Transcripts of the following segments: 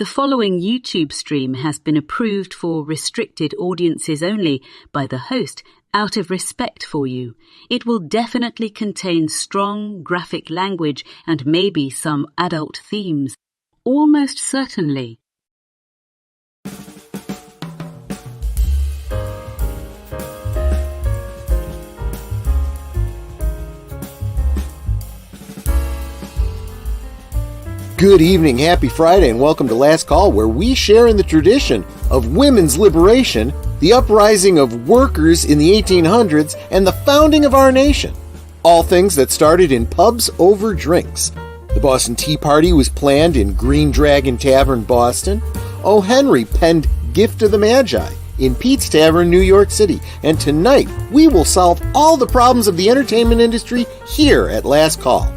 The following YouTube stream has been approved for restricted audiences only by the host out of respect for you. It will definitely contain strong graphic language and maybe some adult themes. Almost certainly. Good evening, happy Friday, and welcome to Last Call, where we share in the tradition of women's liberation, the uprising of workers in the 1800s, and the founding of our nation. All things that started in pubs over drinks. The Boston Tea Party was planned in Green Dragon Tavern, Boston. O. Henry penned Gift of the Magi in Pete's Tavern, New York City. And tonight, we will solve all the problems of the entertainment industry here at Last Call.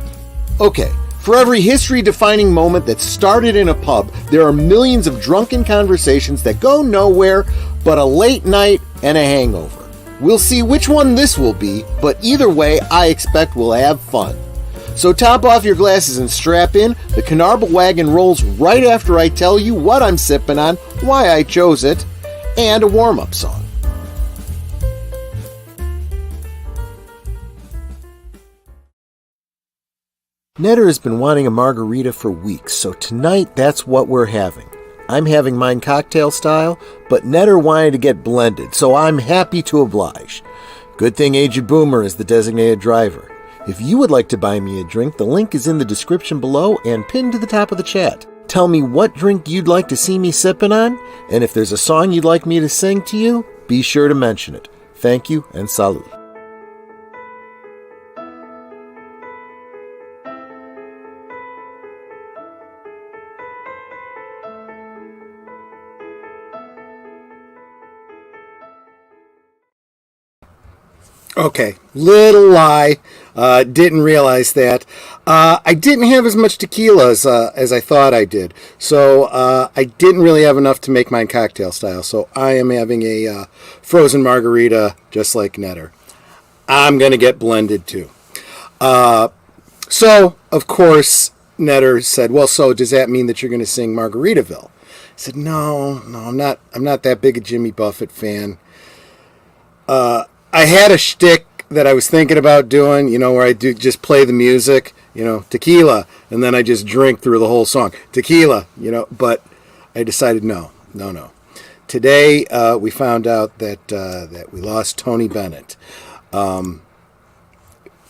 Okay. For every history-defining moment that started in a pub, there are millions of drunken conversations that go nowhere but a late night and a hangover. We'll see which one this will be, but either way, I expect we'll have fun. So top off your glasses and strap in. The Canarble Wagon rolls right after I tell you what I'm sipping on, why I chose it, and a warm-up song. Netter has been wanting a margarita for weeks, so tonight that's what we're having. I'm having mine cocktail style, but Netter wanted to get blended, so I'm happy to oblige. Good thing Aged Boomer is the designated driver. If you would like to buy me a drink, the link is in the description below and pinned to the top of the chat. Tell me what drink you'd like to see me sipping on, and if there's a song you'd like me to sing to you, be sure to mention it. Thank you and salud. Okay, little lie. Didn't realize that. I didn't have as much tequila as I thought I did. So I didn't really have enough to make mine cocktail style. So I am having a frozen margarita just like Netter. I'm going to get blended too. So, of course, Netter said, well, so does that mean that you're going to sing Margaritaville? I said, no, I'm not that big a Jimmy Buffett fan. I had a shtick that I was thinking about doing, where I do just play the music, tequila, and then I just drink through the whole song. Tequila, but I decided no. Today, we found out that we lost Tony Bennett. God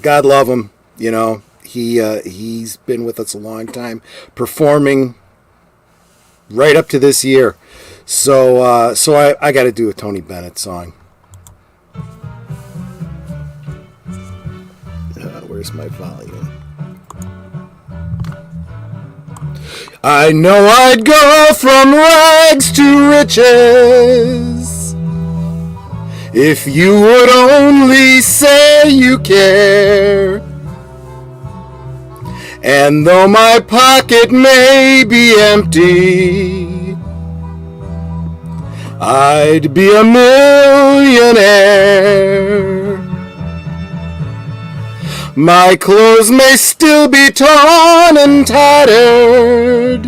love him, he's been with us a long time, performing right up to this year. So I got to do a Tony Bennett song. Where's my volume? I know I'd go from rags to riches if you would only say you care. And though my pocket may be empty, I'd be a millionaire. My clothes may still be torn and tattered,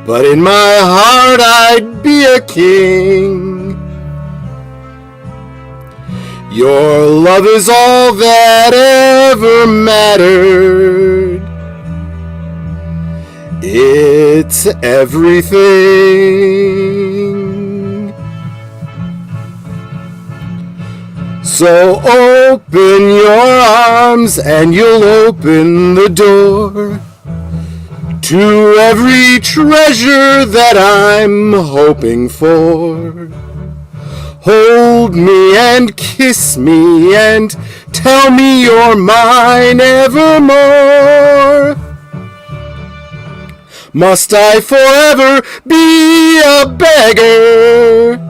but in my heart I'd be a king. Your love is all that ever mattered. It's everything. So open your arms and you'll open the door to every treasure that I'm hoping for. Hold me and kiss me and tell me you're mine evermore. Must I forever be a beggar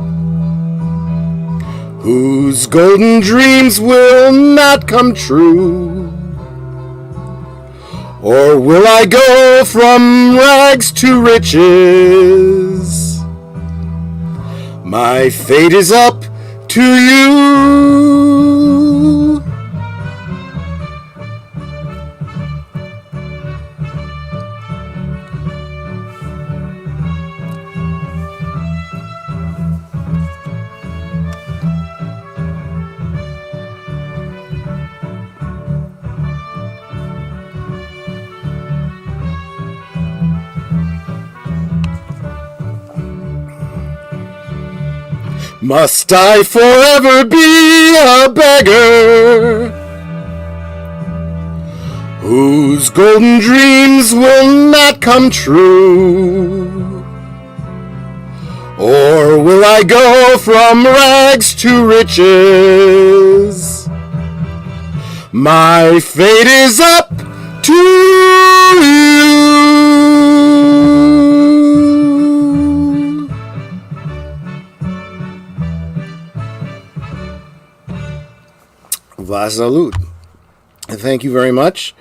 whose golden dreams will not come true? Or will I go from rags to riches? My fate is up to you. Must I forever be a beggar whose golden dreams will not come true? Or will I go from rags to riches? My fate is up to you. Va salute. Thank you very much.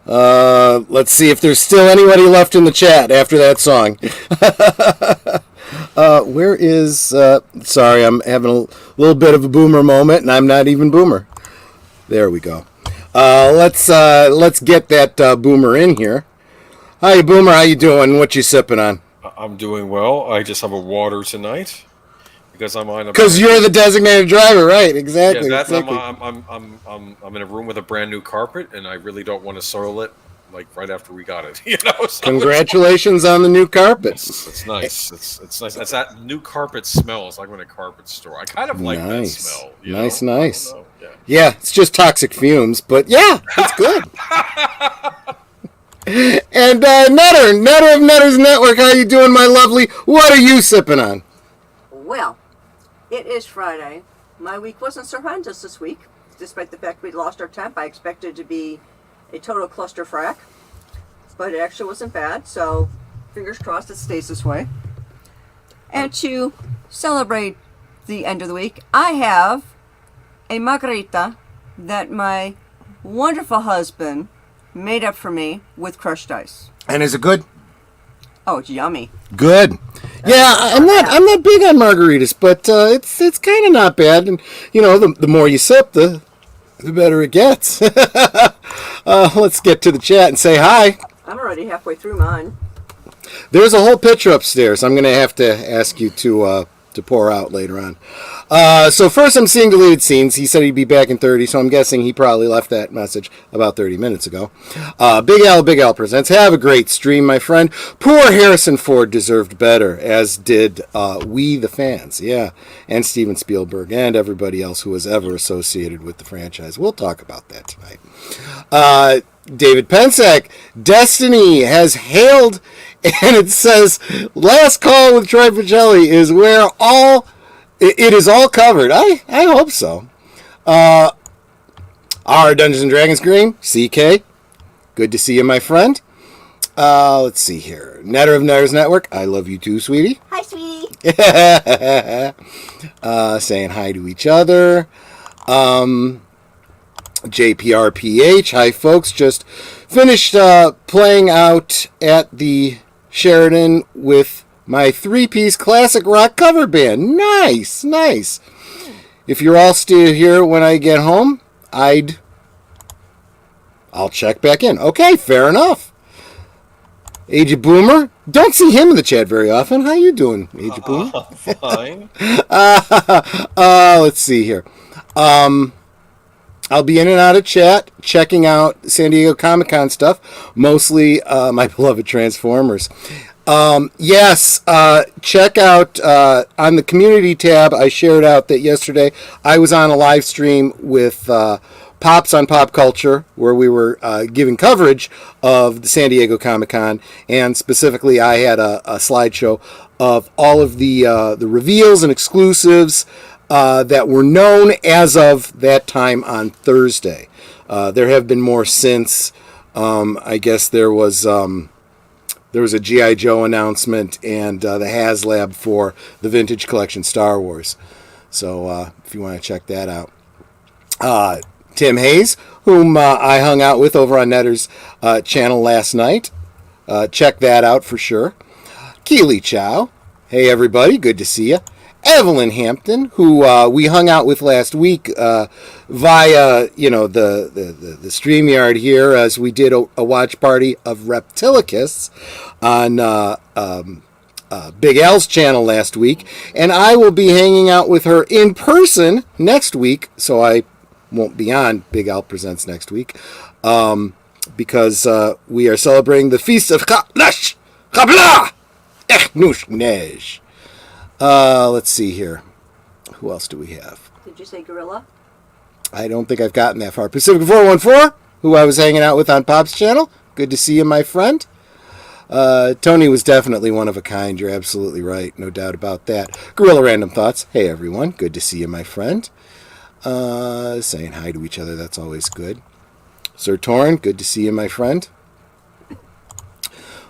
Let's see if there's still anybody left in the chat after that song. Where is... sorry, I'm having a little bit of a boomer moment, and I'm not even boomer. There we go. Let's get that boomer in here. Hi, boomer. How you doing? What you sipping on? I'm doing well. I just have a water tonight because I'm on. Because you're the designated driver, right? Exactly. Yeah, that's exactly. I'm in a room with a brand new carpet, and I really don't want to soil it. Like right after we got it, you know. So congratulations on the new carpet. It's nice. It's nice. It's that new carpet smell. It's like in a carpet store. I kind of like that smell. Nice. Yeah, it's just toxic fumes, but yeah, it's good. And Netter of Netter's Network, how you doing, my lovely? What are you sipping on? Well, it is Friday. My week wasn't so horrendous this week, despite the fact we lost our temp. I expected it to be a total cluster frack, but it actually wasn't bad, so fingers crossed it stays this way. And to celebrate the end of the week, I have a margarita that my wonderful husband made up for me with crushed ice. And is it good? Oh, it's yummy. Good. Yeah, I'm not big on margaritas, but it's kind of not bad. And you know, the more you sip, the better it gets. Let's get to the chat and say hi. I'm already halfway through mine. There's a whole picture upstairs. I'm going to have to ask you to pour out later on. So first I'm seeing deleted scenes. He said he'd be back in 30, so I'm guessing he probably left that message about 30 minutes ago. Big Al presents. Have a great stream, my friend. Poor Harrison Ford deserved better, as did we, the fans. Yeah, and Steven Spielberg and everybody else who was ever associated with the franchise. We'll talk about that tonight. David Pensack, Destiny has hailed, and it says, last call with Troy Pacelli is where it is all covered. I hope so. Our Dungeons & Dragons Green, CK, good to see you, my friend. Let's see here. Netter of Netter's Network, I love you too, sweetie. Hi, sweetie. Saying hi to each other. JPRPH, hi folks, just finished playing out at the Sheridan with my 3-piece classic rock cover band. Nice. If you're all still here when I get home, I'll check back in. Okay, fair enough. Aged Boomer, don't see him in the chat very often. How you doing, Aged Boomer? Fine. Let's see here. I'll be in and out of chat, checking out San Diego Comic-Con stuff, mostly my beloved Transformers. Yes, check out on the community tab, I shared out that yesterday I was on a live stream with Pops on Pop Culture, where we were giving coverage of the San Diego Comic-Con, and specifically I had a slideshow of all of the reveals and exclusives that were known as of that time on Thursday. There have been more since. I guess there was a G.I. Joe announcement and the HasLab for the Vintage Collection Star Wars. So if you want to check that out. Tim Hayes, whom I hung out with over on Netter's channel last night. Check that out for sure. Keely Chow. Hey, everybody. Good to see you. Evelyn Hampton, who we hung out with last week via, the StreamYard here, as we did a watch party of Reptilicus on Big Al's channel last week, and I will be hanging out with her in person next week, so I won't be on Big Al Presents next week, because we are celebrating the Feast of Chablah Echnush Nej. Let's see here. Who else do we have? Did you say gorilla? I don't think I've gotten that far. Pacific 414, who I was hanging out with on Pop's channel. Good to see you, my friend. Tony was definitely one of a kind. You're absolutely right. No doubt about that. Gorilla Random Thoughts. Hey, everyone. Good to see you, my friend. Saying hi to each other. That's always good. Sir Torn. Good to see you, my friend.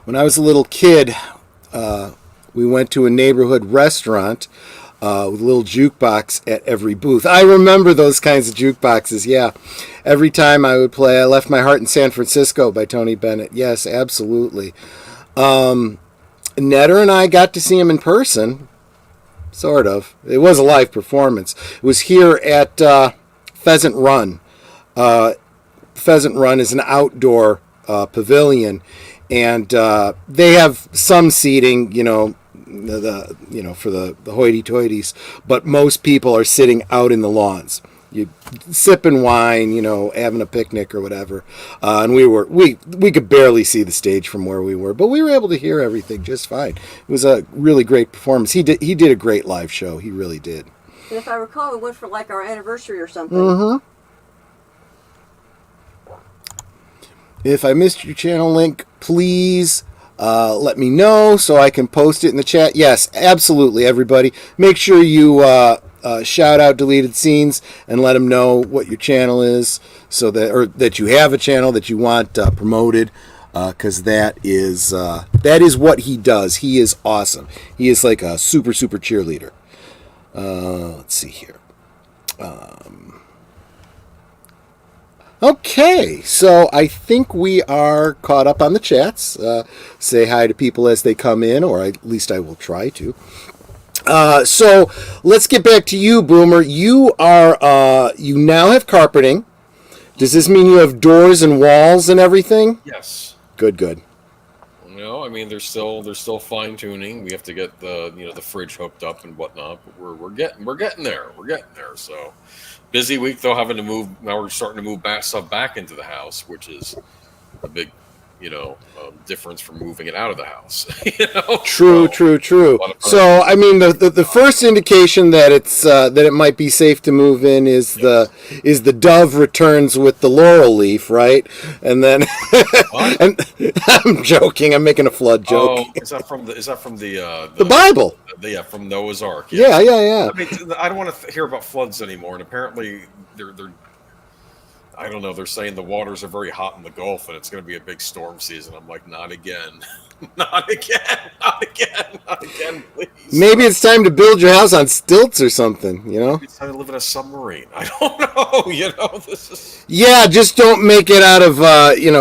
When I was a little kid, we went to a neighborhood restaurant with a little jukebox at every booth. I remember those kinds of jukeboxes, yeah. Every time I would play I Left My Heart in San Francisco by Tony Bennett. Yes, absolutely. Netter and I got to see him in person, sort of. It was a live performance. It was here at Pheasant Run. Pheasant Run is an outdoor pavilion, and they have some seating, for the hoity-toities, but most people are sitting out in the lawns. You sipping wine, having a picnic or whatever. And we could barely see the stage from where we were, but we were able to hear everything just fine. It was a really great performance. He did a great live show. He really did. And if I recall, we went for like our anniversary or something. Mm-hmm. If I missed your channel link, please let me know so I can post it in the chat. Yes, absolutely, everybody. Make sure you shout out Deleted Scenes and let them know what your channel is, so that you have a channel that you want promoted, because that is what he does. He is awesome. He is like a super cheerleader. Let's see here. Okay, so I think we are caught up on the chats. Say hi to people as they come in, or at least I will try to. So let's get back to you, Boomer. You now have carpeting. Does this mean you have doors and walls and everything? Yes. Good. No, I mean they're still fine tuning. We have to get the fridge hooked up and whatnot, but we're getting there. We're getting there. So busy week though, having to move. Now we're starting to move stuff back into the house, which is a big difference from moving it out of the house. True. So I mean the first indication that it might be safe to move in is the dove returns with the laurel leaf, right? And then and I'm joking. I'm making a flood joke. Oh, is that from the Bible? From Noah's Ark. Yeah. I mean, I don't want to hear about floods anymore. And apparently they're I don't know. They're saying the waters are very hot in the Gulf, and it's going to be a big storm season. I'm like, not again, not again, please. Maybe it's time to build your house on stilts or something. Maybe it's time to live in a submarine. I don't know. This is. Yeah, just don't make it out of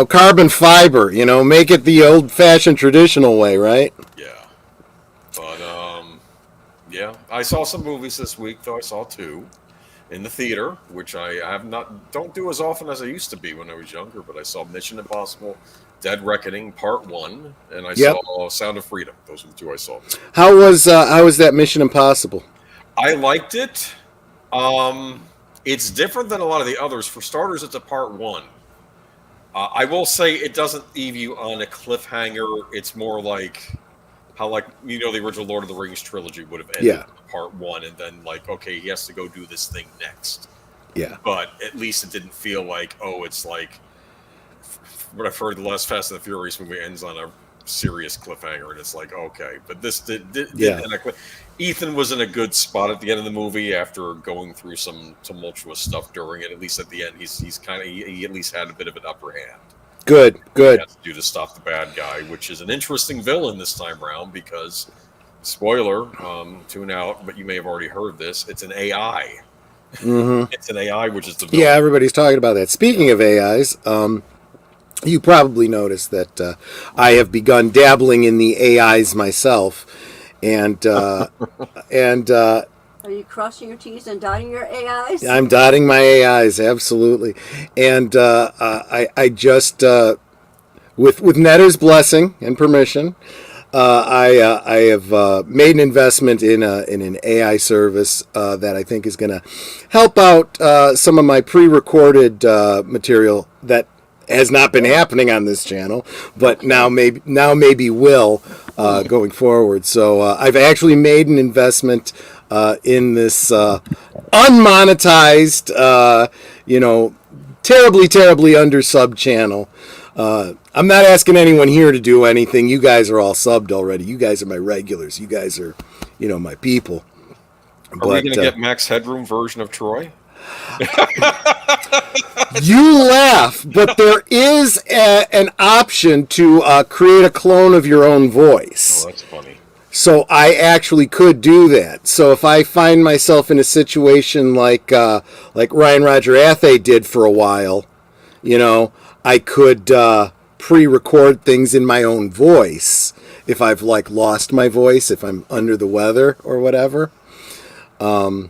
carbon fiber. Make it the old-fashioned traditional way, right? Yeah, but yeah. I saw some movies this week, though. I saw 2. In the theater, which I don't do as often as I used to be when I was younger, but I saw Mission Impossible, Dead Reckoning Part 1, and I saw Sound of Freedom. Those are the 2 I saw. How was that Mission Impossible? I liked it. It's different than a lot of the others. For starters, it's a Part 1. I will say it doesn't leave you on a cliffhanger. It's more like how the original Lord of the Rings trilogy would have ended with Part 1, and then okay, he has to go do this thing next. Yeah. But at least it didn't feel like, it's like what I've heard, the last Fast and the Furious movie ends on a serious cliffhanger, and it's like, okay. But this did Ethan was in a good spot at the end of the movie after going through some tumultuous stuff during it. At least at the end, he at least had a bit of an upper hand. Good. He has to do to stop the bad guy, which is an interesting villain this time around because, spoiler, tune out, but you may have already heard this. It's an AI. Mm-hmm. It's an AI, which is the villain. Yeah, everybody's talking about that. Speaking of AIs, you probably noticed that I have begun dabbling in the AIs myself, and Are you crossing your T's and dotting your AIs? I'm dotting my AIs, absolutely. And I just, with Netter's blessing and permission, I have made an investment in an AI service that I think is going to help out some of my pre-recorded material that has not been happening on this channel, but now maybe will going forward. So I've actually made an investment in this unmonetized, terribly under sub channel. I'm not asking anyone here to do anything. You guys are all subbed already. You guys are my regulars. You guys are, my people. Are we going to get Max Headroom version of Troy? You laugh, but there is an option to create a clone of your own voice. Oh, that's funny. So I actually could do that. So if I find myself in a situation like Ryan Roger Athay did for a while, I could pre-record things in my own voice if I've lost my voice, if I'm under the weather or whatever. So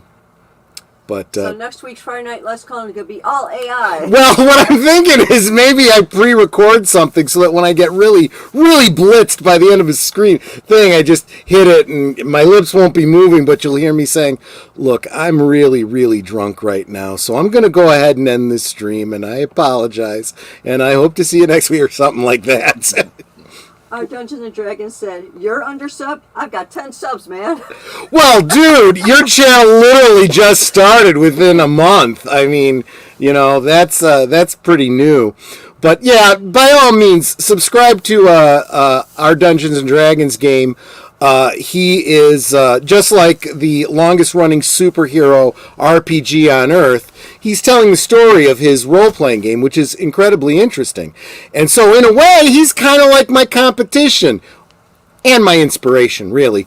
next week's Friday Night Let's Call is going to be all AI. Well, what I'm thinking is maybe I pre-record something so that when I get really, really blitzed by the end of a screen thing, I just hit it and my lips won't be moving, but you'll hear me saying, look, I'm really, really drunk right now, so I'm going to go ahead and end this stream, and I apologize, and I hope to see you next week or something like that. Our Dungeons and Dragons said, "You're under sub? I've got 10 subs, man." Well, dude, your channel literally just started within a month. I mean, that's pretty new. But yeah, by all means, subscribe to our Dungeons and Dragons game. He is just like the longest running superhero RPG on Earth. He's telling the story of his role-playing game, which is incredibly interesting. And so, in a way, he's kind of like my competition and my inspiration, really.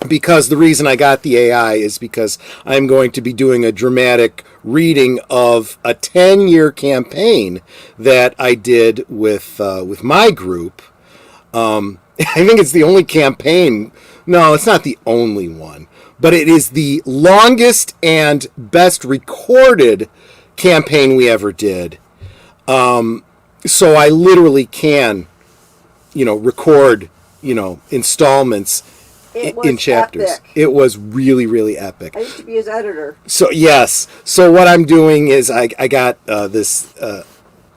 Because the reason I got the AI is because I'm going to be doing a dramatic reading of a 10-year campaign that I did with my group. I think it's the only campaign. No, it's not the only one. But it is the longest and best recorded campaign we ever did. So I literally can, record, installments in chapters. Epic. It was really, really epic. I used to be his editor. So, yes. So what I'm doing is I got this,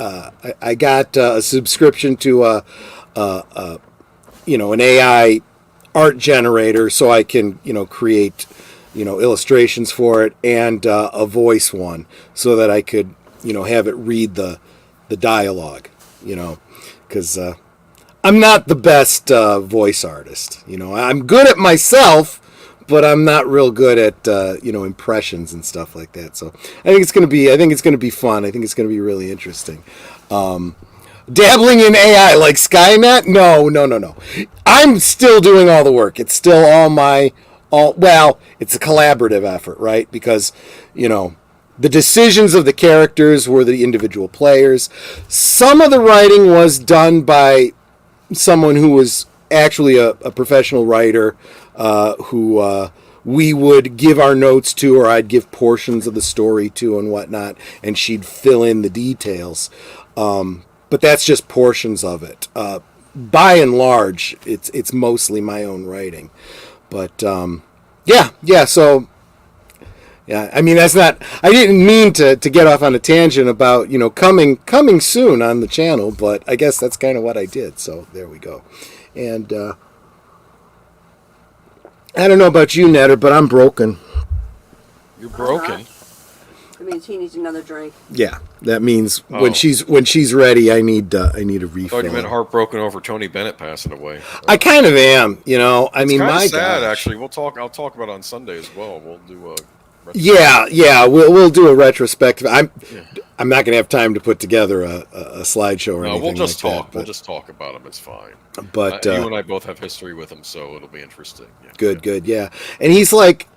I got a subscription to an AI art generator so I can, create, illustrations for it and a voice one so that I could, have it read the dialogue, because I'm not the best voice artist. I'm good at myself, but I'm not real good at, impressions and stuff like that. So I think it's going to be fun. I think it's going to be really interesting. Dabbling in AI like Skynet? No. I'm still doing all the work. It's still it's a collaborative effort, right? Because, the decisions of the characters were the individual players. Some of the writing was done by someone who was actually a professional writer who we would give our notes to, or I'd give portions of the story to and whatnot, and she'd fill in the details. But that's just portions of it. By and large, it's mostly my own writing. But yeah. So yeah, I mean that's not. I didn't mean to get off on a tangent about coming soon on the channel, but I guess that's kind of what I did. So there we go. And I don't know about you, Netter, but I'm broken. You're broken. That means he needs another drink. Yeah, that means when she's ready, I need a refill. I thought you meant heartbroken over Tony Bennett passing away. I kind of am, I mean, my sad, gosh. actually. I'll talk about it on Sunday as well. We'll do a we'll do a retrospective. I'm not going to have time to put together a slideshow or anything. We'll just like talk. That, We'll just talk about him. It's fine. But you and I both have history with him, so it'll be interesting. Yeah. Good, yeah. And he's like,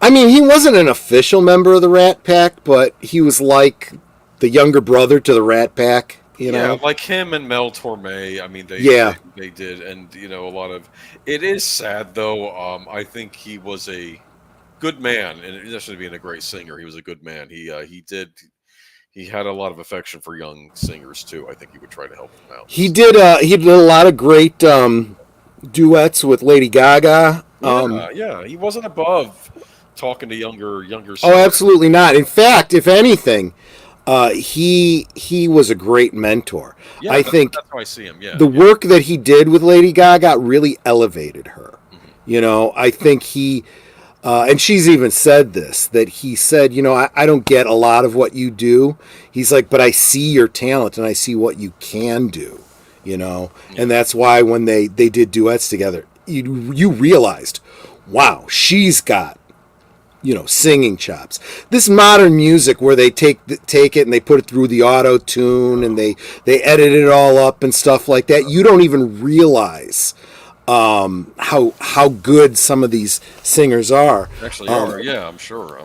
I mean, he wasn't an official member of the Rat Pack, but he was like the younger brother to the Rat Pack. Yeah, like him and Mel Torme. I mean, they did, and a lot of. It is sad though. I think he was a good man, and in addition to being a great singer, he was a good man. He had a lot of affection for young singers too. I think he would try to help them out. He did a lot of great duets with Lady Gaga. Yeah, he wasn't above talking to younger singers. Oh, absolutely not. In fact, if anything, he was a great mentor. Yeah, I think that's how I see him. Yeah, the work that he did with Lady Gaga really elevated her. I think he, and she's even said this, that he said, I don't get a lot of what you do. He's like, but I see your talent and I see what you can do, and that's why when they did duets together, you realized, wow, she's got, singing chops. This modern music where they take it and they put it through the auto tune and they edit it all up and stuff like that. You don't even realize how good some of these singers are. Actually, yeah, I'm sure.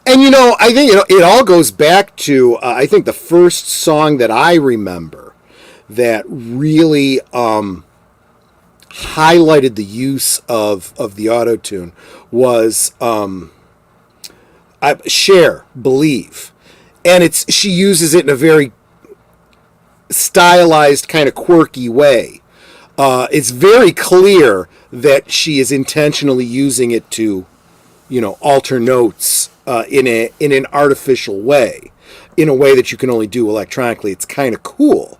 And I think it all goes back to I think the first song that I remember that really highlighted the use of the auto tune was Cher, Believe, and she uses it in a very stylized, kind of quirky way. It's very clear that she is intentionally using it to, alter notes in an artificial way, in a way that you can only do electronically. It's kind of cool,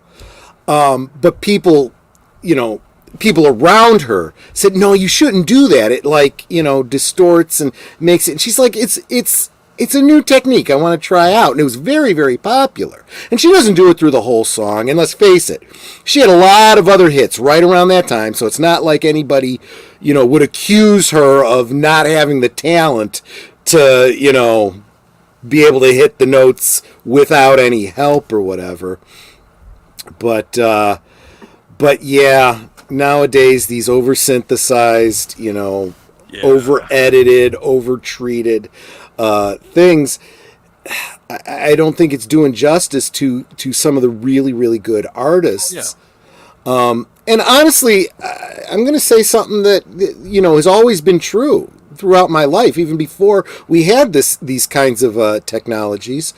but people around her said, no, you shouldn't do that. It distorts and makes it. And she's like, it's a new technique I want to try out. And it was very, very popular. And she doesn't do it through the whole song. And let's face it, she had a lot of other hits right around that time. So it's not like anybody, would accuse her of not having the talent to, be able to hit the notes without any help or whatever. But yeah, nowadays these over-synthesized, over-edited, over-treated things, I don't think it's doing justice to some of the really, really good artists. Yeah. And honestly, I'm going to say something that, has always been true throughout my life, even before we had these kinds of technologies.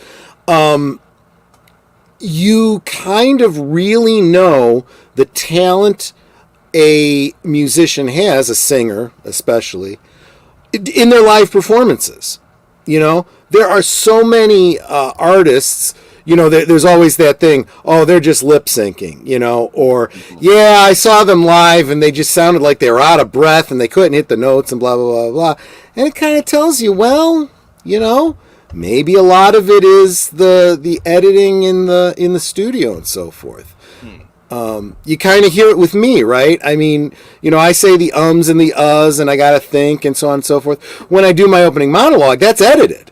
You kind of really know the talent a musician has, a singer especially, in their live performances. There are so many artists, there's always that thing, oh, they're just lip syncing, or, yeah, I saw them live and they just sounded like they were out of breath and they couldn't hit the notes and blah, blah, blah, blah. And it kind of tells you, well, maybe a lot of it is the editing in the studio and so forth. You kind of hear it with me, right? I mean, I say the ums and the uhs and I got to think and so on and so forth. When I do my opening monologue, that's edited,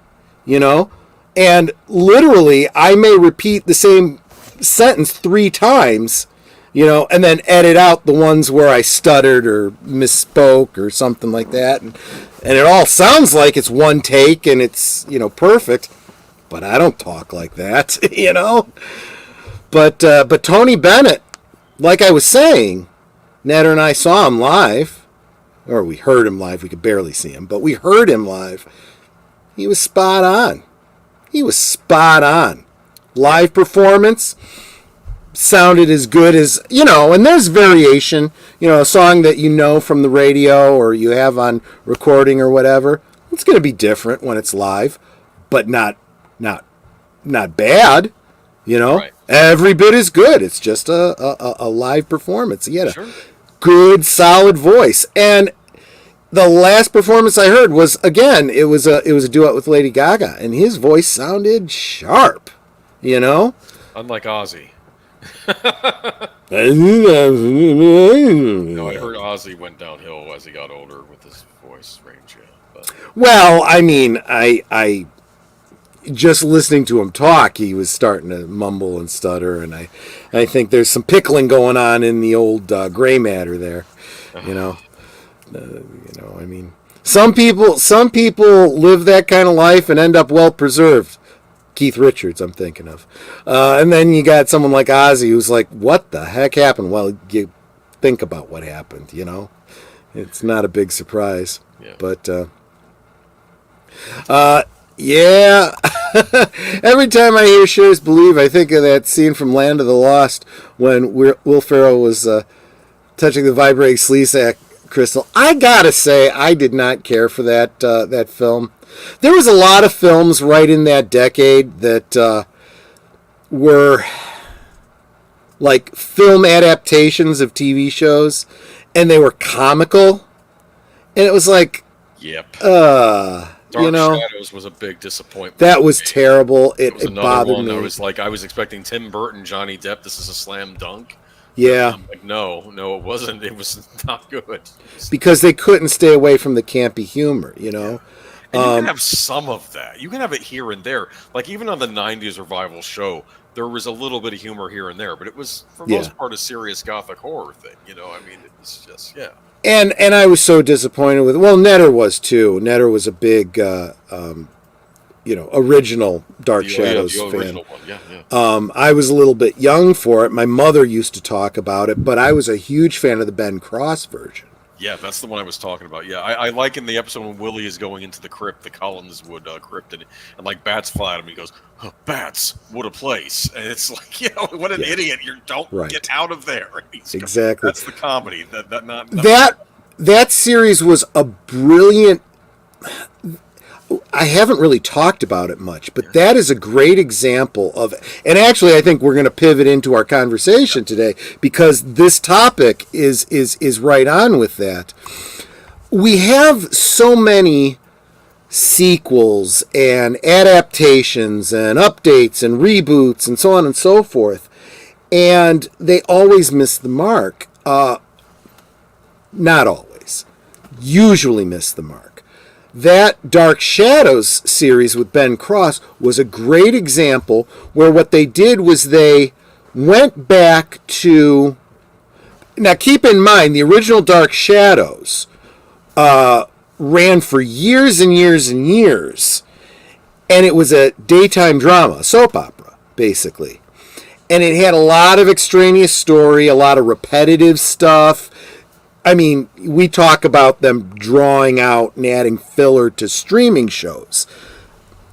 and literally I may repeat the same sentence 3 times, and then edit out the ones where I stuttered or misspoke or something like that. And it all sounds like it's one take and it's, perfect, but I don't talk like that, But Tony Bennett, like I was saying, Natter and I saw him live, or we heard him live. We could barely see him, but we heard him live. He was spot on. Live performance sounded as good as, and there's variation, a song that from the radio or you have on recording or whatever. It's going to be different when it's live, but not bad, Right. Every bit is good. It's just a live performance. He had a good, solid voice. And the last performance I heard was, again, it was a duet with Lady Gaga, and his voice sounded sharp, Unlike Ozzy. No, I heard Ozzy went downhill as he got older with his voice range. But. Well, I mean, I just listening to him talk, he was starting to mumble and stutter, and I think there's some pickling going on in the old gray matter there, I mean, some people live that kind of life and end up well preserved. Keith Richards, I'm thinking of, and then you got someone like Ozzy who's like, what the heck happened? Well, you think about what happened, it's not a big surprise, but yeah. Every time I hear Cher's Believe, I think of that scene from Land of the Lost when Will Ferrell was touching the vibrating sleaze crystal. I gotta say, I did not care for that film. There was a lot of films right in that decade that were like film adaptations of TV shows, and they were comical, and it was like, yep. Dark Shadows was a big disappointment. That was terrible. It bothered me. I was expecting Tim Burton, Johnny Depp. This is a slam dunk. Yeah. I'm like, no, it wasn't. It was not good. Because they couldn't stay away from the campy humor, you know? And you can have some of that. You can have it here and there. Like, even on the 90s revival show, there was a little bit of humor here and there, but it was, for most part, a serious gothic horror thing. You know, I mean, it's just, And I was so disappointed with it. Well, Netter was, too. Netter was a big, original Dark Shadows the fan. Original one. I was a little bit young for it. My mother used to talk about it, but I was a huge fan of the Ben Cross version. Yeah, that's the one I was talking about. Yeah, I like in the episode when Willie is going into the crypt, the Collinswood crypt, and like bats fly at him. He goes, oh, "Bats, what a place!" And it's like, what an idiot! You don't get out of there. Exactly. That's the comedy. That series was a brilliant. I haven't really talked about it much, but that is a great example of, and actually I think we're going to pivot into our conversation today because this topic is right on with that. We have so many sequels and adaptations and updates and reboots and so on and so forth, and they always miss the mark. Not always. Usually miss the mark. That Dark Shadows series with Ben Cross was a great example where what they did was they went back to... Now, keep in mind, the original Dark Shadows ran for years and years and years, and it was a daytime drama, a soap opera, basically. And it had a lot of extraneous story, a lot of repetitive stuff. I mean, we talk about them drawing out and adding filler to streaming shows.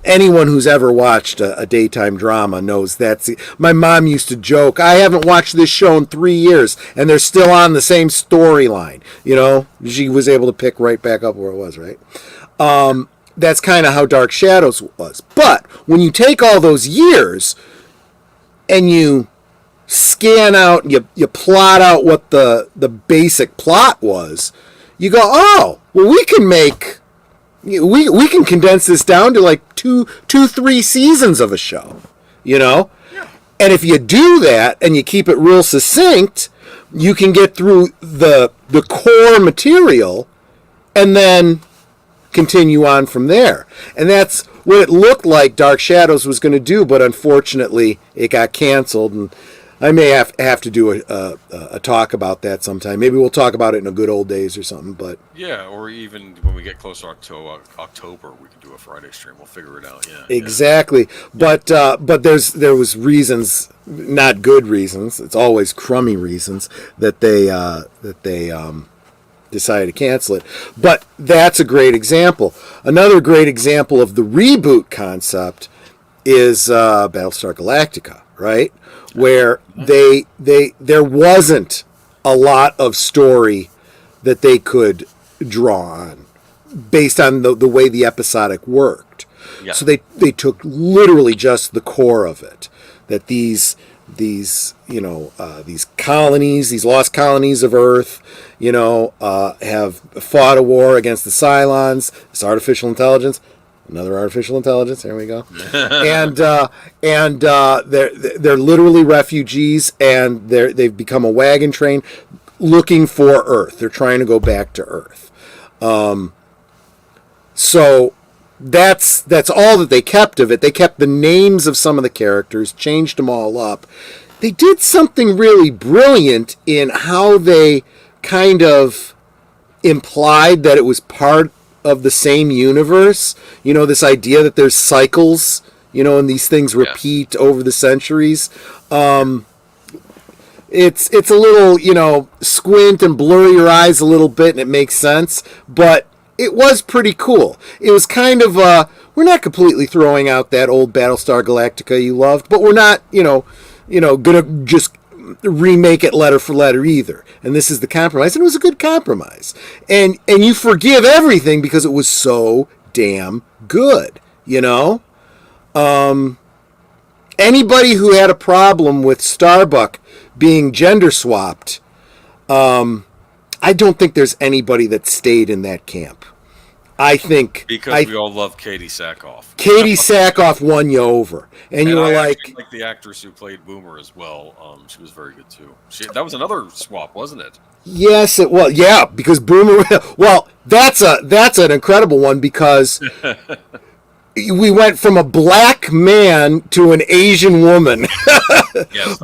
Anyone who's ever watched a daytime drama knows that's... My mom used to joke, I haven't watched this show in 3 years, and they're still on the same storyline. You know, she was able to pick right back up where it was, right? That's kind of how Dark Shadows was. But when you take all those years and you scan out, you plot out what the basic plot was, you go, oh, well, we can condense this down to like two, 3 seasons of a show, you know? Yeah. And if you do that and you keep it real succinct, you can get through the core material and then continue on from there. And that's what it looked like Dark Shadows was going to do, but unfortunately it got canceled, and I may have to do a talk about that sometime. Maybe we'll talk about it in a good old days or something. But yeah, or even when we get closer to October, we can do a Friday stream. We'll figure it out. Yeah, exactly. Yeah. But there was reasons, not good reasons. It's always crummy reasons that they decided to cancel it. But that's a great example. Another great example of the reboot concept is Battlestar Galactica, right? Where there wasn't a lot of story that they could draw on based on the way the episodic worked. Yeah. So they took literally just the core of it, that these colonies, these lost colonies of Earth, have fought a war against the Cylons, this artificial intelligence. Another artificial intelligence. There we go. and they're literally refugees, and they've become a wagon train looking for Earth. They're trying to go back to Earth. So that's all that they kept of it. They kept the names of some of the characters, changed them all up. They did something really brilliant in how they kind of implied that it was part of the same universe, this idea that there's cycles, and these things repeat over the centuries. It's a little, squint and blur your eyes a little bit and it makes sense, but it was pretty cool. It was kind of, we're not completely throwing out that old Battlestar Galactica you loved, but we're not, gonna just remake it letter for letter either. And this is the compromise, and it was a good compromise. And you forgive everything because it was so damn good, anybody who had a problem with Starbuck being gender swapped, I don't think there's anybody that stayed in that camp. I think because we all love Katie Sackhoff. Katie Sackhoff won you over, and you were like the actress who played Boomer as well. She was very good too. That was another swap, wasn't it? Yes, it was. Yeah, because Boomer. Well, that's an incredible one because we went from a black man to an Asian woman. Yes,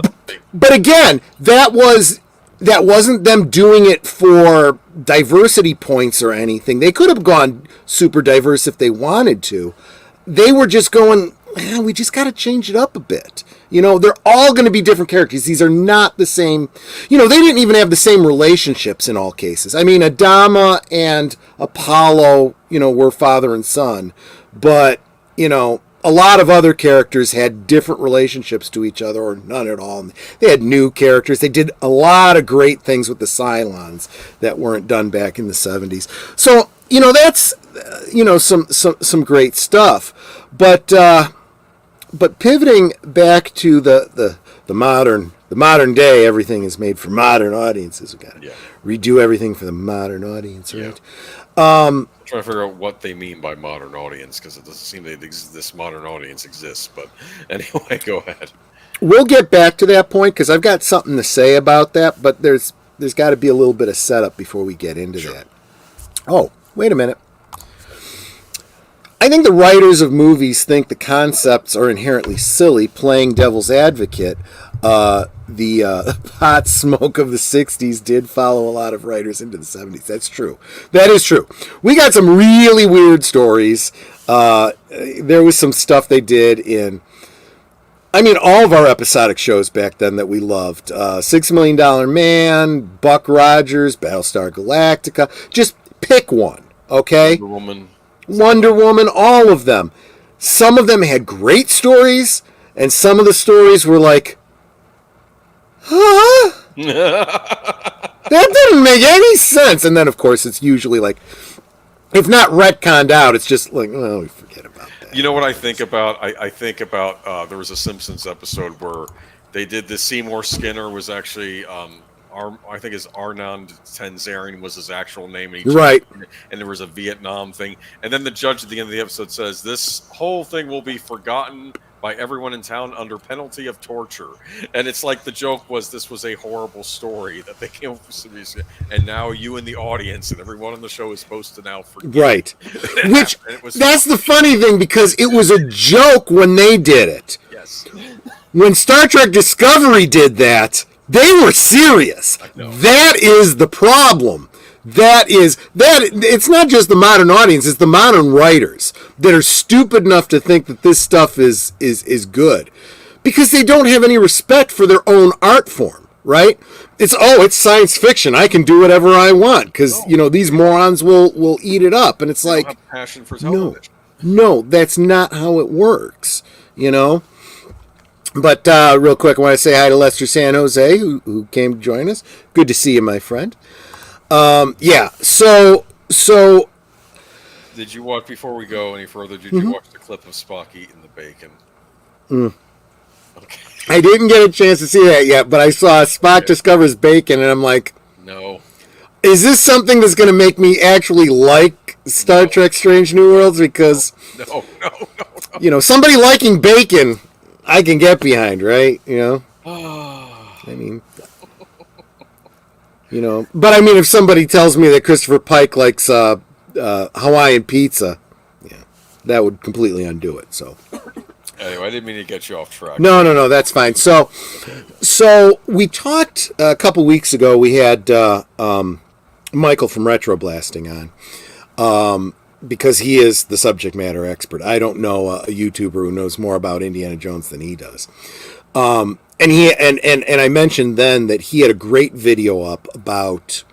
but again, that wasn't them doing it for diversity points or anything. They could have gone super diverse if they wanted to. They were just going, we just got to change it up a bit. They're all going to be different characters. These are not the same. They didn't even have the same relationships in all cases. I mean, Adama and Apollo, were father and son. But, a lot of other characters had different relationships to each other or none at all. They had new characters. They did a lot of great things with the Cylons that weren't done back in the 70s. So, that's, some great stuff. But pivoting back to the modern day, everything is made for modern audiences. We've got to redo everything for the modern audience, right? I'm trying to figure out what they mean by modern audience because it doesn't seem that this modern audience exists. But anyway, go ahead. We'll get back to that point because I've got something to say about that. But there's got to be a little bit of setup before we get into that. Oh, wait a minute. I think the writers of movies think the concepts are inherently silly. Playing devil's advocate, the hot smoke of the 60s did follow a lot of writers into the 70s. That's true. That is true. We got some really weird stories. There was some stuff they did in, all of our episodic shows back then that we loved. $6 Million Man, Buck Rogers, Battlestar Galactica. Just pick one, okay? Wonder Woman, all of them. Some of them had great stories, and some of the stories were like, huh? That didn't make any sense. And then, of course, it's usually like, if not retconned out, it's just like, we forget about that. You know what I think about? I think about there was a Simpsons episode where they did the Seymour Skinner was actually I think his Arnon Tanzarian was his actual name, and right. And there was a Vietnam thing, and then the judge at the end of the episode says this whole thing will be forgotten by everyone in town under penalty of torture. And it's like the joke was this was a horrible story that they came up with, and now you in the audience and everyone on the show is supposed to now forget. Right. Which that's the funny thing because it was a joke when they did it. Yes. When Star Trek Discovery did that, they were serious. That is the problem. It's not just the modern audience, it's the modern writers that are stupid enough to think that this stuff is good. Because they don't have any respect for their own art form, right? It's science fiction. I can do whatever I want because, these morons will eat it up. And it's like, have passion for television. No, that's not how it works, But real quick, I want to say hi to Lester San Jose, who came to join us. Good to see you, my friend. So... Did you watch, before we go any further, did you watch the clip of Spock eating the bacon? Okay. I didn't get a chance to see that yet, but I saw Spock discovers bacon, and I'm like... No. Is this something that's going to make me actually like Star Trek Strange New Worlds? Because... No. Somebody liking bacon... I can get behind, right? But if somebody tells me that Christopher Pike likes Hawaiian pizza, that would completely undo it. So, anyway, I didn't mean to get you off track. No, that's fine. So we talked a couple weeks ago. We had Michael from Retro Blasting on. Because he is the subject matter expert. I don't know a YouTuber who knows more about Indiana Jones than he does. And I mentioned then that he had a great video up about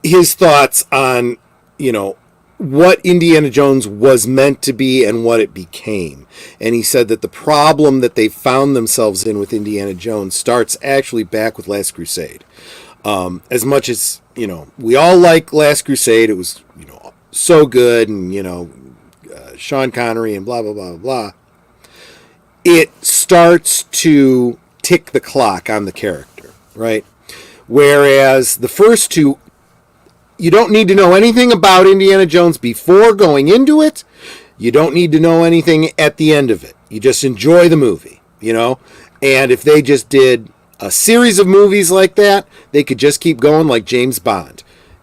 his thoughts on, what Indiana Jones was meant to be and what it became. And he said that the problem that they found themselves in with Indiana Jones starts actually back with Last Crusade. As much as, we all like Last Crusade, it was, so good, and, Sean Connery and blah, blah, blah, blah. it starts to tick the clock on the character, right? Whereas the first two, you don't need to know anything about Indiana Jones before going into it. You don't need to know anything at the end of it. You just enjoy the movie, you know? And if they just did a series of movies like that, they could just keep going like James Bond.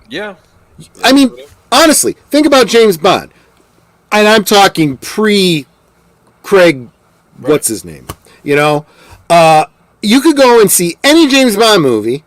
Yeah. I mean, honestly, think about James Bond. And I'm talking pre-Craig, what's his name? You know? You could go and see any James Bond movie,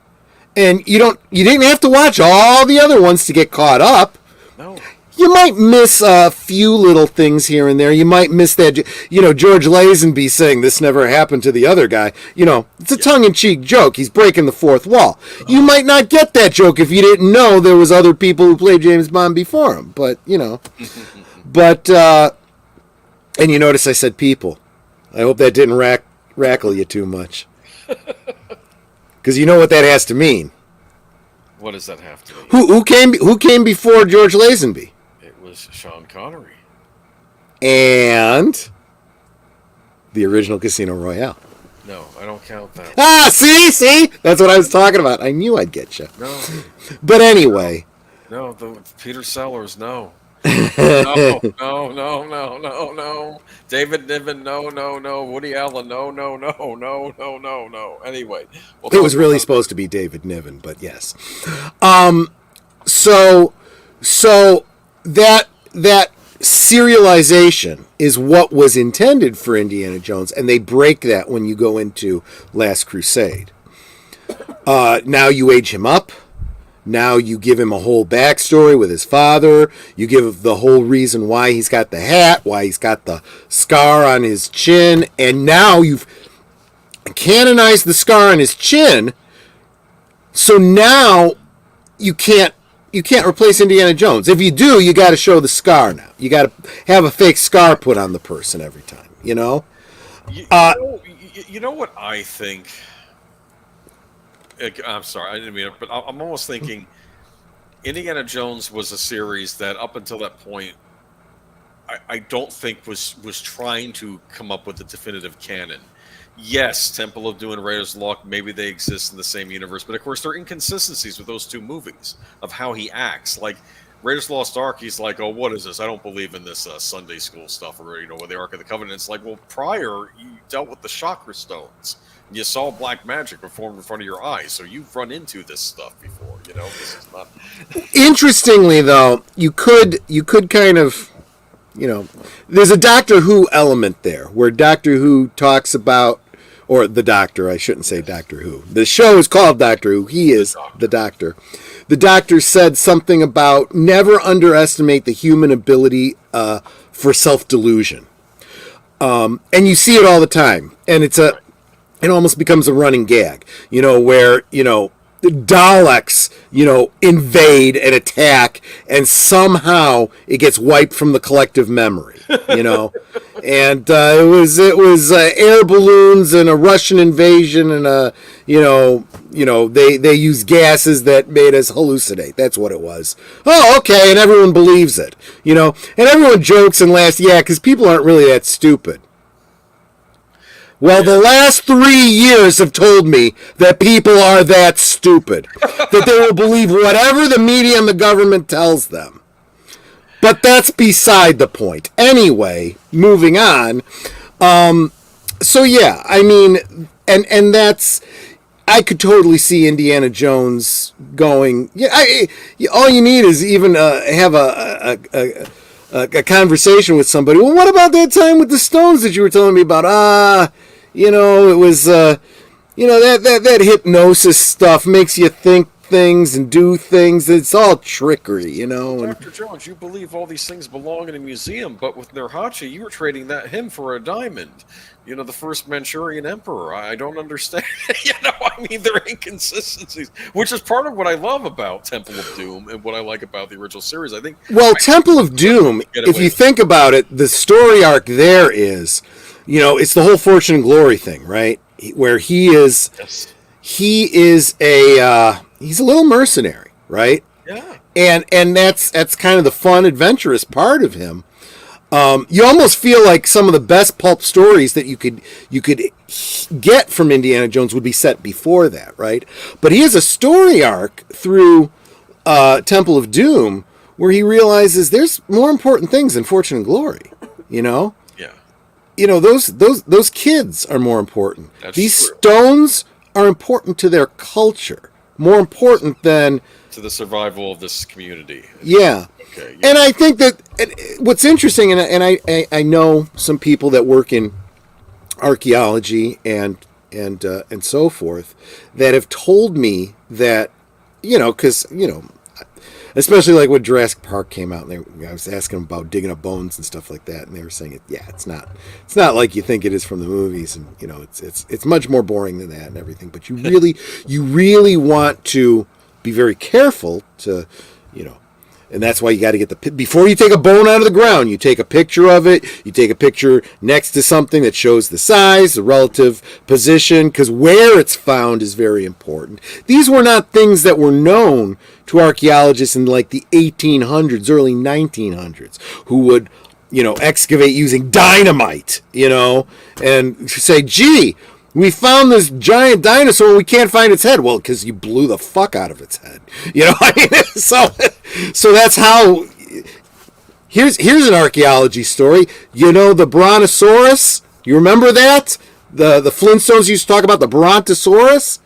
and you didn't have to watch all the other ones to get caught up. No. You might miss a few little things here and there. You might miss that, you know, George Lazenby saying this never happened to the other guy. You know, it's a tongue-in-cheek joke. He's breaking the fourth wall. You might not get that joke if you didn't know there was other people who played James Bond before him. But, you know. But, and you notice I said people. I hope that didn't rackle you too much. Because you know what that has to mean. What does that have to mean? Who came before George Lazenby? It was Sean Connery. And the original Casino Royale. No, I don't count that. Ah, see? That's what I was talking about. I knew I'd get you. No. But anyway. No, Peter Sellers, no. No. David Niven, no. Woody Allen, no. Anyway. It was really supposed to be David Niven, but yes. So that serialization is what was intended for Indiana Jones, and they break that when you go into Last Crusade. Now you age him up. Now you give him a whole backstory with his father. You give the whole reason why he's got the hat, why he's got the scar on his chin, and now you've canonized the scar on his chin. So now you can't replace Indiana Jones. If you do, you got to show the scar now. You got to have a fake scar put on the person every time. You know. You know what I think. I'm sorry, I didn't mean it, but I'm almost thinking Indiana Jones was a series that up until that point, I don't think was trying to come up with a definitive canon. Yes, Temple of Doom and Raiders of the Lost, maybe they exist in the same universe, but of course there are inconsistencies with those two movies of how he acts. Like Raiders of the Lost Ark, he's like, oh, what is this? I don't believe in this Sunday school stuff, or with the Ark of the Covenant. It's like, well, prior you dealt with the chakra stones. You saw black magic performed in front of your eyes, so you've run into this stuff before. This is not. Interestingly, though, you could kind of, there's a Doctor Who element there, where Doctor Who talks about, or the Doctor, I shouldn't say Doctor Who. The show is called Doctor Who. He is the Doctor. The Doctor said something about never underestimate the human ability for self-delusion. And you see it all the time, and it almost becomes a running gag, where, the Daleks, invade and attack, and somehow it gets wiped from the collective memory, and it was air balloons and a Russian invasion, and they used gases that made us hallucinate. That's what it was. Oh, okay, and everyone believes it, and everyone jokes and laughs, because people aren't really that stupid. Well, the last 3 years have told me that people are that stupid, that they will believe whatever the media and the government tells them. But that's beside the point. Anyway, moving on. So yeah, I mean, and that's, I could totally see Indiana Jones going. All you need is even have a conversation with somebody. Well, what about that time with the stones that you were telling me about? It was, that hypnosis stuff makes you think things and do things. It's all trickery, Dr. Jones, you believe all these things belong in a museum, but with Nurhachi, you were trading him for a diamond. The first Manchurian emperor. I don't understand. There are inconsistencies, which is part of what I love about Temple of Doom and what I like about the original series. I think. Well, Temple of Doom, if you think about it, the story arc there is, it's the whole Fortune and Glory thing, right? Where he is, yes. he's a little mercenary, right? Yeah. And that's kind of the fun, adventurous part of him. You almost feel like some of the best pulp stories that you could get from Indiana Jones would be set before that, right? But he has a story arc through Temple of Doom where he realizes there's more important things than fortune and glory, you know? Yeah. You know, those kids are more important. These true. stones are important to their culture, more important than to the survival of this community. Yeah. Okay. Yeah. And I think that what's interesting, and I know some people that work in archaeology and so forth that have told me that, you know, because, you know, especially like when Jurassic Park came out, and I was asking them about digging up bones and stuff like that, and they were saying, it's not like you think it is from the movies, and you know, it's much more boring than that and everything. But you really want to be very careful to, you know, and that's why you got to get before you take a bone out of the ground, you take a picture of it, you take a picture next to something that shows the size, the relative position, because where it's found is very important. These were not things that were known to archaeologists in like the 1800s, early 1900s, who would, you know, excavate using dynamite, you know, and say, gee, we found this giant dinosaur and we can't find its head. Well, because you blew the fuck out of its head. You know, I mean, so that's how. Here's an archaeology story. You know the Brontosaurus? You remember that? The Flintstones used to talk about the Brontosaurus?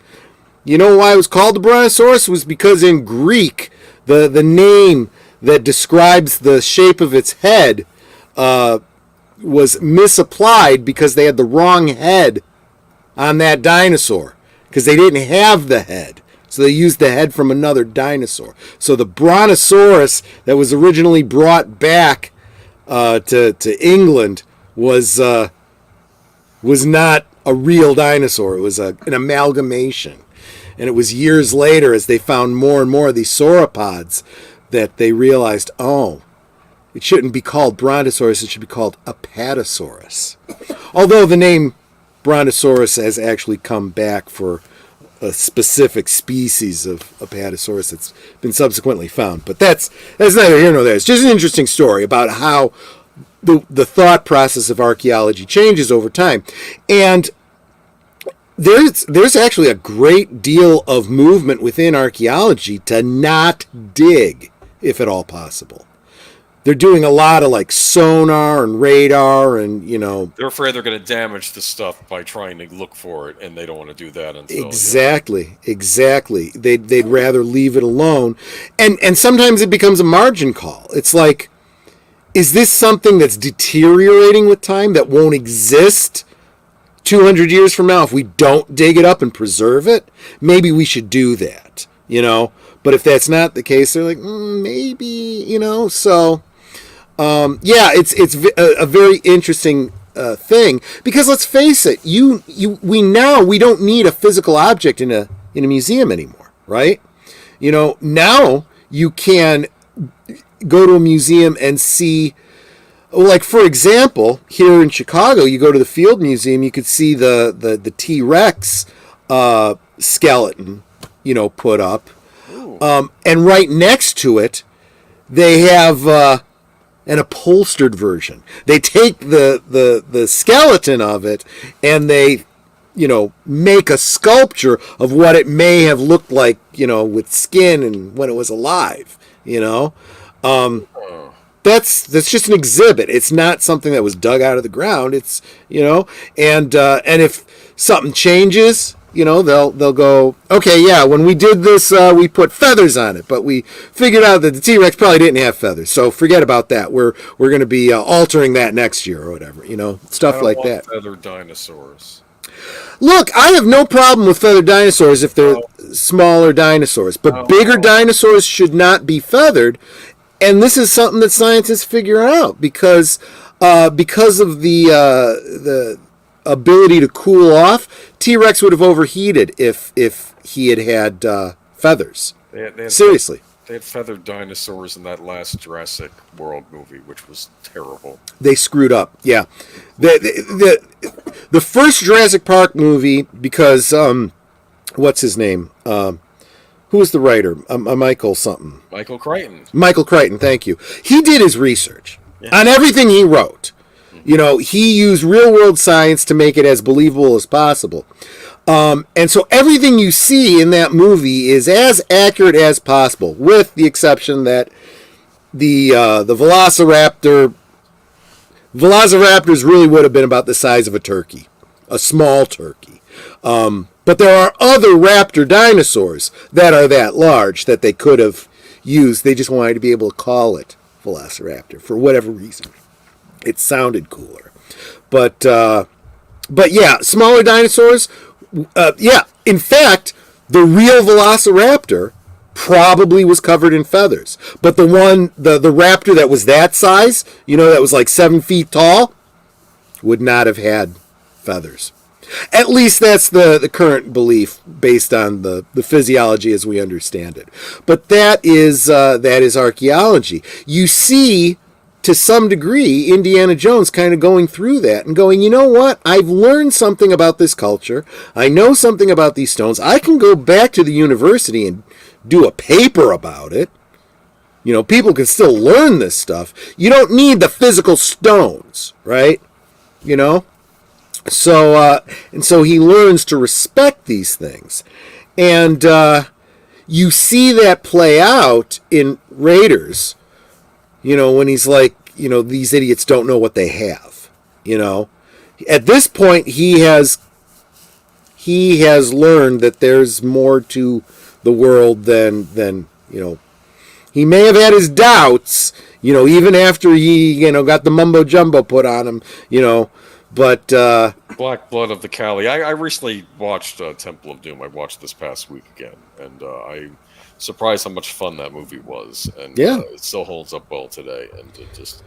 You know why it was called the Brontosaurus? It was because in Greek, the name that describes the shape of its head was misapplied because they had the wrong head on that dinosaur, because they didn't have the head, so they used the head from another dinosaur. So the Brontosaurus that was originally brought back to England was not a real dinosaur. It was an amalgamation, and it was years later, as they found more and more of these sauropods, that they realized, oh, it shouldn't be called Brontosaurus, it should be called Apatosaurus. Although the name Brontosaurus has actually come back for a specific species of Apatosaurus that's been subsequently found. But that's neither here nor there. It's just an interesting story about how the thought process of archaeology changes over time. And there's actually a great deal of movement within archaeology to not dig, if at all possible. They're doing a lot of like sonar and radar, and you know, they're afraid they're going to damage the stuff by trying to look for it, and they don't want to do that until exactly. They'd rather leave it alone, and sometimes it becomes a margin call. It's like, is this something that's deteriorating with time that won't exist 200 years from now if we don't dig it up and preserve it? Maybe we should do that, you know. But if that's not the case, they're like, maybe, you know. So. It's a very interesting thing, because let's face it, we don't need a physical object in a museum anymore, right? You know, now you can go to a museum and see, like for example, here in Chicago, you go to the Field Museum, you could see the T-Rex skeleton, you know, put up, and right next to it, they have. An upholstered version. They take the skeleton of it and they, you know, make a sculpture of what it may have looked like, you know, with skin and when it was alive, you know. That's just an exhibit. It's not something that was dug out of the ground. It's, you know, and if something changes, you know, they'll go, okay, yeah, when we did this, we put feathers on it, but we figured out that the T-Rex probably didn't have feathers, so forget about that. We're going to be altering that next year or whatever, you know, stuff like that. Feathered dinosaurs. Look, I have no problem with feathered dinosaurs if they're smaller dinosaurs, but bigger dinosaurs should not be feathered, and this is something that scientists figure out because of the ability to cool off. T-Rex would have overheated if he had feathers. Seriously. They had feathered dinosaurs in that last Jurassic World movie, which was terrible. They screwed up, yeah. The first Jurassic Park movie, because, what's his name? Who was the writer? Michael something. Michael Crichton. Michael Crichton, thank you. He did his research. on everything he wrote. You know, he used real world science to make it as believable as possible. And so everything you see in that movie is as accurate as possible, with the exception that the Velociraptors really would have been about the size of a turkey, a small turkey. But there are other raptor dinosaurs that are that large that they could have used. They just wanted to be able to call it Velociraptor for whatever reason. It sounded cooler. But yeah, smaller dinosaurs. Yeah, in fact, the real Velociraptor probably was covered in feathers. But the raptor that was that size, you know, that was like 7 feet tall, would not have had feathers. At least that's the current belief based on the physiology as we understand it. But that is archaeology. You see, to some degree, Indiana Jones kind of going through that and going, you know what? I've learned something about this culture. I know something about these stones. I can go back to the university and do a paper about it. You know, people can still learn this stuff. You don't need the physical stones, right? You know? So, and so he learns to respect these things. And you see that play out in Raiders. You know, when he's like, you know, these idiots don't know what they have. You know, at this point, he has learned that there's more to the world than you know. He may have had his doubts, you know, even after he, you know, got the mumbo jumbo put on him, you know, but Black Blood of the Cali. I recently watched Temple of Doom. I watched this past week again, and I'm surprised how much fun that movie was, and it still holds up well today. And it just,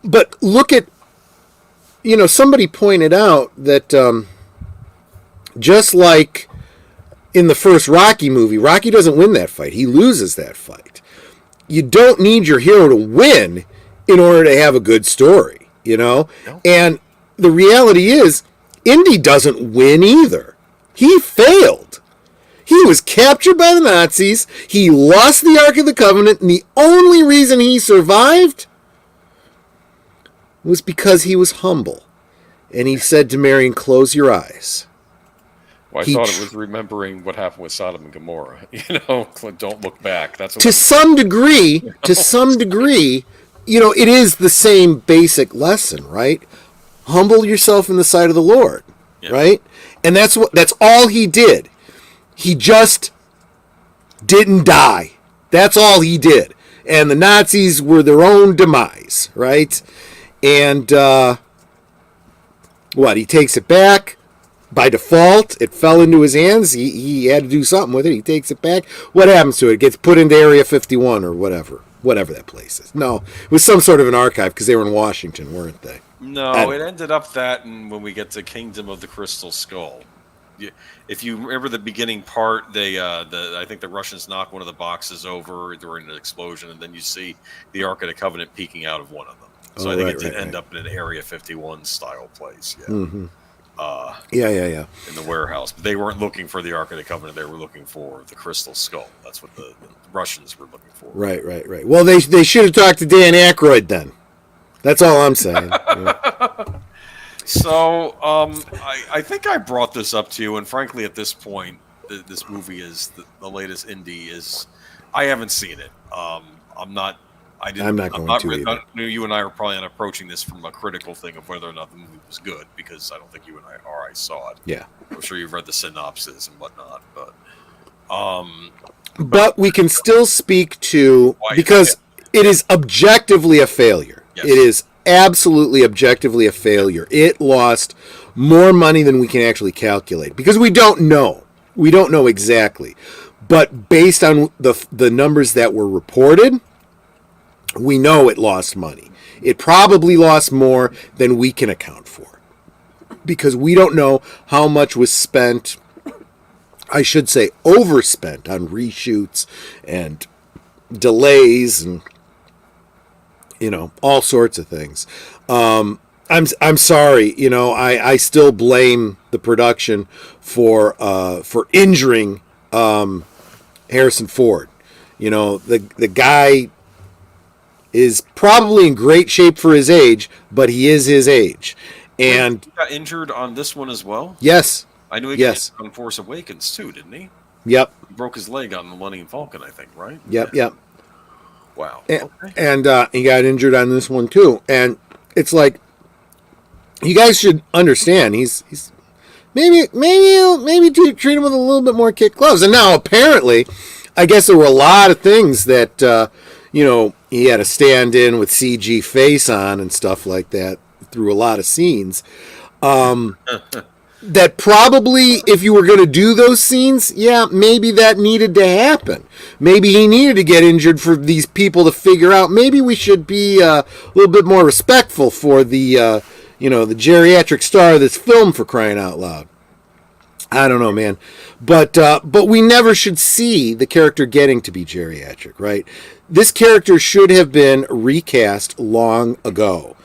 but look at, you know, somebody pointed out that just like in the first Rocky movie, Rocky doesn't win that fight; he loses that fight. You don't need your hero to win in order to have a good story, you know. No. And the reality is, Indy doesn't win either. He failed. He was captured by the Nazis. He lost the Ark of the Covenant, and the only reason he survived was because he was humble. And he said to Marion, "Close your eyes." Well, I thought it was remembering what happened with Sodom and Gomorrah. You know, don't look back. That's what some degree, you know, it is the same basic lesson, right? Humble yourself in the sight of the Lord, right? And that's all he did. He just didn't die. That's all he did. And the Nazis were their own demise, right? And he takes it back. By default, it fell into his hands. He had to do something with it. He takes it back. What happens to it? It gets put into Area 51 or whatever that place is. No, it was some sort of an archive because they were in Washington, weren't they? No, it ended up that, and when we get to Kingdom of the Crystal Skull, if you remember the beginning part, I think the Russians knock one of the boxes over during an explosion, and then you see the Ark of the Covenant peeking out of one of them. So I think it did end up in an Area 51 style place. Yeah. Mm-hmm. In the warehouse, but they weren't looking for the Ark of the Covenant. They were looking for the Crystal Skull. That's what the Russians were looking for. Right. Well, they should have talked to Dan Aykroyd then. That's all I'm saying. So, I think I brought this up to you, and frankly, at this point, this movie is the latest Indy is. I haven't seen it. I'm not going to either. You and I are probably not approaching this from a critical thing of whether or not the movie was good, because I don't think you and I saw it. Yeah, I'm sure you've read the synopsis and whatnot, but we can still speak to, because it is objectively a failure. Yes. It is absolutely objectively a failure. It lost more money than we can actually calculate, because we don't know. We don't know exactly, but based on the numbers that were reported, we know it lost money. It probably lost more than we can account for, because we don't know how much was spent, I should say overspent, on reshoots and delays and, you know, all sorts of things. I'm sorry, you know, I still blame the production for injuring Harrison Ford. You know, the guy is probably in great shape for his age, but he is his age. And he got injured on this one as well? Yes. I knew he got injured on Force Awakens too, didn't he? Yep. He broke his leg on the Millennium Falcon, I think, right? Yep. Wow. And he got injured on this one too. And it's like, you guys should understand, he's maybe treat him with a little bit more kid gloves. And now apparently, I guess there were a lot of things that he had to stand in with CG face on and stuff like that through a lot of scenes. That probably, if you were going to do those scenes, maybe that needed to happen. Maybe he needed to get injured for these people to figure out, maybe we should be a little bit more respectful for the geriatric star of this film, for crying out loud. I don't know, man. But we never should see the character getting to be geriatric, right? This character should have been recast long ago.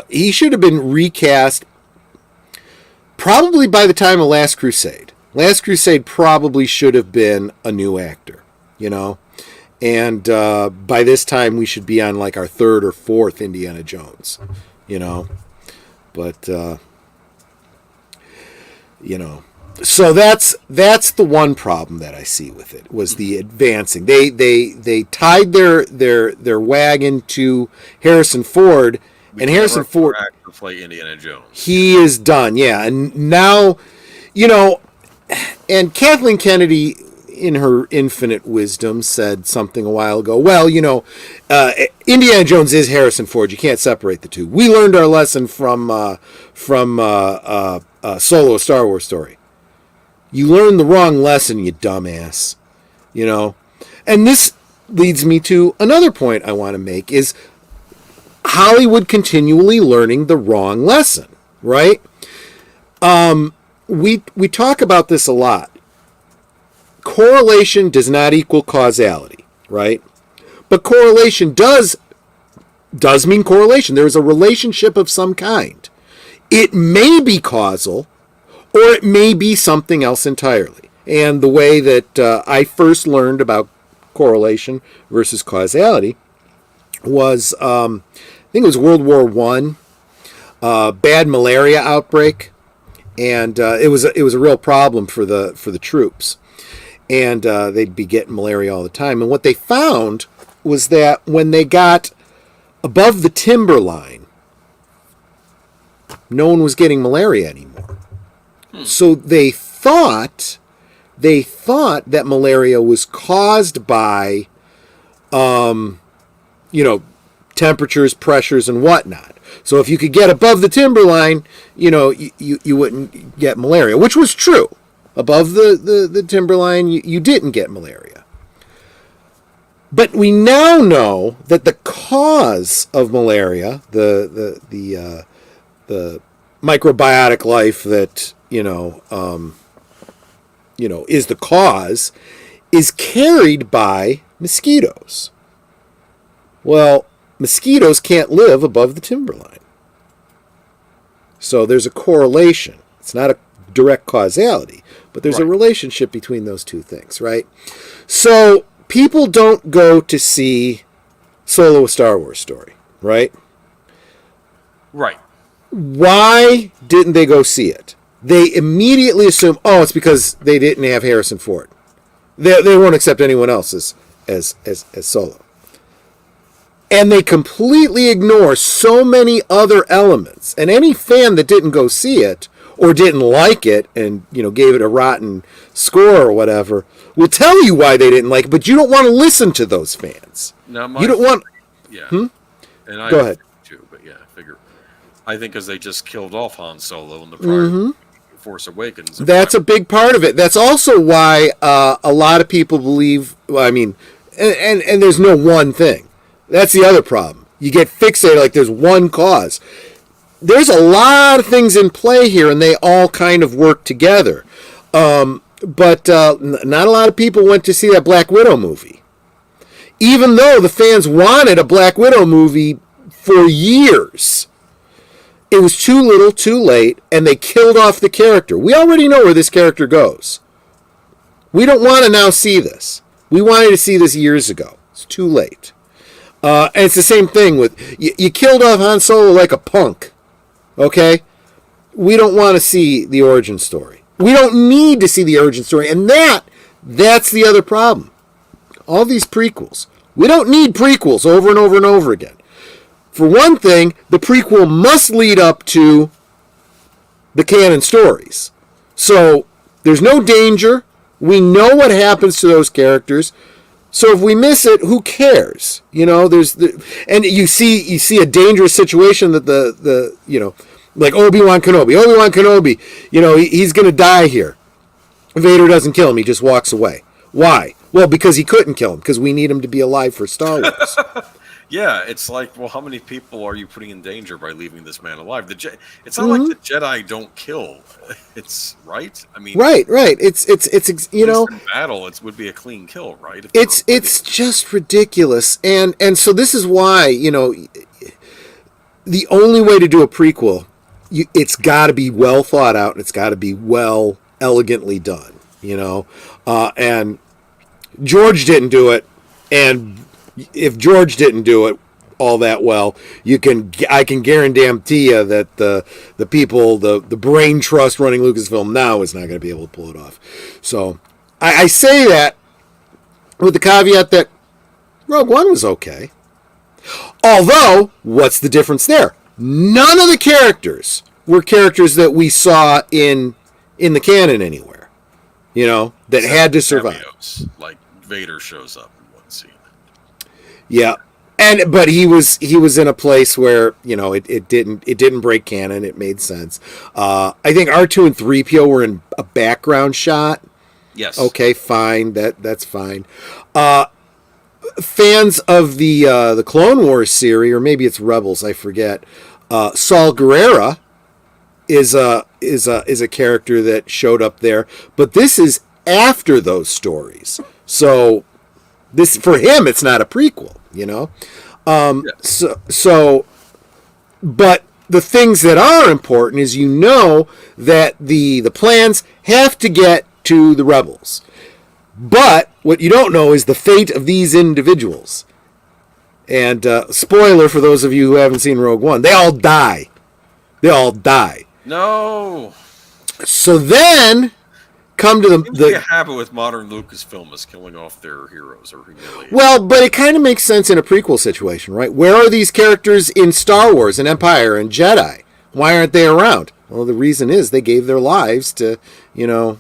He should have been recast probably by the time of Last Crusade. Last Crusade probably should have been a new actor, And by this time, we should be on like our third or fourth Indiana Jones, But, So that's the one problem that I see with it, was the advancing. They tied their wagon to Harrison Ford, and Harrison Ford to play Indiana Jones. He is done, and now, and Kathleen Kennedy, in her infinite wisdom, said something a while ago. Well, Indiana Jones is Harrison Ford. You can't separate the two. We learned our lesson from Solo: A Star Wars Story. You learned the wrong lesson, you dumbass. And this leads me to another point I want to make, is Hollywood continually learning the wrong lesson, right? We talk about this a lot. Correlation does not equal causality, right? But correlation does mean correlation. There is a relationship of some kind. It may be causal, or it may be something else entirely. And the way that I first learned about correlation versus causality was, I think it was World War I, bad malaria outbreak, and it was a real problem for the troops, and they'd be getting malaria all the time. And what they found was that when they got above the timberline, no one was getting malaria anymore. So they thought that malaria was caused by, temperatures, pressures, and whatnot. So if you could get above the timberline, you wouldn't get malaria, which was true. Above the timberline, you didn't get malaria. But we now know that the cause of malaria, the microbiotic life that is the cause, is carried by mosquitoes. Well, mosquitoes can't live above the timberline. So there's a correlation. It's not a direct causality, but there's a relationship between those two things, right? So people don't go to see Solo: A Star Wars Story, right? Right. Why didn't they go see it? They immediately assume, it's because they didn't have Harrison Ford. They won't accept anyone else as Solo. And they completely ignore so many other elements. And any fan that didn't go see it, or didn't like it, and gave it a rotten score or whatever, will tell you why they didn't like it, but you don't want to listen to those fans. Now, you don't want... Yeah. And Go ahead. Too, but yeah, I think because they just killed off Han Solo in the prior Force Awakens. That's a big part of it. That's also why a lot of people believe, and there's no one thing. That's the other problem. You get fixated like there's one cause. There's a lot of things in play here, and they all kind of work together. But not a lot of people went to see that Black Widow movie. Even though the fans wanted a Black Widow movie for years. It was too little, too late, and they killed off the character. We already know where this character goes. We don't want to now see this. We wanted to see this years ago. It's too late. And it's the same thing with you killed off Han Solo like a punk. Okay, we don't want to see the origin story. We don't need to see the origin story, and that's the other problem. All these prequels, we don't need prequels over and over and over again. For one thing, the prequel must lead up to the canon stories. So there's no danger. We know what happens to those characters. So if we miss it, who cares? You know, and you see a dangerous situation that the like Obi-Wan Kenobi, you know, he's going to die here. Vader doesn't kill him. He just walks away. Why? Well, because he couldn't kill him, because we need him to be alive for Star Wars. Yeah, it's like, well, how many people are you putting in danger by leaving this man alive? It's not like the Jedi don't kill. It's right. I mean, right. It's you know, in battle, it would be a clean kill, right? It's just ridiculous, and so this is why, you know, the only way to do a prequel, it's got to be well thought out, and it's got to be well elegantly done. You know, and George didn't do it, and if George didn't do it all that well, I can guarantee you that the people, the brain trust running Lucasfilm now is not going to be able to pull it off. So I say that with the caveat that Rogue One was okay. Although, what's the difference there? None of the characters were characters that we saw in the canon anywhere. You know, that had to survive. Cameos, like Vader shows up in one scene. Yeah, but he was in a place where, you know, it didn't break canon. It made sense. I think R2 and 3PO were in a background shot. Yes. Okay, fine. That's fine. Fans of the Clone Wars series, or maybe it's Rebels, I forget. Saul Guerrera is a character that showed up there, but this is after those stories. So this, for him, it's not a prequel, you know. Yes. So, but the things that are important is, you know, that the plans have to get to the rebels. But what you don't know is the fate of these individuals. And spoiler for those of you who haven't seen Rogue One, they all die. No. So then come to the habit with modern Lucasfilm is killing off their heroes or humiliating. Well, but it kind of makes sense in a prequel situation, right? Where are these characters in Star Wars and Empire and Jedi? Why aren't they around? Well, the reason is they gave their lives to, you know,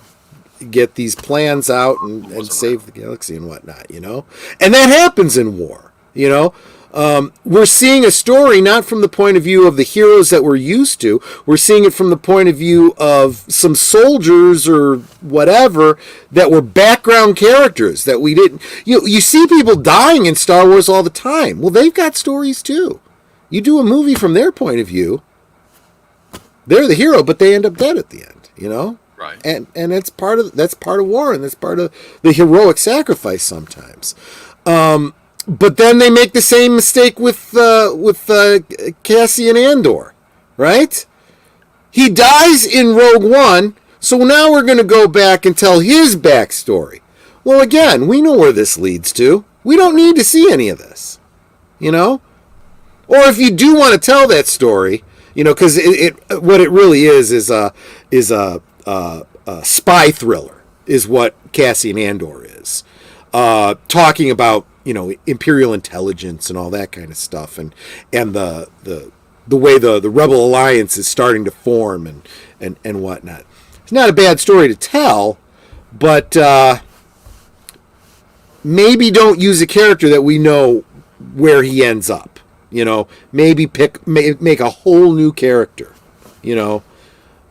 get these plans out and save the galaxy and whatnot, you know? And that happens in war, you know? We're seeing a story not from the point of view of the heroes that we're used to. We're seeing it from the point of view of some soldiers or whatever that were background characters that we didn't... You see people dying in Star Wars all the time. Well, they've got stories too. You do a movie from their point of view, they're the hero, but they end up dead at the end, you know? Right. And that's part of war, and that's part of the heroic sacrifice sometimes. But then they make the same mistake with Cassian Andor, right? He dies in Rogue One, so now we're going to go back and tell his backstory. Well, again, we know where this leads to. We don't need to see any of this, you know? Or if you do want to tell that story, you know, because what it really is a spy thriller, is what Cassian Andor is. Talking about, you know, Imperial intelligence and all that kind of stuff, and the way the Rebel Alliance is starting to form and whatnot. It's not a bad story to tell, but maybe don't use a character that we know where he ends up. You know, maybe make a whole new character. You know,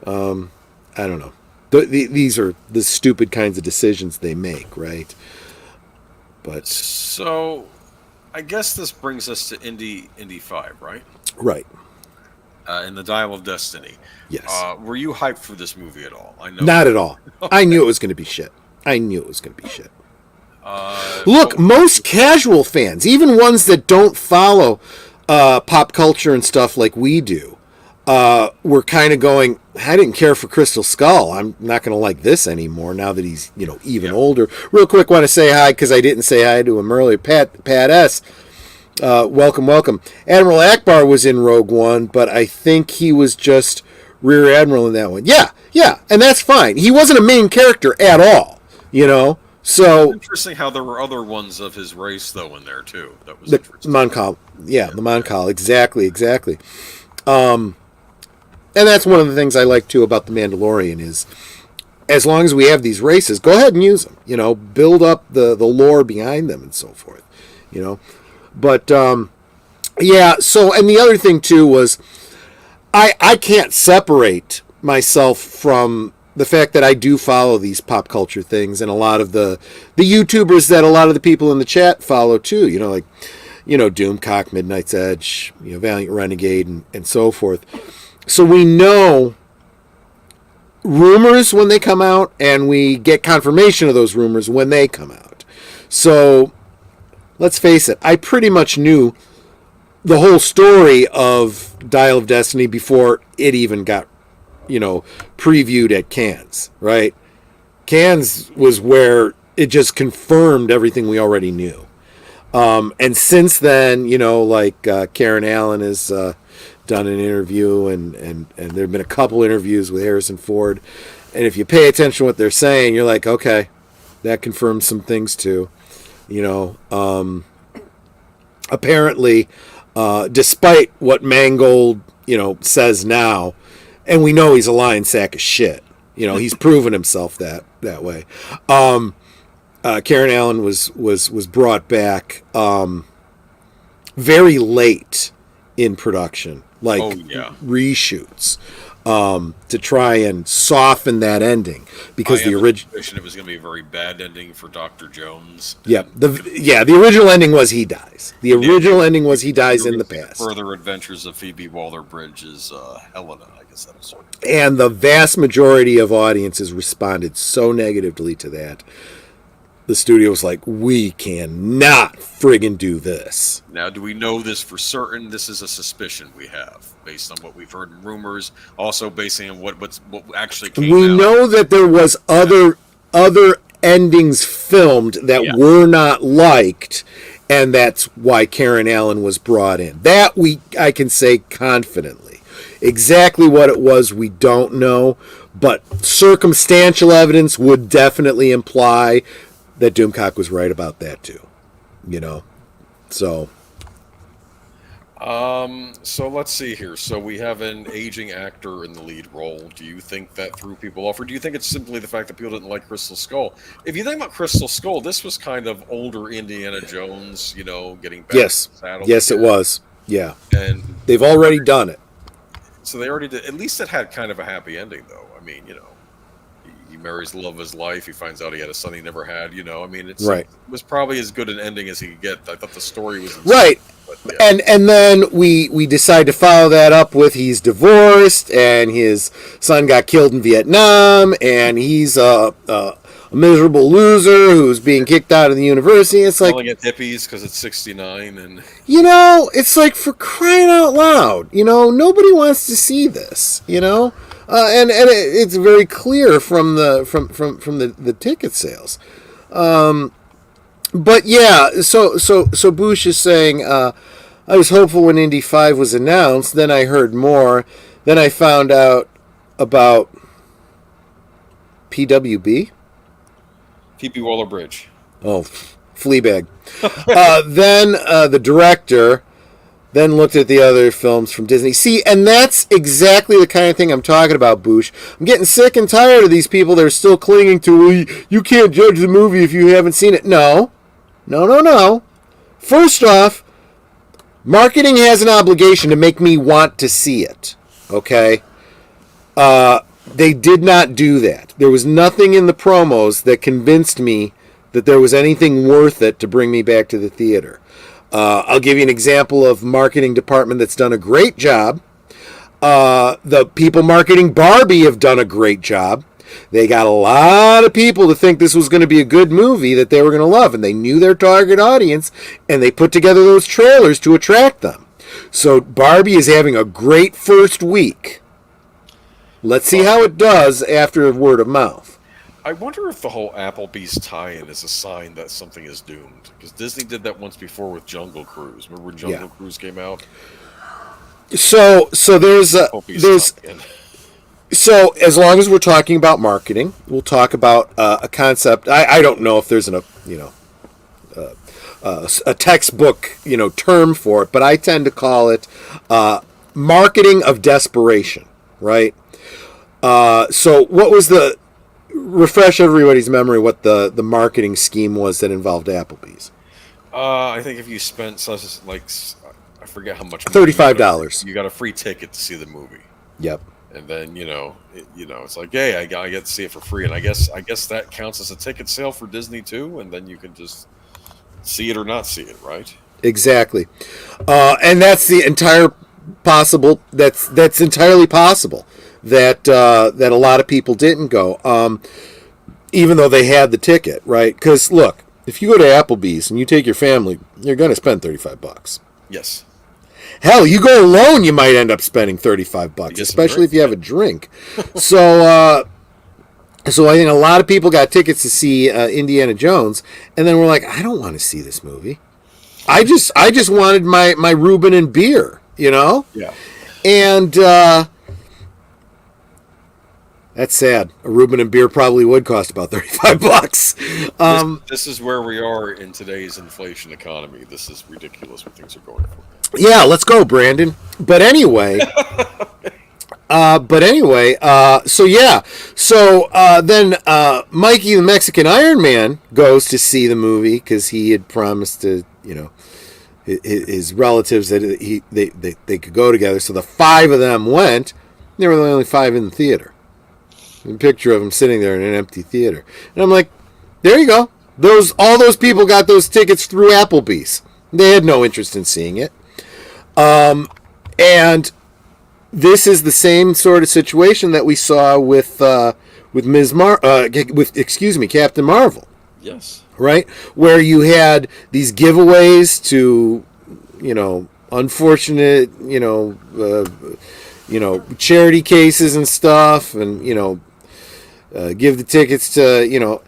I don't know. These are the stupid kinds of decisions they make, right? But so, I guess this brings us to Indy 5, right? Right. In the Dial of Destiny. Yes. Were you hyped for this movie at all? I know. Not at all. I knew it was going to be shit. Look, most casual fans, even ones that don't follow pop culture and stuff like we do, were kind of going, I didn't care for Crystal Skull. I'm not going to like this anymore now that he's, you know, even older. Real quick, want to say hi, because I didn't say hi to him earlier. Pat S. Welcome. Admiral Akbar was in Rogue One, but I think he was just Rear Admiral in that one. Yeah, and that's fine. He wasn't a main character at all, you know. So interesting how there were other ones of his race though in there too. That was the interesting. Moncall, the Moncall, exactly. And that's one of the things I like too about the Mandalorian is, as long as we have these races, go ahead and use them. You know, build up the lore behind them and so forth. You know, but yeah. So, and the other thing too was, I can't separate myself from the fact that I do follow these pop culture things, and a lot of the YouTubers that a lot of the people in the chat follow too. You know, like, you know, Doomcock, Midnight's Edge, you know, Valiant Renegade, and so forth. So we know rumors when they come out, and we get confirmation of those rumors when they come out. So let's face it, I pretty much knew the whole story of Dial of Destiny before it even got, you know, previewed at Cannes, right? Cannes was where it just confirmed everything we already knew. And since then, you know, like Karen Allen has done an interview, and there have been a couple interviews with Harrison Ford. And if you pay attention to what they're saying, you're like, okay, that confirms some things too. You know, apparently, despite what Mangold, you know, says now, and we know he's a lying sack of shit. You know, he's proven himself that way. Karen Allen was brought back very late in production, like reshoots, to try and soften that ending, because the original it was going to be a very bad ending for Dr. Jones. Yeah, the original ending was he dies. The original ending was he dies in the past. Further Adventures of Phoebe Waller-Bridge's Helena, I guess that was. And the vast majority of audiences responded so negatively to that. The studio was like, we cannot friggin' do this. Now, do we know this for certain? This is a suspicion we have, based on what we've heard in rumors, also basing on what actually came out. We know that there was other endings filmed that were not liked, and that's why Karen Allen was brought in. That I can say confidently. Exactly what it was, we don't know, but circumstantial evidence would definitely imply that Doomcock was right about that too, you know. So let's see here. So we have an aging actor in the lead role. Do you think that threw people off, or do you think it's simply the fact that people didn't like Crystal Skull? If you think about Crystal Skull, this was kind of older Indiana Jones, you know, getting back to the saddle. Yes, it was. Yeah, and they've already done it. So they already did. At least it had kind of a happy ending, though. I mean, you know. He marries the love of his life. He finds out he had a son he never had. You know, I mean, it was probably as good an ending as he could get. I thought the story was right. But, yeah. And then we decide to follow that up with he's divorced and his son got killed in Vietnam and he's a miserable loser who's being kicked out of the university. It's like, calling it hippies because it's 69, and you know, it's like, for crying out loud. You know, nobody wants to see this. You know. And it's very clear from the ticket sales, but yeah. So Bush is saying, I was hopeful when Indy 5 was announced. Then I heard more. Then I found out about PWB. Phoebe Waller-Bridge. Oh, Fleabag. Then the director. Then looked at the other films from Disney. See, and that's exactly the kind of thing I'm talking about, Boosh. I'm getting sick and tired of these people that are still clinging to, well, you can't judge the movie if you haven't seen it. No. First off, marketing has an obligation to make me want to see it. Okay? They did not do that. There was nothing in the promos that convinced me that there was anything worth it to bring me back to the theater. I'll give you an example of marketing department that's done a great job. The people marketing Barbie have done a great job. They got a lot of people to think this was going to be a good movie that they were going to love, and they knew their target audience, and they put together those trailers to attract them. So Barbie is having a great first week. Let's see how it does after word of mouth. I wonder if the whole Applebee's tie-in is a sign that something is doomed. Because Disney did that once before with Jungle Cruise. Remember when Jungle Cruise came out? So there's so as long as we're talking about marketing, we'll talk about a concept. I don't know if there's a textbook term for it, but I tend to call it marketing of desperation. Right. So what was refresh everybody's memory what the marketing scheme was that involved Applebee's? I think if you spent I forget how much. $35. You got a free ticket to see the movie. Yep. And then it's like, hey, I get to see it for free, and I guess that counts as a ticket sale for Disney too, and then you can just see it or not see it, right? Exactly, and that's the entire possible. That's entirely possible that a lot of people didn't go, even though they had the ticket, right? Because look, if you go to Applebee's and you take your family, you're going to spend $35. Yes. Hell, you go alone, you might end up spending $35, especially if you have a drink. So I think a lot of people got tickets to see Indiana Jones, and then we're like, I don't want to see this movie. I just wanted my Reuben and beer, Yeah. And that's sad. A Reuben and beer probably would cost about $35. This is where we are in today's inflation economy. This is ridiculous what things are going for. Yeah, let's go, Brandon. But anyway, then Mikey the Mexican Iron Man goes to see the movie because he had promised to, his relatives that they could go together. So the five of them went. There were the only five in the theater. A picture of him sitting there in an empty theater, and I'm like, there you go. All those people got those tickets through Applebee's. They had no interest in seeing it. And this is the same sort of situation that we saw with Captain Marvel. Yes. Right? Where you had these giveaways to, unfortunate, charity cases and stuff, and, give the tickets to,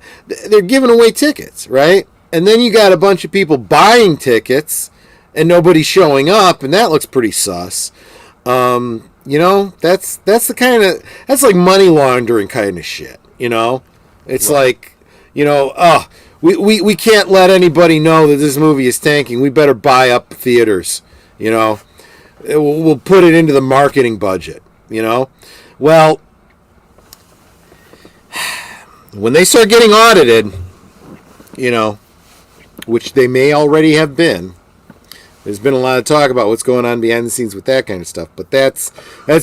they're giving away tickets, right? And then you got a bunch of people buying tickets and nobody's showing up, and that looks pretty sus. That's the kind of, that's like money laundering kind of shit. It's right. Like, we can't let anybody know that this movie is tanking. We better buy up the theaters. We'll put it into the marketing budget. Well, when they start getting audited, which they may already have been. There's been a lot of talk about what's going on behind the scenes with that kind of stuff, but that's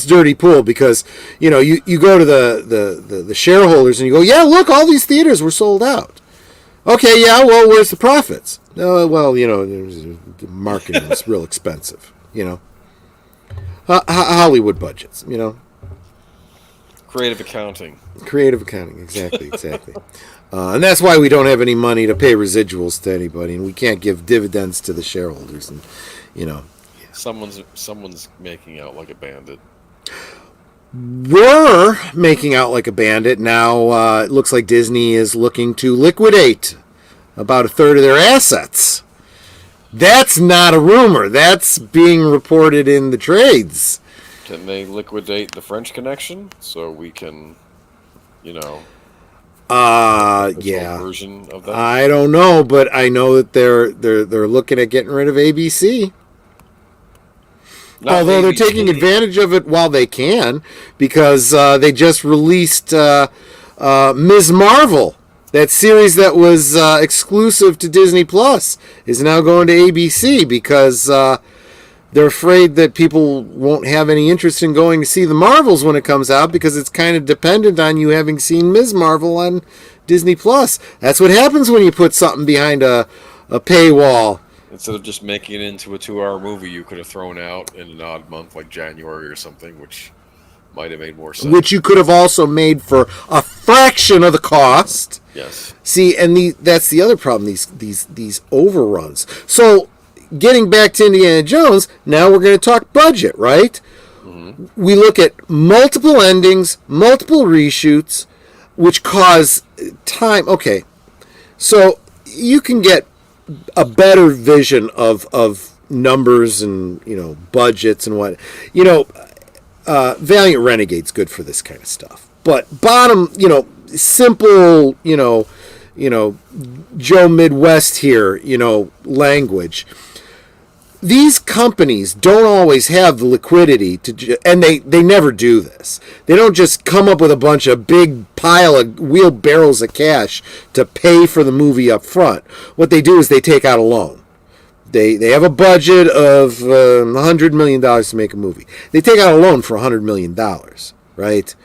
dirty pool because you go to the shareholders and you go, yeah, look, all these theaters were sold out. Okay, yeah, well, where's the profits? Marketing is real expensive. Hollywood budgets. Creative accounting, exactly. And that's why we don't have any money to pay residuals to anybody, and we can't give dividends to the shareholders. And someone's making out like a bandit. We're making out like a bandit now. It looks like Disney is looking to liquidate about a third of their assets. That's not a rumor. That's being reported in the trades. Can they liquidate the French Connection so we can, yeah. Version of that? I don't know, but I know that they're looking at getting rid of ABC. Although they're taking advantage of it while they can, because they just released Ms. Marvel. That series that was exclusive to Disney Plus is now going to ABC because they're afraid that people won't have any interest in going to see the Marvels when it comes out because it's kind of dependent on you having seen Ms. Marvel on Disney Plus. That's what happens when you put something behind a paywall. Instead of just making it into a 2-hour movie, you could have thrown out in an odd month like January or something, which might have made more sense. Which you could have also made for a fraction of the cost. Yes. See, and that's the other problem, these overruns. So, getting back to Indiana Jones, now we're going to talk budget, right? Mm-hmm. We look at multiple endings, multiple reshoots, which cause time. Okay, so you can get a better vision of numbers and budgets and what Valiant Renegade's good for this kind of stuff. But bottom, simple, Joe Midwest here, language. These companies don't always have the liquidity and they never do this. They don't just come up with a bunch of big pile of wheelbarrows of cash to pay for the movie up front. What they do is they take out a loan. They have a budget of $100 million to make a movie. They take out a loan for $100 million, right?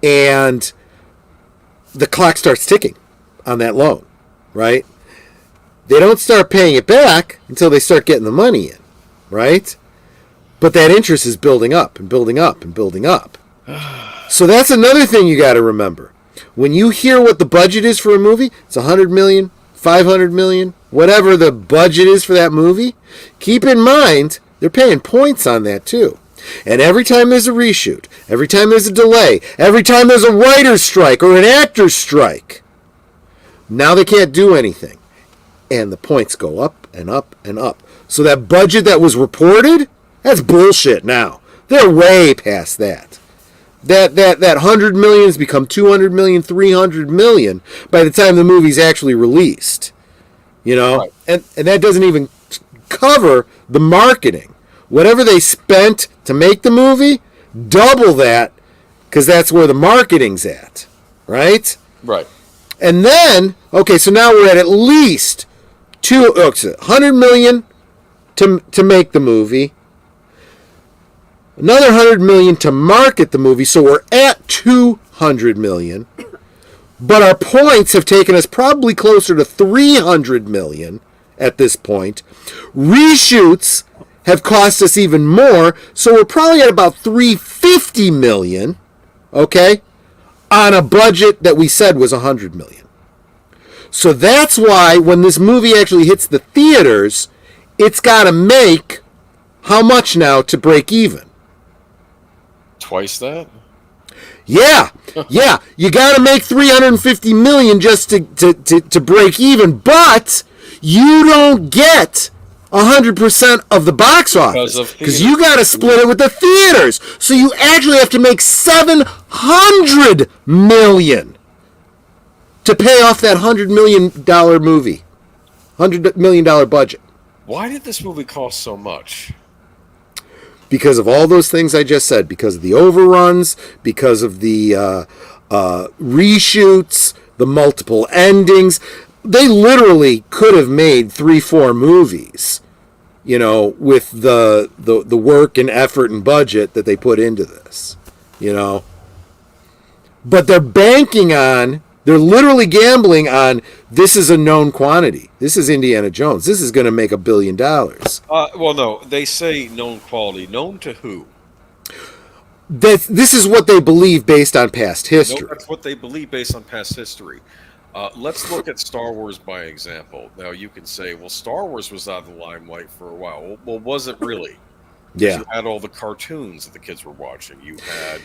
And the clock starts ticking on that loan, right? They don't start paying it back until they start getting the money in, right? But that interest is building up and building up and building up. So that's another thing you got to remember. When you hear what the budget is for a movie, it's $100 million, $500 million, whatever the budget is for that movie, keep in mind they're paying points on that too. And every time there's a reshoot, every time there's a delay, every time there's a writer's strike or an actor's strike, now they can't do anything. And the points go up and up and up. So that budget that was reported, that's bullshit now. They're way past that. That $100 million has become $200 million, $300 million by the time the movie's actually released. Right. And that doesn't even cover the marketing. Whatever they spent to make the movie, double that, because that's where the marketing's at. Right? Right. And then, okay, so now we're at least $100 million to make the movie. Another $100 million to market the movie, so we're at $200 million. But our points have taken us probably closer to $300 million at this point. Reshoots have cost us even more, so we're probably at about $350 million, okay, on a budget that we said was $100 million. So that's why when this movie actually hits the theaters, it's got to make how much now to break even? Twice that? Yeah. You got to make $350 million just to break even, but you don't get 100% of the box office because you got to split it with the theaters. So you actually have to make $700 million to pay off that $100 million movie, $100 million budget. Why did this movie cost so much? Because of all those things I just said, because of the overruns, because of the reshoots, the multiple endings. They literally could have made 3-4 movies, with the work and effort and budget that they put into this, But they're banking on, they're literally gambling on, this is a known quantity. This is Indiana Jones. This is going to make $1 billion. Well, no, they say known quality. Known to who? This is what they believe based on past history. No, that's what they believe based on past history. Let's look at Star Wars by example. Now, you can say, well, Star Wars was out of the limelight for a while. Well, was it really? Yeah. You had all the cartoons that the kids were watching. You had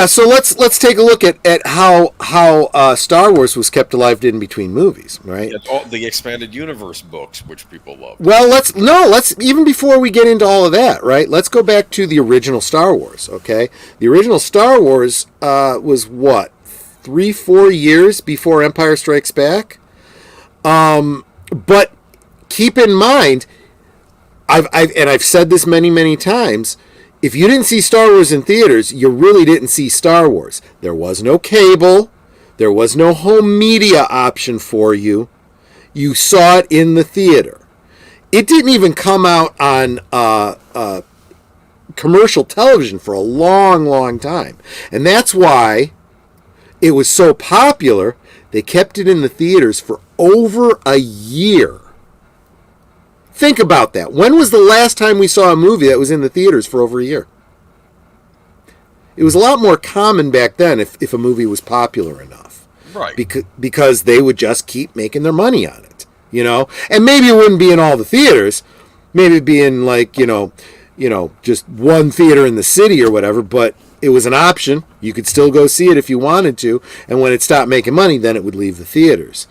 so let's take a look at how Star Wars was kept alive in between movies, right? All the expanded universe books, which people love. Well, let's even before we get into all of that, right? Let's go back to the original Star Wars, okay? The original Star Wars was what, 3-4 years before Empire Strikes Back. But keep in mind, I've said this many times. If you didn't see Star Wars in theaters, you really didn't see Star Wars. There was no cable. There was no home media option for you. You saw it in the theater. It didn't even come out on commercial television for a long time. And that's why it was so popular. They kept it in the theaters for over a year. Think about that. When was the last time we saw a movie that was in the theaters for over a year? It was a lot more common back then if a movie was popular enough. Right. Because they would just keep making their money on it, And maybe it wouldn't be in all the theaters. Maybe it'd be in just one theater in the city or whatever, but it was an option. You could still go see it if you wanted to, and when it stopped making money, then it would leave the theaters.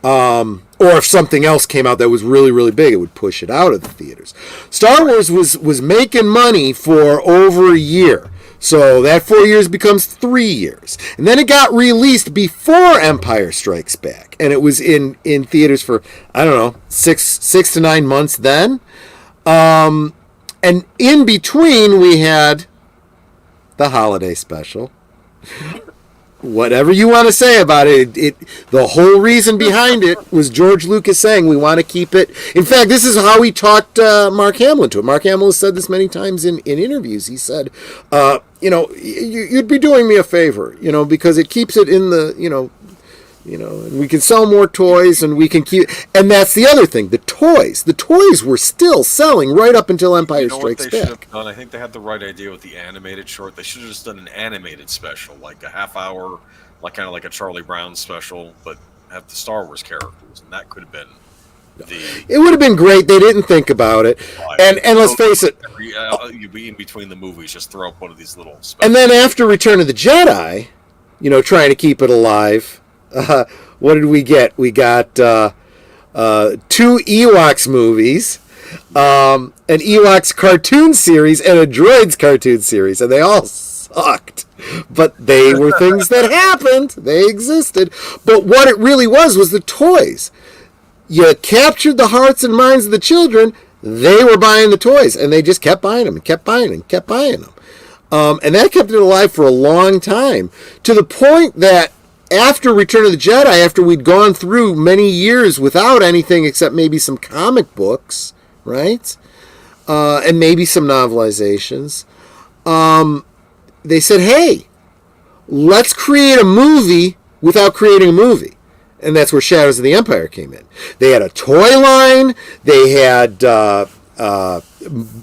Or if something else came out that was really, really big, it would push it out of the theaters. Star Wars was making money for over a year. So that 4 years becomes 3 years. And then it got released before Empire Strikes Back. And it was in theaters for, I don't know, six to 9 months then. And in between, we had the holiday special. Whatever you want to say about it, the whole reason behind it was George Lucas saying we want to keep it. In fact, this is how he talked Mark Hamill to it. Mark Hamill has said this many times in interviews. He said, you'd be doing me a favor, because it keeps it in the, and we can sell more toys and we can keep. And that's the other thing, the toys. The toys were still selling right up until Empire Strikes Back. Should have done? I think they had the right idea with the animated short. They should have just done an animated special, like a half hour, like kind of like a Charlie Brown special, but have the Star Wars characters, and that could have been It would have been great. They didn't think about it. And let's face it. You'd be in between the movies, just throw up one of these little specials. And then after Return of the Jedi, trying to keep it alive, what did we get? We got 2 Ewoks movies, an Ewoks cartoon series, and a Droids cartoon series, and they all sucked. But they were things that happened. They existed. But what it really was the toys. You captured the hearts and minds of the children. They were buying the toys, and they just kept buying them and kept buying them and kept buying them. And that kept it alive for a long time, to the point that after Return of the Jedi, after we'd gone through many years without anything except maybe some comic books, right? And maybe some novelizations, they said, hey, let's create a movie without creating a movie. And that's where Shadows of the Empire came in. They had a toy line. They had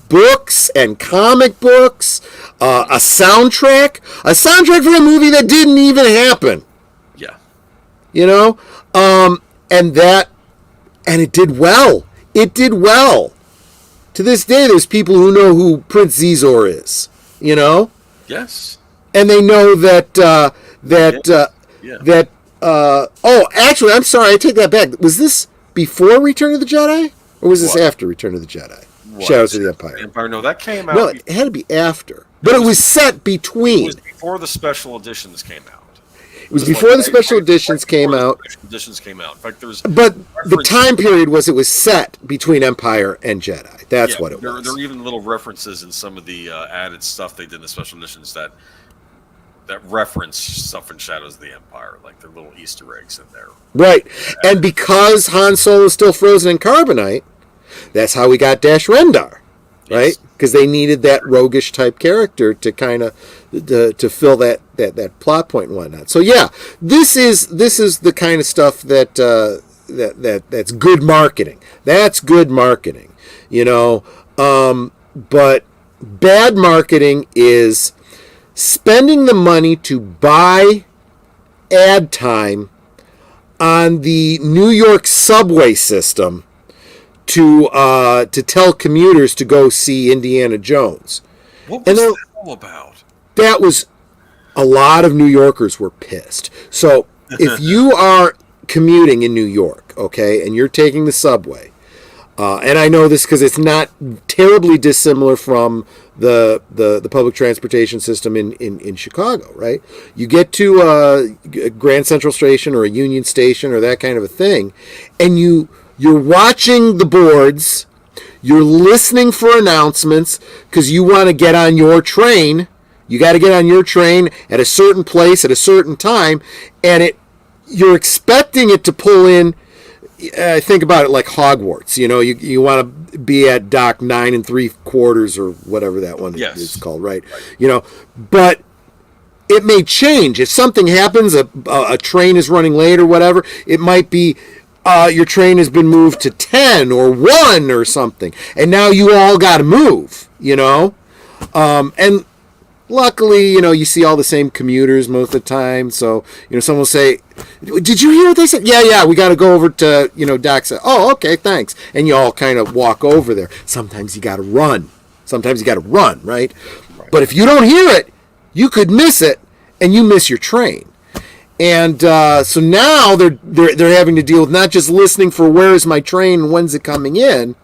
books and comic books, a soundtrack for a movie that didn't even happen. Yeah. And it did well. It did well. To this day, there's people who know who Prince Zizor is, Yes. And they know that, actually, I'm sorry, I take that back. Was this before Return of the Jedi? Or was this after Return of the Jedi? What? Shadows of the Empire. No, that came out. No, it had to be after. But it was set between. It was before the special editions came out. It was before the special editions came out. Special editions came out. In fact, But the time period was it was set between Empire and Jedi. That's what it was. There are even little references in some of the added stuff they did in the special editions that reference stuff in Shadows of the Empire, like their little Easter eggs in there. Right. And because Han Solo is still frozen in carbonite, that's how we got Dash Rendar, right? Because they needed that roguish type character to kind of to fill that plot point and whatnot. So yeah, this is the kind of stuff that's good marketing. That's good marketing, But bad marketing is spending the money to buy ad time on the New York subway system to tell commuters to go see Indiana Jones. What was that all about? That was, a lot of New Yorkers were pissed. So if you are commuting in New York, okay, and you're taking the subway, and I know this because it's not terribly dissimilar from the public transportation system in Chicago, right? You get to Grand Central Station or a Union Station or that kind of a thing, and you're watching the boards, you're listening for announcements because you want to get on your train. You got to get on your train at a certain place at a certain time, and you're expecting it to pull in. Think about it like Hogwarts. You want to be at dock 9 3/4 or whatever that one is called, right? But it may change. If something happens, a train is running late or whatever, it might be your train has been moved to 10 or 1 or something, and now you all got to move, and luckily, you see all the same commuters most of the time. So, someone will say, did you hear what they said? Yeah, we got to go over to, Doc said, oh, okay, thanks. And you all kind of walk over there. Sometimes you got to run. Right? But if you don't hear it, you could miss it, and you miss your train. And so now they're having to deal with not just listening for where is my train and when's it coming in,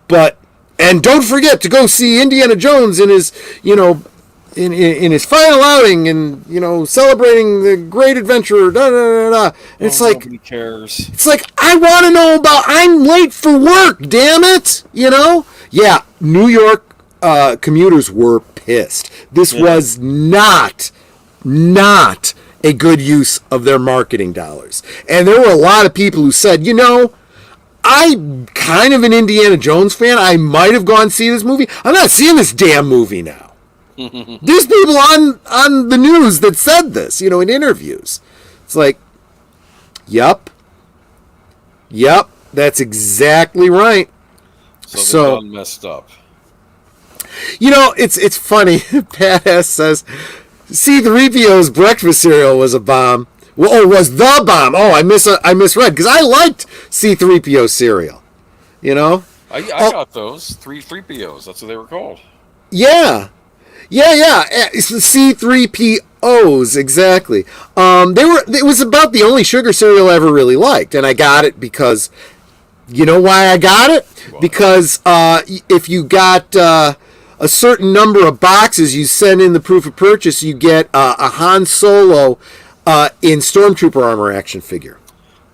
but and don't forget to go see Indiana Jones in his in his final outing and celebrating the great adventure. Da, da, da, da. And it's like nobody cares. It's like I want to know about. I'm late for work. Damn it! Yeah, New York commuters were pissed. This was not a good use of their marketing dollars. And there were a lot of people who said, I'm kind of an Indiana Jones fan. I might have gone see this movie. I'm not seeing this damn movie now. There's people on the news that said this, in interviews. It's like, yep, that's exactly right. So they messed up. It's funny. Pat S. says, C-3PO's breakfast cereal was a bomb. Well, was the bomb. Oh, I misread, because I liked C-3PO cereal. I got those 3POs. That's what they were called. Yeah. It's the C-3POs, exactly. It was about the only sugar cereal I ever really liked, and I got it because, you know why I got it? Wow. Because if you got a certain number of boxes, you send in the proof of purchase, you get a Han Solo in Stormtrooper armor action figure.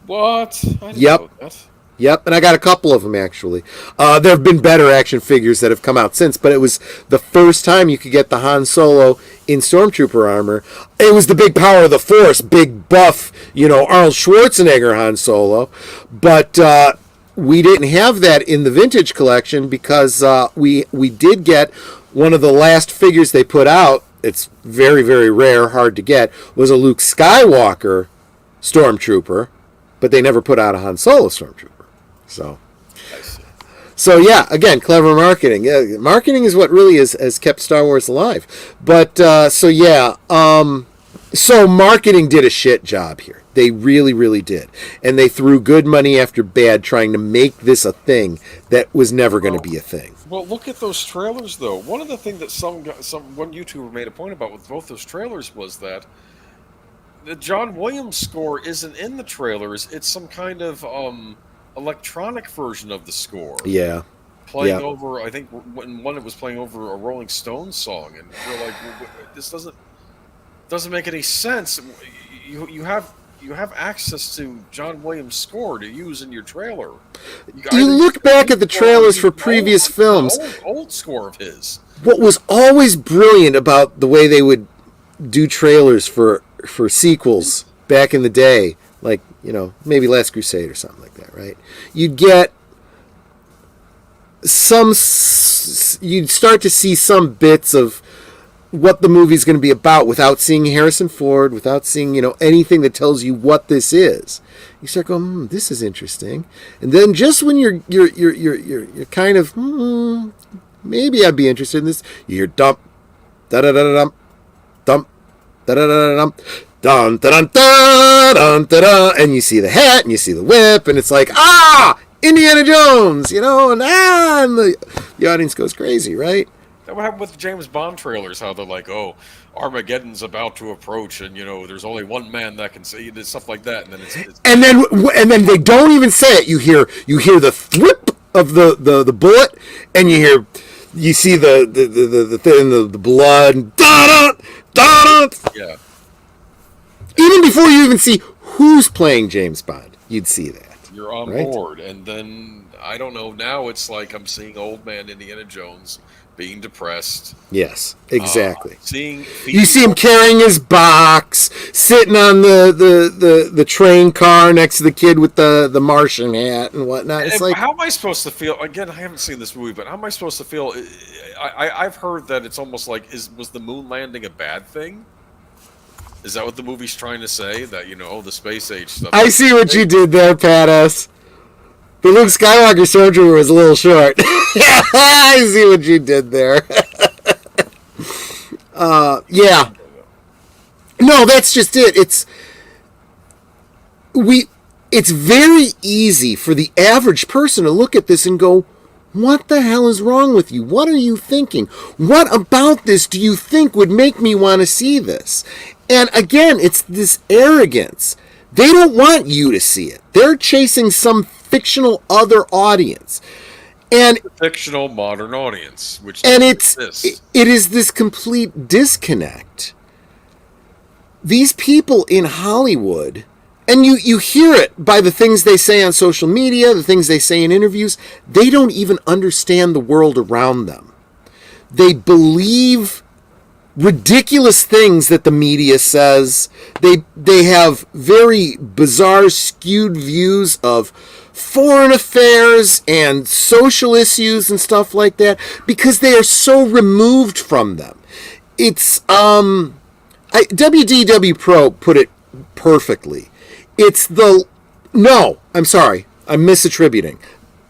What? I didn't know that. Yep, and I got a couple of them, actually. There have been better action figures that have come out since, but it was the first time you could get the Han Solo in Stormtrooper armor. It was the big power of the Force, big buff, Arnold Schwarzenegger Han Solo. But we didn't have that in the vintage collection because we did get one of the last figures they put out. It's very, very rare, hard to get, was a Luke Skywalker Stormtrooper, but they never put out a Han Solo Stormtrooper. So yeah, again, clever marketing. Yeah, marketing is what really has kept Star Wars alive. But so marketing did a shit job here. They really, really did, and they threw good money after bad, trying to make this a thing that was never going to be a thing. Well, look at those trailers, though. One of the things that one YouTuber made a point about with both those trailers was that the John Williams score isn't in the trailers. It's some kind of electronic version of the score. Yeah. Playing over, I think, when one it was playing over a Rolling Stones song, and we're like, well, this doesn't make any sense. You have access to John Williams' score to use in your trailer. You look back at the trailers for previous films. Old score of his. What was always brilliant about the way they would do trailers for sequels back in the day, like, maybe Last Crusade or something like that, right? You'd get you'd start to see some bits of what the movie's going to be about without seeing Harrison Ford, without seeing, anything that tells you what this is. You start going, this is interesting. And then just when you're kind of, maybe I'd be interested in this, you hear dump, da-da-da-da-dump, dump, da-da-da-da-dump, dun dun dun dun dun, and you see the hat and you see the whip, and it's like, Indiana Jones, and the audience goes crazy, right? That what happened with the James Bond trailers, how they're like, Armageddon's about to approach, and there's only one man that can see it, stuff like that, and then it's and then they don't even say it. You hear the thwip of the bullet, and you see the blood, da-da. Yeah. Even before you even see who's playing James Bond, you'd see that. You're on board, and then I don't know. Now it's like I'm seeing old man Indiana Jones being depressed. Yes, exactly. You see him carrying his box, sitting on the train car next to the kid with the Martian hat and whatnot. It's like, how am I supposed to feel? Again, I haven't seen this movie, but how am I supposed to feel? I've heard that it's almost like was the moon landing a bad thing? Is that what the movie's trying to say? That the space age stuff. I see what you did there, Pat S. The Luke Skywalker Stormtrooper was a little short. I see what you did there. Yeah. No, that's just it. It's very easy for the average person to look at this and go, What the hell is wrong with you? What are you thinking? What about this do you think would make me want to see this? And again, it's this arrogance. They don't want you to see it. They're chasing some fictional other audience. And fictional modern audience, which it is this complete disconnect. These people in Hollywood, and you hear it by the things they say on social media, the things they say in interviews, they don't even understand the world around them. They believe ridiculous things that the media says. They have very bizarre, skewed views of foreign affairs and social issues and stuff like that because they are so removed from them. It's WDW Pro put it perfectly. I'm sorry, I'm misattributing.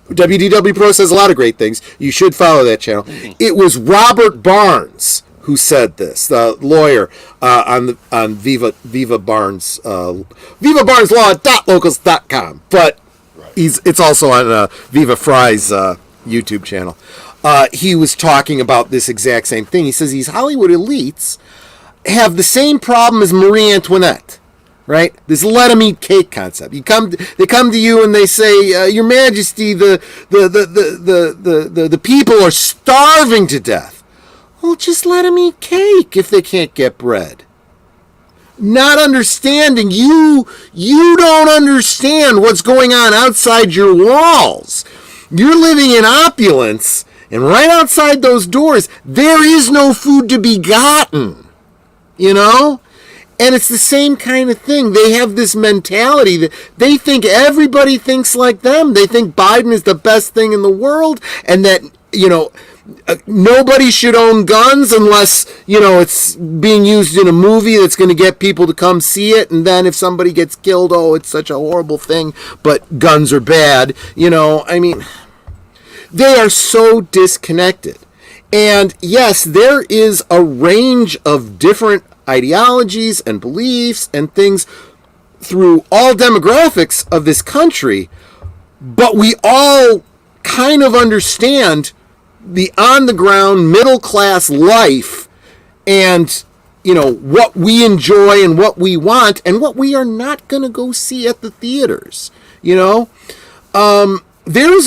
WDW Pro says a lot of great things. You should follow that channel. It was Robert Barnes who said this, the lawyer on Viva Barnes, VivaBarnesLaw.locals.com. But it's also on Viva Fry's YouTube channel. He was talking about this exact same thing. He says these Hollywood elites have the same problem as Marie Antoinette. Right, this let them eat cake concept. They come to you and they say, Your Majesty, the people are starving to death. Well, just let them eat cake if they can't get bread. Not understanding you don't understand what's going on outside your walls. You're living in opulence, and right outside those doors, there is no food to be gotten. You know? And it's the same kind of thing. They have this mentality that they think everybody thinks like them. They think Biden is the best thing in the world and that, nobody should own guns unless, it's being used in a movie that's going to get people to come see it. And then if somebody gets killed, it's such a horrible thing, but guns are bad. They are so disconnected. And yes, there is a range of different ideologies and beliefs and things through all demographics of this country, but we all kind of understand the on-the-ground middle-class life and, what we enjoy and what we want and what we are not going to go see at the theaters, There's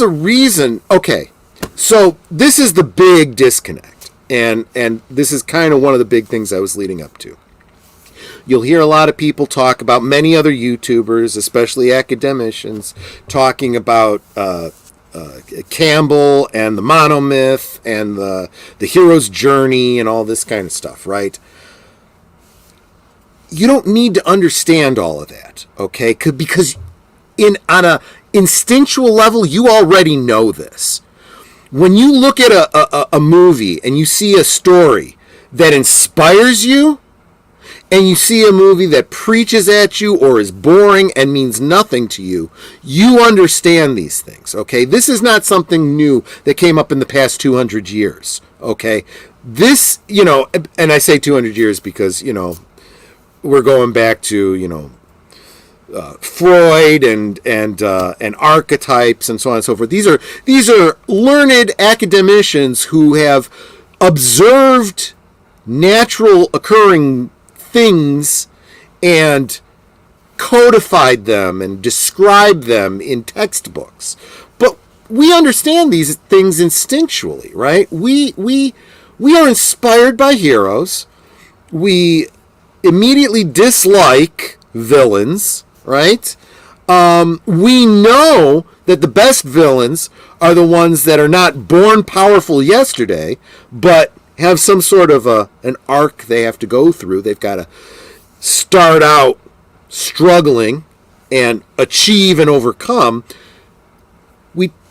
a reason. Okay, so this is the big disconnect. And this is kind of one of the big things I was leading up to. You'll hear a lot of people talk about, many other YouTubers, especially academicians, talking about Campbell and the monomyth and the hero's journey and all this kind of stuff, right? You don't need to understand all of that, okay? Because on a instinctual level, you already know this. When you look at a movie and you see a story that inspires you, and you see a movie that preaches at you or is boring and means nothing to you, you understand these things, okay? This is not something new that came up in the past 200 years, okay? This, and I say 200 years because, we're going back to, Freud and archetypes and so on and so forth. These are learned academicians who have observed natural occurring things and codified them and described them in textbooks. But we understand these things instinctually, right? We are inspired by heroes. We immediately dislike villains, right? We know that the best villains are the ones that are not born powerful yesterday, but have some sort of an arc they have to go through. They've got to start out struggling and achieve and overcome.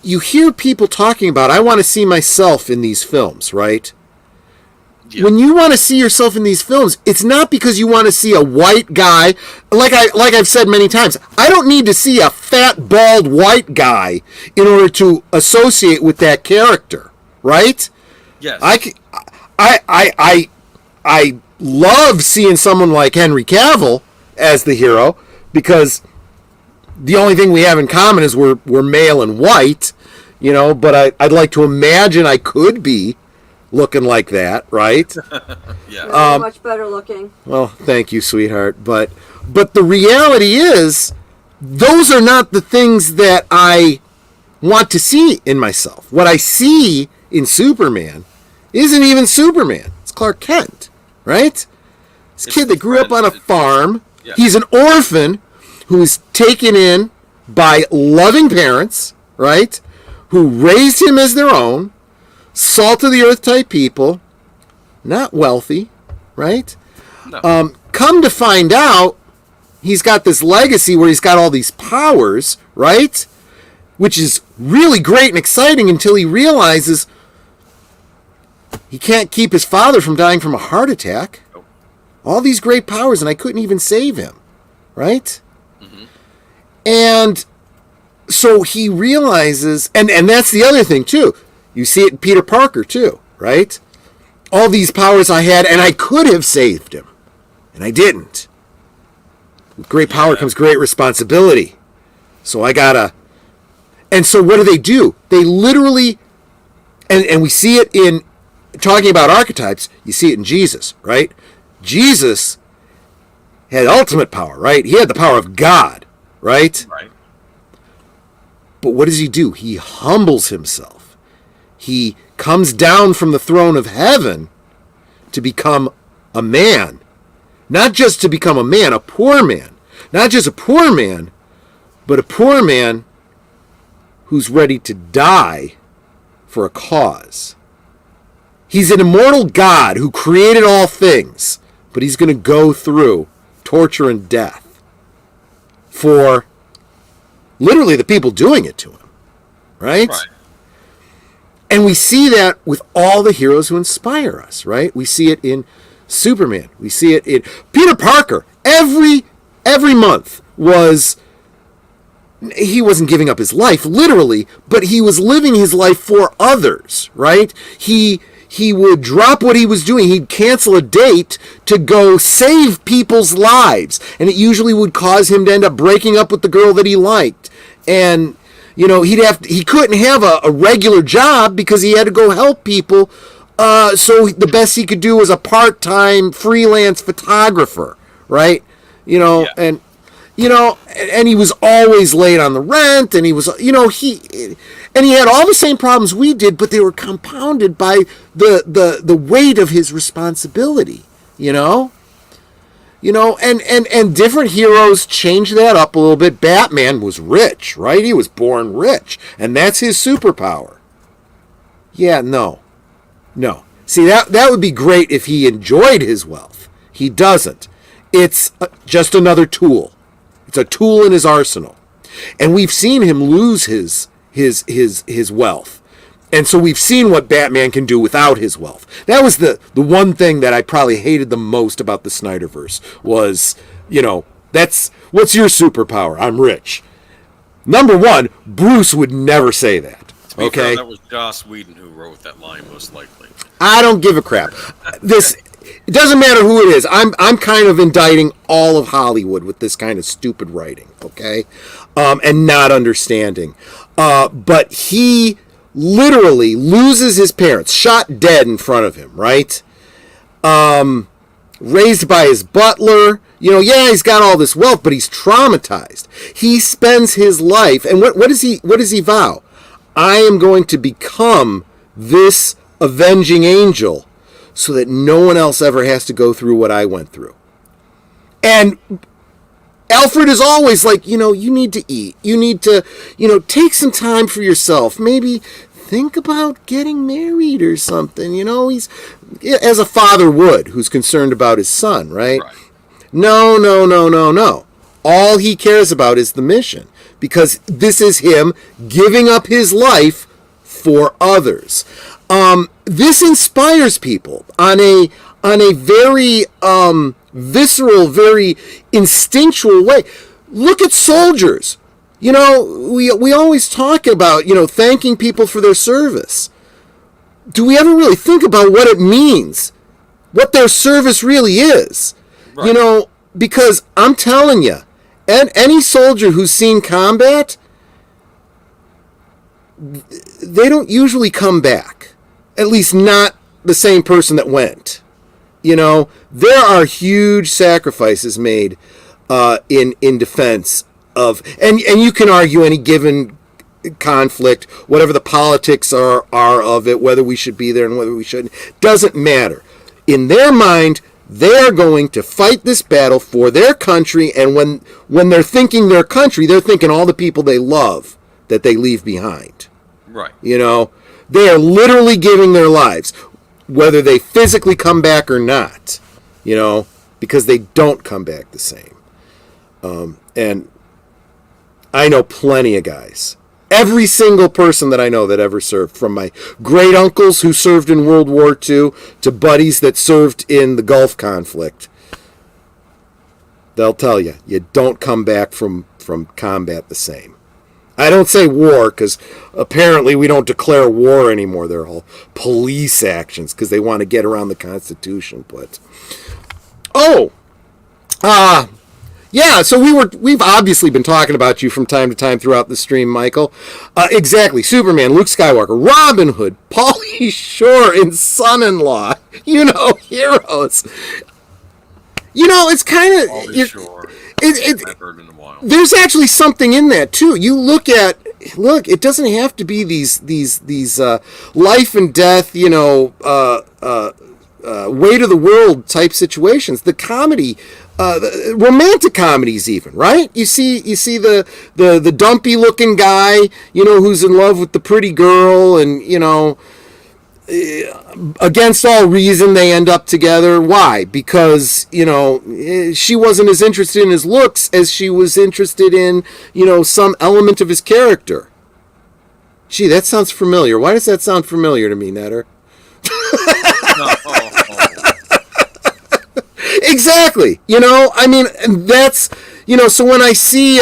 You hear people talking about, I want to see myself in these films, right? Yeah. When you want to see yourself in these films, it's not because you want to see a white guy. Like I've said many times, I don't need to see a fat, bald white guy in order to associate with that character, right? Yes. I love seeing someone like Henry Cavill as the hero because the only thing we have in common is we're male and white, but I'd like to imagine I could be looking like that, right? Yeah. Much better looking. Well, thank you, sweetheart. But the reality is, those are not the things that I want to see in myself. What I see in Superman isn't even Superman. It's Clark Kent, right? This kid that grew up on a farm. Yeah. He's an orphan who is taken in by loving parents, right? Who raised him as their own. Salt of the earth type people, not wealthy, right? No. Come to find out, he's got this legacy where he's got all these powers, right? Which is really great and exciting until he realizes he can't keep his father from dying from a heart attack. Nope. All these great powers, and I couldn't even save him, right? Mm-hmm. And so he realizes, and that's the other thing too. You see it in Peter Parker, too, right? All these powers I had, and I could have saved him, and I didn't. With great power comes great responsibility. So I gotta... And so what do? They literally... And we see it in... Talking about archetypes, you see it in Jesus, right? Jesus had ultimate power, right? He had the power of God, right? Right. But what does he do? He humbles himself. He comes down from the throne of heaven to become a man. Not just to become a man, a poor man. Not just a poor man, but a poor man who's ready to die for a cause. He's an immortal God who created all things, but he's going to go through torture and death for literally the people doing it to him. Right? And we see that with all the heroes who inspire us, right? We see it in Superman. We see it in Peter Parker. Every month he wasn't giving up his life, literally, but he was living his life for others, right? He would drop what he was doing. He'd cancel a date to go save people's lives. And it usually would cause him to end up breaking up with the girl that he liked. And he couldn't have a regular job because he had to go help people. So the best he could do was a part-time freelance photographer, right? And he was always late on the rent, and he was, he had all the same problems we did, but they were compounded by the weight of his responsibility, and different heroes change that up a little bit. Batman was rich, right? He was born rich, and that's his superpower. Yeah, no. See, that would be great if he enjoyed his wealth. He doesn't. It's just another tool. It's a tool in his arsenal. And we've seen him lose his wealth. And so we've seen what Batman can do without his wealth. That was the one thing that I probably hated the most about the Snyderverse was, that's, what's your superpower? I'm rich. Number one, Bruce would never say that. Okay? That was Joss Whedon who wrote that line, most likely. I don't give a crap. It doesn't matter who it is. I'm kind of indicting all of Hollywood with this kind of stupid writing, okay? And not understanding. But he literally loses his parents, shot dead in front of him, right? Raised by his butler. He's got all this wealth, but he's traumatized. He spends his life, and what does he vow? I am going to become this avenging angel so that no one else ever has to go through what I went through. And Alfred is always like, you need to eat. You need to, take some time for yourself. Maybe think about getting married or something. He's, as a father would, who's concerned about his son, right? No. All he cares about is the mission, because this is him giving up his life for others. This inspires people on a very visceral, very instinctual way. Look at soldiers. We always talk about, thanking people for their service. Do we ever really think about what it means? What their service really is? Right. Because I'm telling you, any soldier who's seen combat, they don't usually come back. At least not the same person that went. You know, there are huge sacrifices made in defense of, and you can argue any given conflict, whatever the politics are of it, whether we should be there and whether we shouldn't, doesn't matter. In their mind, they are going to fight this battle for their country, and when they're thinking their country, they're thinking all the people they love that they leave behind. Right. You know, they are literally giving their lives, whether they physically come back or not, you know, because they don't come back the same. And I know plenty of guys. Every single person that I know that ever served, from my great uncles who served in World War II to buddies that served in the Gulf conflict, they'll tell you, you don't come back from combat the same. I don't say war because apparently we don't declare war anymore. They're all police actions because they want to get around the Constitution. But yeah, so we've obviously been talking about you from time to time throughout the stream, Michael. Exactly. Superman, Luke Skywalker, Robin Hood, Pauly Shore in Son-in-Law. You know, heroes. You know, it's kind of... Pauly Shore. I've heard in a while. There's actually something in that, too. You look, it doesn't have to be these life and death, you know, weight of the world type situations. The comedy... the romantic comedies even, right? You see the dumpy looking guy, you know, who's in love with the pretty girl, and, you know, against all reason they end up together. Why? Because, you know, she wasn't as interested in his looks as she was interested in, you know, some element of his character. Gee, that sounds familiar. Why does that sound familiar to me, Netter? Exactly. You know, I mean, that's, you know, so when I see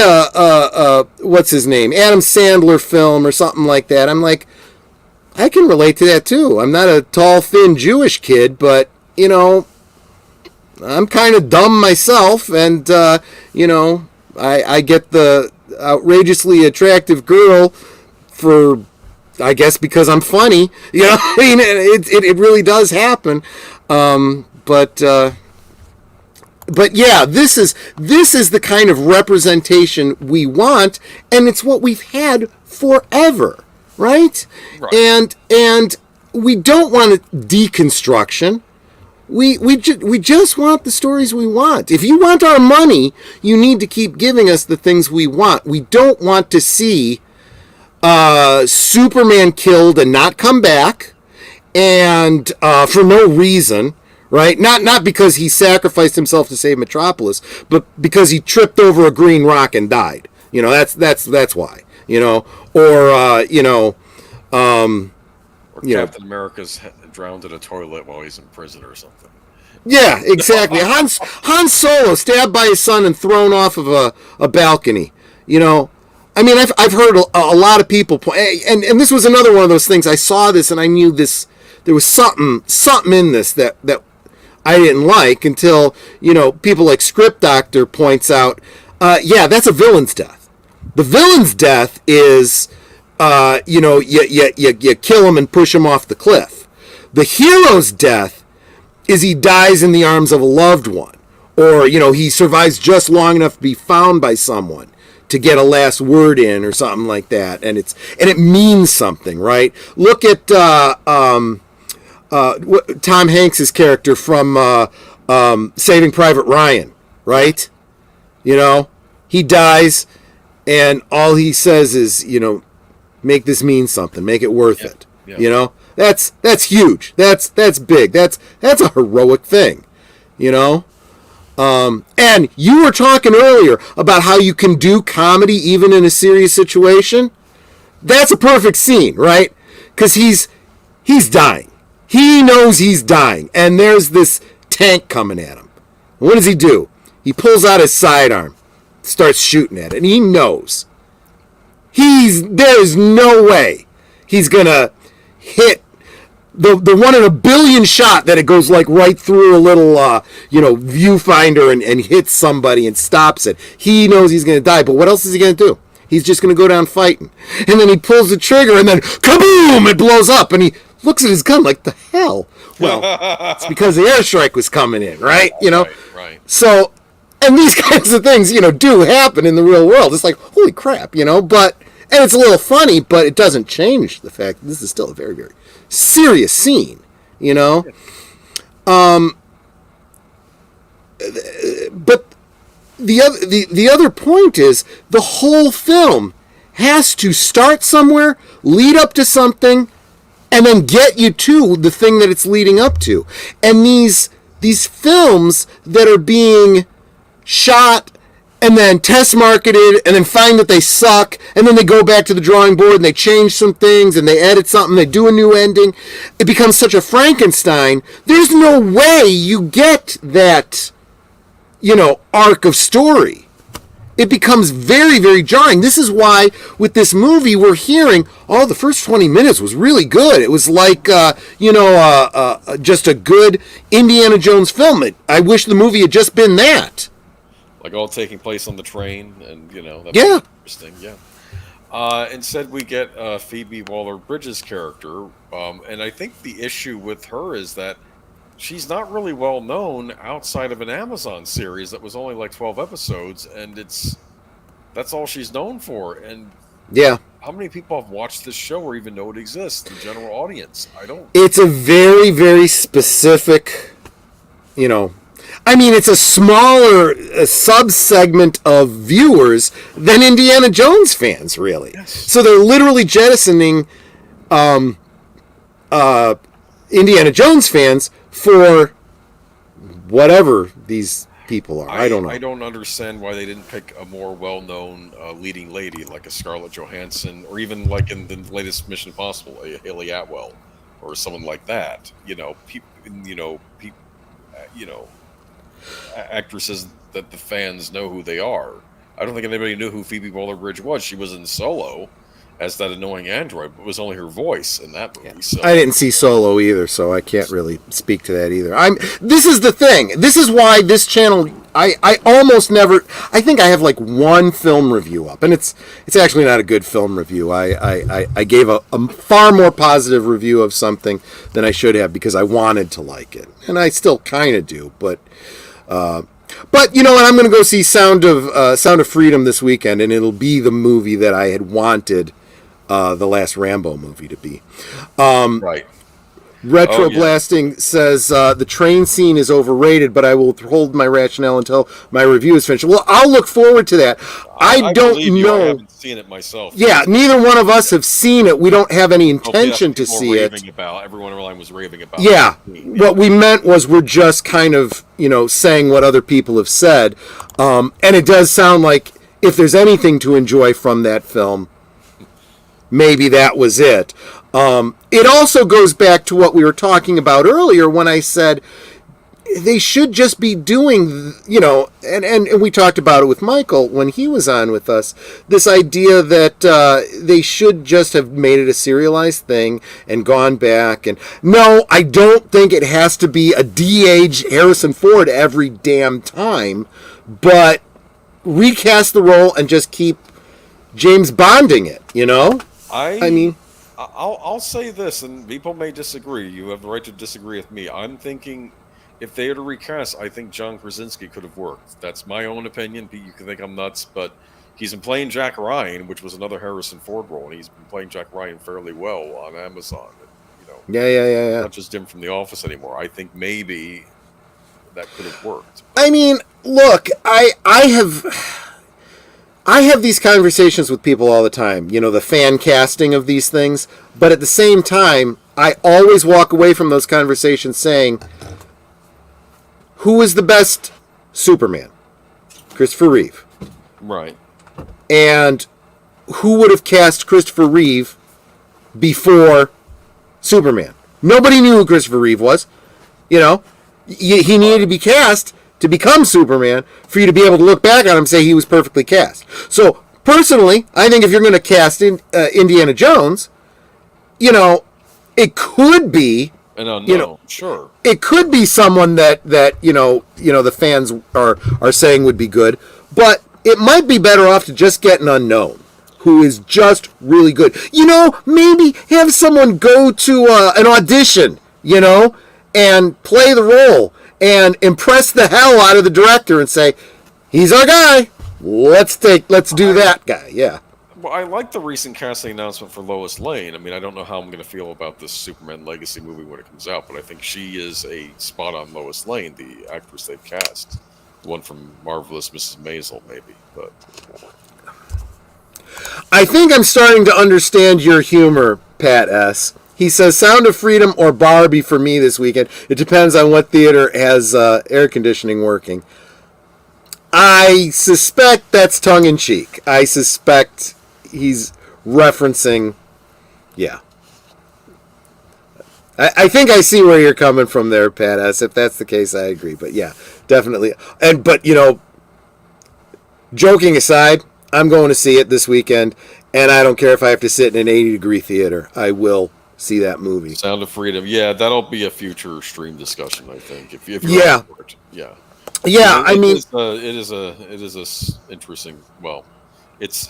what's his name, Adam Sandler film or something like that, I'm like, I can relate to that too. I'm not a tall, thin Jewish kid, but, you know, I'm kind of dumb myself, and, you know, I get the outrageously attractive girl for, I guess, because I'm funny. You know, I mean, it really does happen. But yeah, this is the kind of representation we want, and it's what we've had forever, right? And we don't want deconstruction. We just want the stories we want. If you want our money, you need to keep giving us the things we want. We don't want to see Superman killed and not come back, and for no reason. Right? Not because he sacrificed himself to save Metropolis, but because he tripped over a green rock and died. You know, that's why. You know, or you know, Captain America's drowned in a toilet while he's in prison or something. Yeah, exactly. Han Solo stabbed by his son and thrown off of a balcony. You know, I mean, I've heard a lot of people and this was another one of those things. I saw this and I knew this. There was something in this that I didn't like until, you know, people like Script Doctor points out, yeah, that's a villain's death. The villain's death is, you know, you kill him and push him off the cliff. The hero's death is he dies in the arms of a loved one, or, you know, he survives just long enough to be found by someone to get a last word in or something like that, and it means something, right? Look at Tom Hanks's character from Saving Private Ryan, right? You know, he dies, and all he says is, you know, make this mean something, make it worth it. Yeah. You know, that's huge. That's big. That's a heroic thing. You know, and you were talking earlier about how you can do comedy even in a serious situation. That's a perfect scene, right? Because he's dying. He knows he's dying, and there's this tank coming at him. What does he do? He pulls out his sidearm, starts shooting at it, and he knows. There's no way he's going to hit the 1 in a billion shot that it goes like right through a little, you know, viewfinder and hits somebody and stops it. He knows he's going to die, but what else is he going to do? he's just going to go down fighting. And then he pulls the trigger, and then kaboom! It blows up, and he looks at his gun like, the hell? Well, it's because the airstrike was coming in, right? You know? Right. So, and these kinds of things, you know, do happen in the real world. It's like, holy crap, you know? But, and it's a little funny, but it doesn't change the fact that this is still a very, very serious scene, you know? But the other point is the whole film has to start somewhere, lead up to something, and then get you to the thing that it's leading up to. And these films that are being shot and then test marketed and then find that they suck, and then they go back to the drawing board and they change some things and they edit something, they do a new ending, it becomes such a Frankenstein. There's no way you get that, you know, arc of story. It becomes very, very jarring. This is why with this movie we're hearing, oh, the first 20 minutes was really good. It was like, just a good Indiana Jones film. I wish the movie had just been that. Like all taking place on the train, and, you know, that's interesting, instead we get Phoebe Waller-Bridge's character, and I think the issue with her is that she's not really well known outside of an Amazon series that was only like 12 episodes, and that's all she's known for. And how many people have watched this show or even know it exists? The general audience, I don't. It's a very, very specific, you know. I mean, it's a smaller sub-segment of viewers than Indiana Jones fans, really. Yes. So they're literally jettisoning Indiana Jones fans for whatever these people are. I don't know. I don't understand why they didn't pick a more well-known leading lady like a Scarlett Johansson, or even like in the latest Mission Impossible, a Haley Atwell, or someone like that. Actresses that the fans know who they are. I don't think anybody knew who Phoebe Waller-Bridge was. She was in Solo as that annoying android, but it was only her voice in that movie. Yeah. So. I didn't see Solo either, so I can't really speak to that either. This is the thing. This is why this channel, I almost never, I think I have like one film review up, and it's actually not a good film review. I gave a far more positive review of something than I should have because I wanted to like it, and I still kind of do, but you know what? I'm going to go see Sound of Freedom this weekend, and it'll be the movie that I had wanted the last Rambo movie to be. Right. Retro Blasting says the train scene is overrated, but I will hold my rationale until my review is finished. Well, I'll look forward to that. I don't know. I haven't seen it myself. Yeah, neither one of us have seen it. We don't have any intention to see it. Everyone online was raving about. Yeah, what we meant was we're just kind of, you know, saying what other people have said, and it does sound like if there's anything to enjoy from that film, maybe that was it. It also goes back to what we were talking about earlier when I said they should just be doing, you know, and we talked about it with Michael when he was on with us, this idea that they should just have made it a serialized thing and gone back. And no, I don't think it has to be a de-aged Harrison Ford every damn time, but recast the role and just keep James Bonding it, you know? I mean... I'll say this, and people may disagree. You have the right to disagree with me. I'm thinking if they had to recast, I think John Krasinski could have worked. That's my own opinion. You can think I'm nuts, but he's been playing Jack Ryan, which was another Harrison Ford role, and he's been playing Jack Ryan fairly well on Amazon. And, Yeah. Not just him from The Office anymore. I think maybe that could have worked. I mean, look, I have these conversations with people all the time, you know, the fan casting of these things, but at the same time, I always walk away from those conversations saying, who is the best Superman? Christopher Reeve. Right. And who would have cast Christopher Reeve before Superman? Nobody knew who Christopher Reeve was. You know, he needed to be cast to become Superman for you to be able to look back on him and say he was perfectly cast. So, personally, I think if you're going to cast Indiana Jones, you know, it could be... sure. It could be someone that you know the fans are saying would be good, but it might be better off to just get an unknown. who is just really good. You know, maybe have someone go to an audition, you know, and play the role and impress the hell out of the director and say, he's our guy. Let's do that guy. Yeah. Well, I like the recent casting announcement for Lois Lane. I mean, I don't know how I'm going to feel about this Superman Legacy movie when it comes out, but I think she is a spot-on Lois Lane, the actress they've cast. The one from Marvelous Mrs. Maisel, maybe. But I think I'm starting to understand your humor, Pat S. He says, Sound of Freedom or Barbie for me this weekend. It depends on what theater has air conditioning working. I suspect that's tongue-in-cheek. I suspect he's referencing... Yeah. I think I see where you're coming from there, Pat S. If that's the case, I agree. But yeah, definitely. But, you know, joking aside, I'm going to see it this weekend, and I don't care if I have to sit in an 80-degree theater. I will see that movie. Sound of Freedom. Yeah, that'll be a future stream discussion, I think. If you're yeah. Yeah. Yeah, I mean, it is a interesting. Well, it's.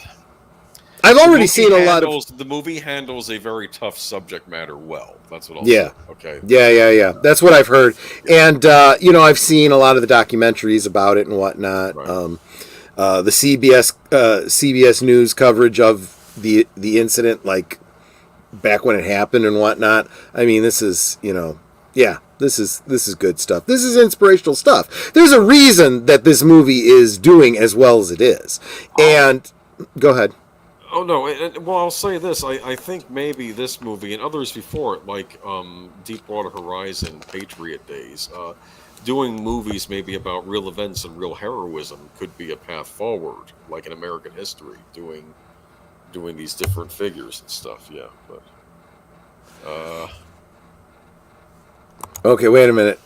I've already seen a lot of. The movie handles a very tough subject matter well. That's what I'll say. Okay. Yeah. That's what I've heard, and you know, I've seen a lot of the documentaries about it and whatnot. Right. The CBS News coverage of the incident, like back when it happened and whatnot. I mean, this is, you know, yeah. This is good stuff. This is inspirational stuff. There's a reason that this movie is doing as well as it is. And go ahead. Oh no. Well, I'll say this. I think maybe this movie and others before it, like Deepwater Horizon, Patriot Days, doing movies maybe about real events and real heroism could be a path forward, like in American history, doing these different figures and stuff. Yeah, but. Okay, wait a minute.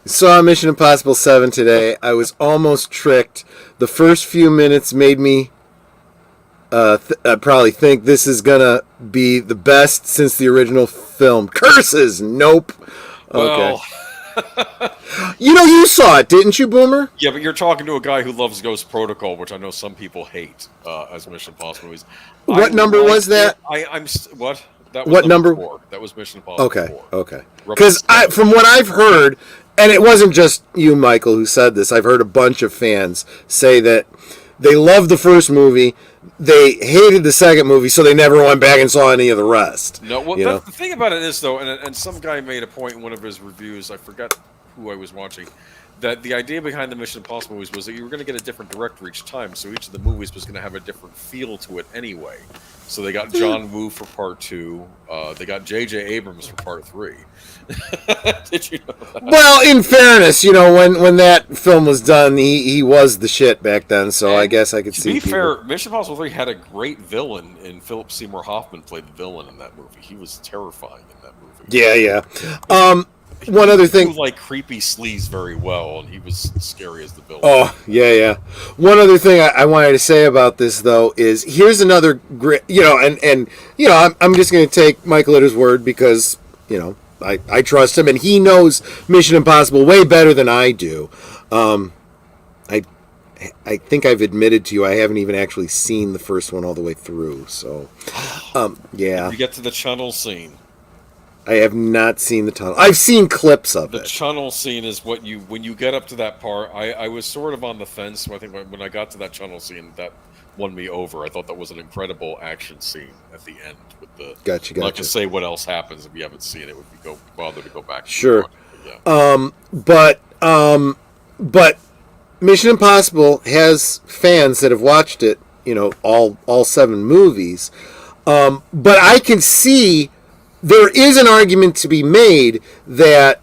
Saw Mission Impossible 7 today. I was almost tricked. The first few minutes made me probably think this is going to be the best since the original film. Curses! Nope. Okay. Well. You know, you saw it, didn't you, Boomer? Yeah, but you're talking to a guy who loves Ghost Protocol, which I know some people hate as Mission Impossible movies. What number was that? What? That was what number? 4. That was Mission Impossible 4. Okay. Because from what I've heard, and it wasn't just you, Michael, who said this. I've heard a bunch of fans say that they loved the first movie, they hated the second movie, so they never went back and saw any of the rest. No, well, the thing about it is, though, and some guy made a point in one of his reviews, I forgot who I was watching, that the idea behind the Mission Impossible movies was that you were going to get a different director each time, so each of the movies was going to have a different feel to it anyway. So they got John Woo for part 2. They got J.J. Abrams for part 3. Did you know that? Well, in fairness, you know, when that film was done, he was the shit back then, so and I guess I could see. To be fair, Mission Impossible 3 had a great villain, and Philip Seymour Hoffman played the villain in that movie. He was terrifying in that movie. Yeah. One other thing, he like creepy sleaze very well, and he was scary as the villain. Oh, yeah. One other thing I wanted to say about this, though, is here's another great, you know, and you know, I'm just going to take Michael at his word because, you know, I trust him, and he knows Mission Impossible way better than I do. I think I've admitted to you I haven't even actually seen the first one all the way through, so yeah. You get to the tunnel scene. I have not seen the tunnel. I've seen clips of it. The tunnel scene is what when you get up to that part. I was sort of on the fence. So I think when I got to that tunnel scene, that won me over. I thought that was an incredible action scene at the end with the. Gotcha. I'm not to say what else happens if you haven't seen it. Would be bother to go back. Sure. Yeah. But Mission Impossible has fans that have watched it. You know, all 7 movies. But I can see. There is an argument to be made that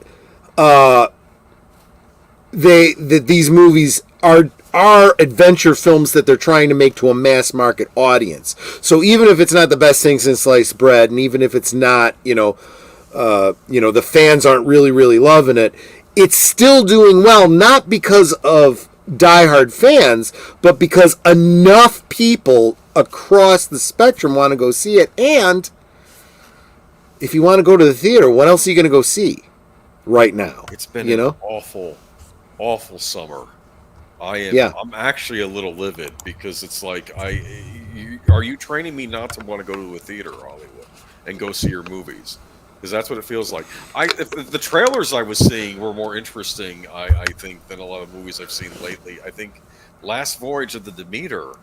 these movies are adventure films that they're trying to make to a mass market audience. So even if it's not the best thing since sliced bread, and even if it's not, the fans aren't really loving it, it's still doing well, not because of diehard fans, but because enough people across the spectrum want to go see it. And if you want to go to the theater, what else are you going to go see right now? It's been an awful summer. I'm actually a little livid because it's like are you training me not to want to go to a theater, Hollywood, and go see your movies? Because that's what it feels like. If the trailers I was seeing were more interesting, I think, than a lot of movies I've seen lately. I think Last Voyage of the Demeter,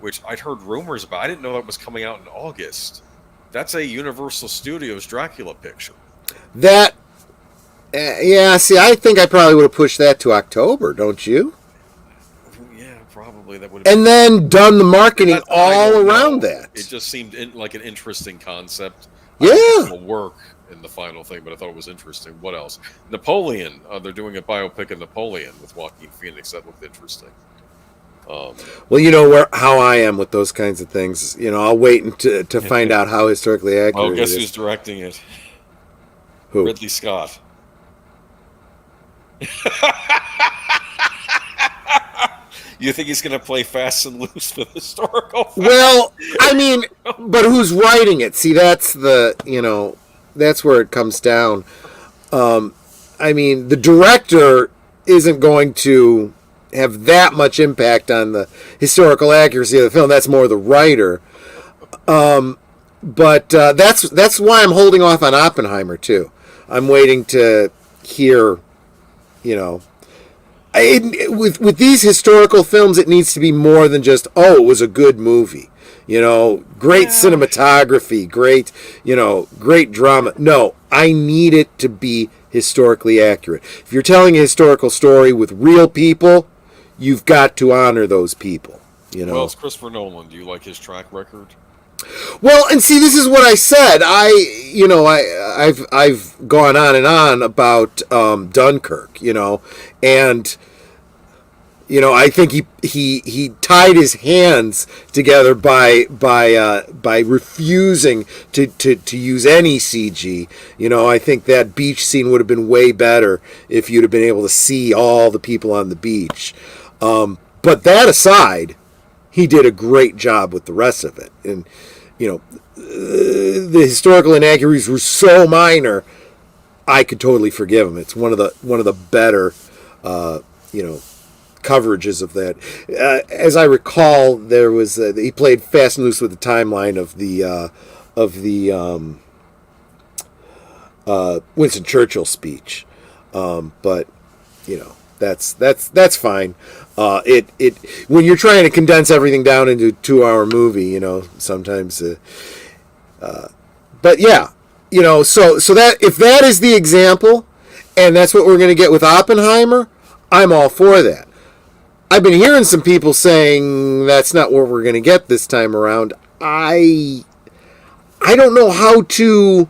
which I'd heard rumors about, I didn't know that was coming out in August. That's a Universal Studios Dracula picture. That, yeah, see, I think I probably would have pushed that to October, don't you? Yeah, probably. That would have and then done the marketing all around that. It just seemed like an interesting concept. Yeah. It will work in the final thing, but I thought it was interesting. What else? Napoleon. They're doing a biopic of Napoleon with Joaquin Phoenix. That looked interesting. Well, you know how I am with those kinds of things. You know, I'll wait to find out how historically accurate well, guess it is. who's directing it? Who? Ridley Scott. You think he's going to play fast and loose with historical facts? Well, I mean, but who's writing it? See, that's that's where it comes down. I mean, the director isn't going to have that much impact on the historical accuracy of the film. That's more the writer. But that's why I'm holding off on Oppenheimer too. I'm waiting to hear, with these historical films, it needs to be more than just, oh, it was a good movie. Great cinematography, great drama. No, I need it to be historically accurate. If you're telling a historical story with real people, you've got to honor those people. Well, it's Christopher Nolan. Do you like his track record? Well, and see, this is what I said. I've gone on and on about Dunkirk, and I think he tied his hands together by refusing to use any CG. I think that beach scene would have been way better if you'd have been able to see all the people on the beach. But that aside, he did a great job with the rest of it. And, the historical inaccuracies were so minor, I could totally forgive him. It's one of the better, coverages of that. As I recall, there was he played fast and loose with the timeline of the Winston Churchill speech. But that's fine. It when you're trying to condense everything down into a 2-hour movie, sometimes. But yeah, so that if that is the example, and that's what we're going to get with Oppenheimer, I'm all for that. I've been hearing some people saying that's not what we're going to get this time around. I don't know how to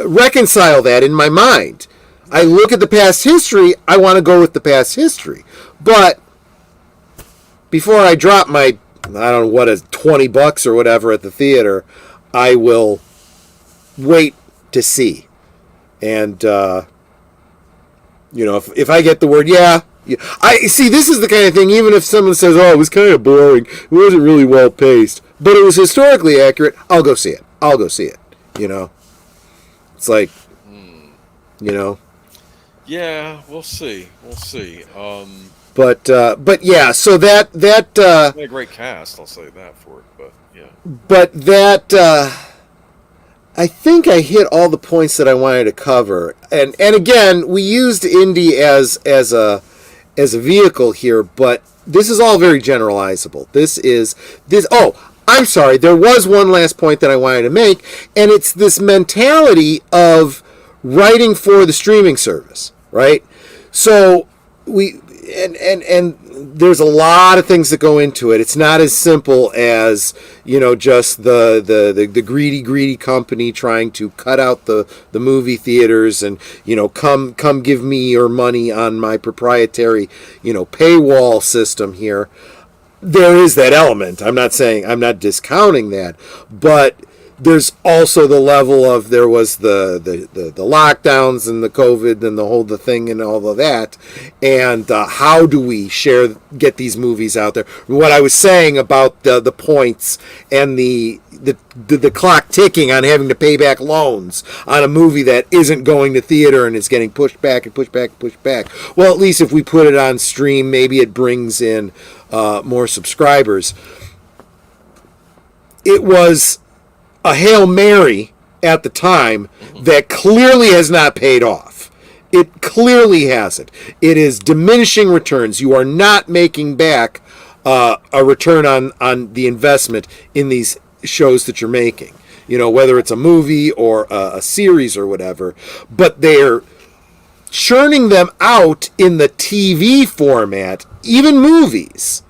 reconcile that in my mind. I look at the past history, I want to go with the past history. But before I drop my, I don't know what is $20 or whatever at the theater, I will wait to see. And, if I get the word, I see, this is the kind of thing, even if someone says, oh, it was kind of boring, it wasn't really well paced, but it was historically accurate, I'll go see it. It's like, Yeah, we'll see. But yeah, so that a great cast, I'll say that for it. But yeah. But that I think I hit all the points that I wanted to cover, and again, we used Indy as a vehicle here, but this is all very generalizable. Oh, I'm sorry. There was one last point that I wanted to make, and it's this mentality of writing for the streaming service, right? So and there's a lot of things that go into it. It's not as simple as just the greedy company trying to cut out the movie theaters and come give me your money on my proprietary paywall system here. There is that element. I'm not discounting that, but there's also the level of there was the lockdowns and the COVID and the thing and all of that, and how do we get these movies out there? What I was saying about the points and the clock ticking on having to pay back loans on a movie that isn't going to theater and is getting pushed back and pushed back and pushed back. Well, at least if we put it on stream, maybe it brings in more subscribers. It was a Hail Mary at the time that clearly has not paid off. It clearly hasn't. It is diminishing returns. You are not making back a return on the investment in these shows that you're making. You know, whether it's a movie or a series or whatever. But they're churning them out in the TV format, even movies.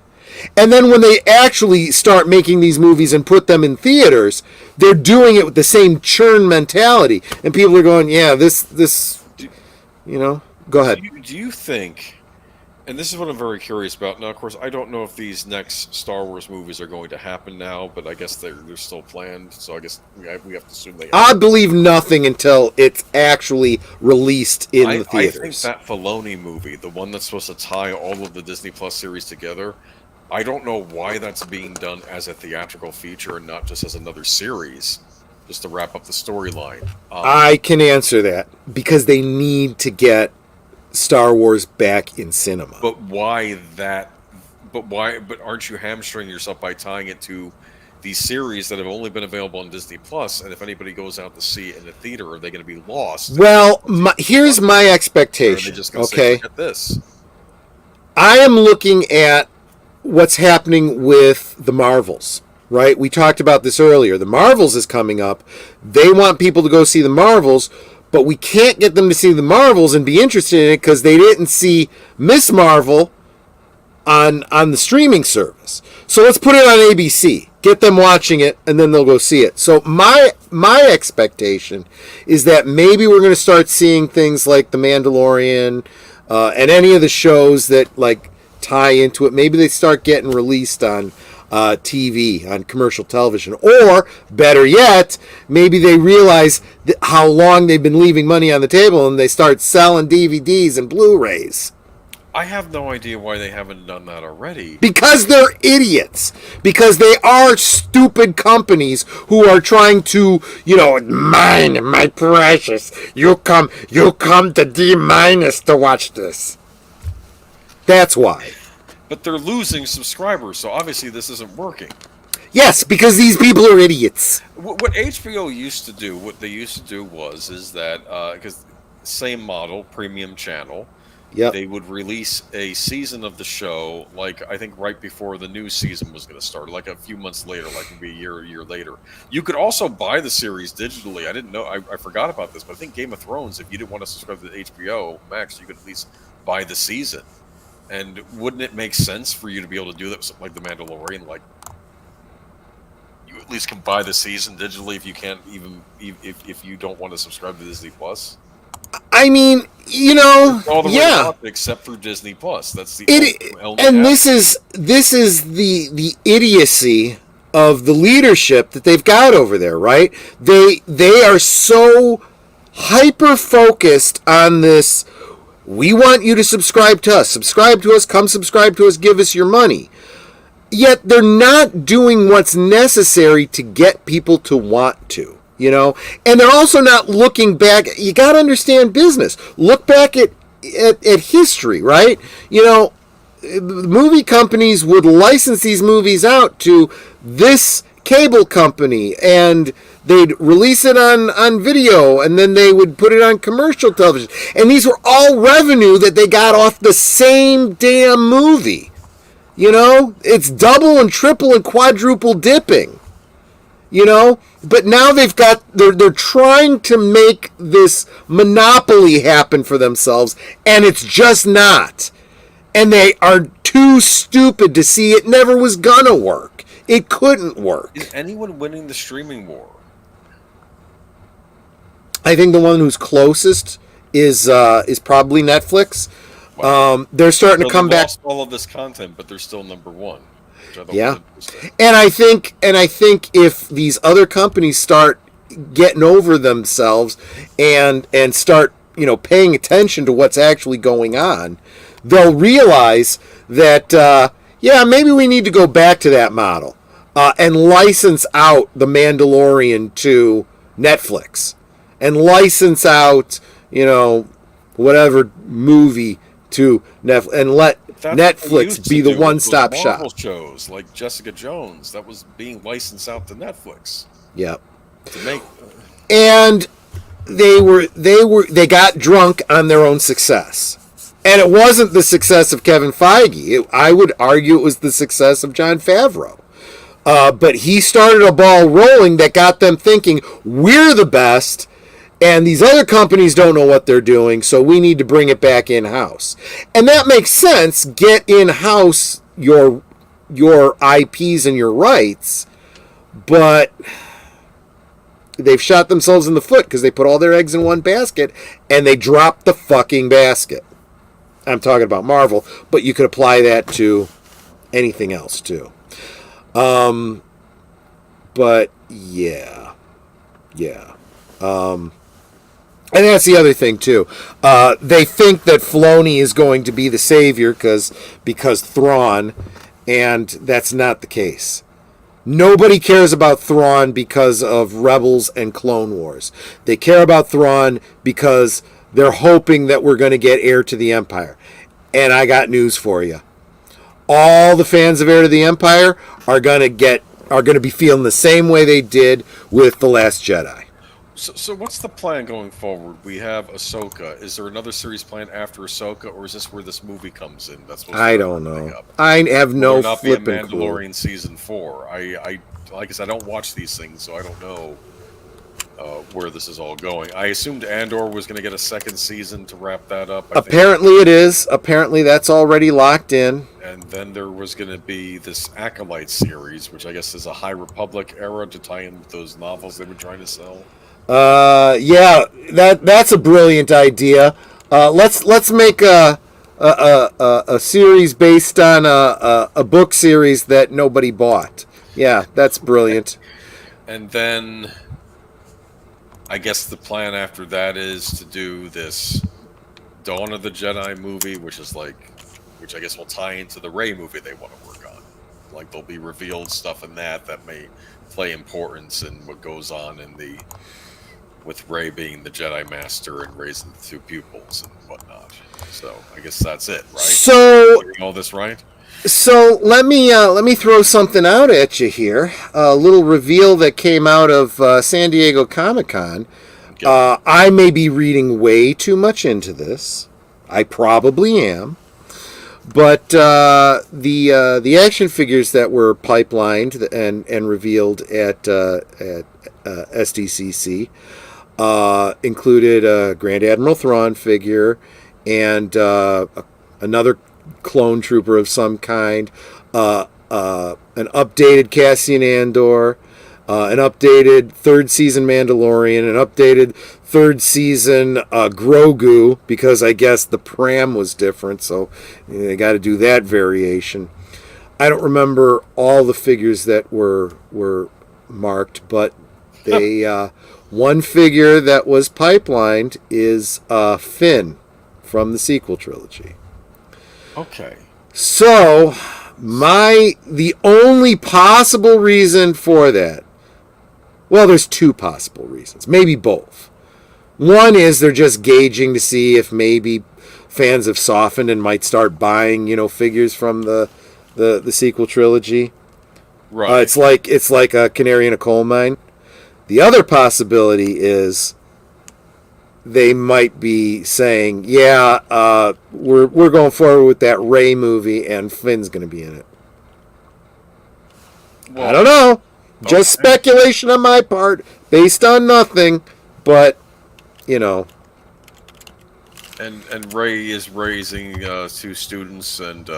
And then when they actually start making these movies and put them in theaters, they're doing it with the same churn mentality. And people are going, yeah, this you know, go ahead. Do you think, and this is what I'm very curious about. Now, of course, I don't know if these next Star Wars movies are going to happen now, but I guess they're still planned. So I guess we have to assume they are. I believe nothing until it's actually released in the theaters. I think that Filoni movie, the one that's supposed to tie all of the Disney Plus series together, I don't know why that's being done as a theatrical feature and not just as another series, just to wrap up the storyline. I can answer that, because they need to get Star Wars back in cinema. But why that? But aren't you hamstringing yourself by tying it to these series that have only been available on Disney Plus? And if anybody goes out to see it in the theater, are they going to be lost? Well, here's my expectation. Okay, say, this. I am looking at what's happening with the Marvels, right? We talked about this earlier. The Marvels is coming up. They want people to go see the Marvels, but we can't get them to see the Marvels and be interested in it because they didn't see Miss Marvel on the streaming service. So let's put it on ABC. Get them watching it, and then they'll go see it. So my expectation is that maybe we're going to start seeing things like The Mandalorian and any of the shows that like tie into it. Maybe they start getting released on TV, on commercial television. Or, better yet, maybe they realize how long they've been leaving money on the table and they start selling DVDs and Blu-rays. I have no idea why they haven't done that already. Because they're idiots. Because they are stupid companies who are trying to, you know, mine, my precious. You come to D- to watch this. That's why. But they're losing subscribers, so obviously this isn't working. Yes, because these people are idiots. What HBO used to do, is that, because same model, premium channel, yep. They would release a season of the show, like, I think right before the new season was going to start, like a few months later, like maybe a year later. You could also buy the series digitally. I didn't know, I forgot about this, but I think Game of Thrones, if you didn't want to subscribe to the HBO Max, you could at least buy the season. And wouldn't it make sense for you to be able to do that with something like The Mandalorian? Like, you at least can buy the season digitally if you can't if you don't want to subscribe to Disney Plus. I mean, you know, all the way up, except for Disney Plus. That's the and this is the idiocy of the leadership that they've got over there, right? They are so hyper focused on this. We want you to subscribe to us. Subscribe to us. Come subscribe to us. Give us your money. Yet they're not doing what's necessary to get people to want to, you know? And they're also not looking back. You got to understand business. Look back at history, right? You know, movie companies would license these movies out to this cable company, and they'd release it on video, and then they would put it on commercial television. And these were all revenue that they got off the same damn movie. You know? It's double and triple and quadruple dipping. You know? But now they're trying to make this monopoly happen for themselves, and it's just not. And they are too stupid to see it never was gonna work. It couldn't work. Is anyone winning the streaming war? I think the one who's closest is probably Netflix. Wow. They're starting to come back. Lost all of this content, but they're still number one. which I thought Yeah. was interesting. And I think if these other companies start getting over themselves and start, paying attention to what's actually going on, they'll realize that maybe we need to go back to that model and license out The Mandalorian to Netflix and license out, whatever movie to Netflix and let Netflix be the one-stop shop. Marvel shows like Jessica Jones that was being licensed out to Netflix. Yep. To make and they got drunk on their own success. And it wasn't the success of Kevin Feige. I would argue it was the success of Jon Favreau. But he started a ball rolling that got them thinking, we're the best, and these other companies don't know what they're doing, so we need to bring it back in-house. And that makes sense. Get in-house your IPs and your rights, but they've shot themselves in the foot because they put all their eggs in one basket, and they dropped the fucking basket. I'm talking about Marvel, but you could apply that to anything else, too. But, yeah. And that's the other thing, too. They think that Filoni is going to be the savior because Thrawn, and that's not the case. Nobody cares about Thrawn because of Rebels and Clone Wars. They care about Thrawn because they're hoping that we're going to get Heir to the Empire. And I got news for you. All the fans of Heir to the Empire are going to be feeling the same way they did with The Last Jedi. So what's the plan going forward? We have Ahsoka. Is there another series planned after Ahsoka, or is this where this movie comes in? I don't know. I have no flipping clue. Mandalorian season 4. I like I said, I don't watch these things, so I don't know where this is all going. I assumed Andor was going to get a second season to wrap that up. Apparently it is. Apparently that's already locked in. And then there was going to be this Acolyte series, which I guess is a High Republic era to tie in with those novels they were trying to sell. Yeah, that's a brilliant idea. Let's make a series based on a book series that nobody bought. Yeah, that's brilliant. And then I guess the plan after that is to do this Dawn of the Jedi movie, which I guess will tie into the Rey movie they want to work on. Like there'll be revealed stuff in that may play importance in what goes on with Rey being the Jedi Master and raising the two pupils and whatnot. So I guess that's it, right? So all this right? So let me throw something out at you here. A little reveal that came out of San Diego Comic-Con. Okay. I may be reading way too much into this. I probably am. But the action figures that were pipelined and revealed at SDCC included a Grand Admiral Thrawn figure and another clone trooper of some kind, an updated Cassian Andor, an updated third season Mandalorian, an updated third season Grogu, because I guess the pram was different, so they got to do that variation. I don't remember all the figures that were marked, but they one figure that was pipelined is Finn from the sequel trilogy. Okay. So, the only possible reason for that, well, there's two possible reasons, maybe both. One is they're just gauging to see if maybe fans have softened and might start buying, figures from the sequel trilogy. Right. It's like a canary in a coal mine. The other possibility is they might be saying, we're going forward with that Rey movie and Finn's going to be in it. Well, I don't know. Just speculation on my part, based on nothing, but, And Rey is raising two students, and,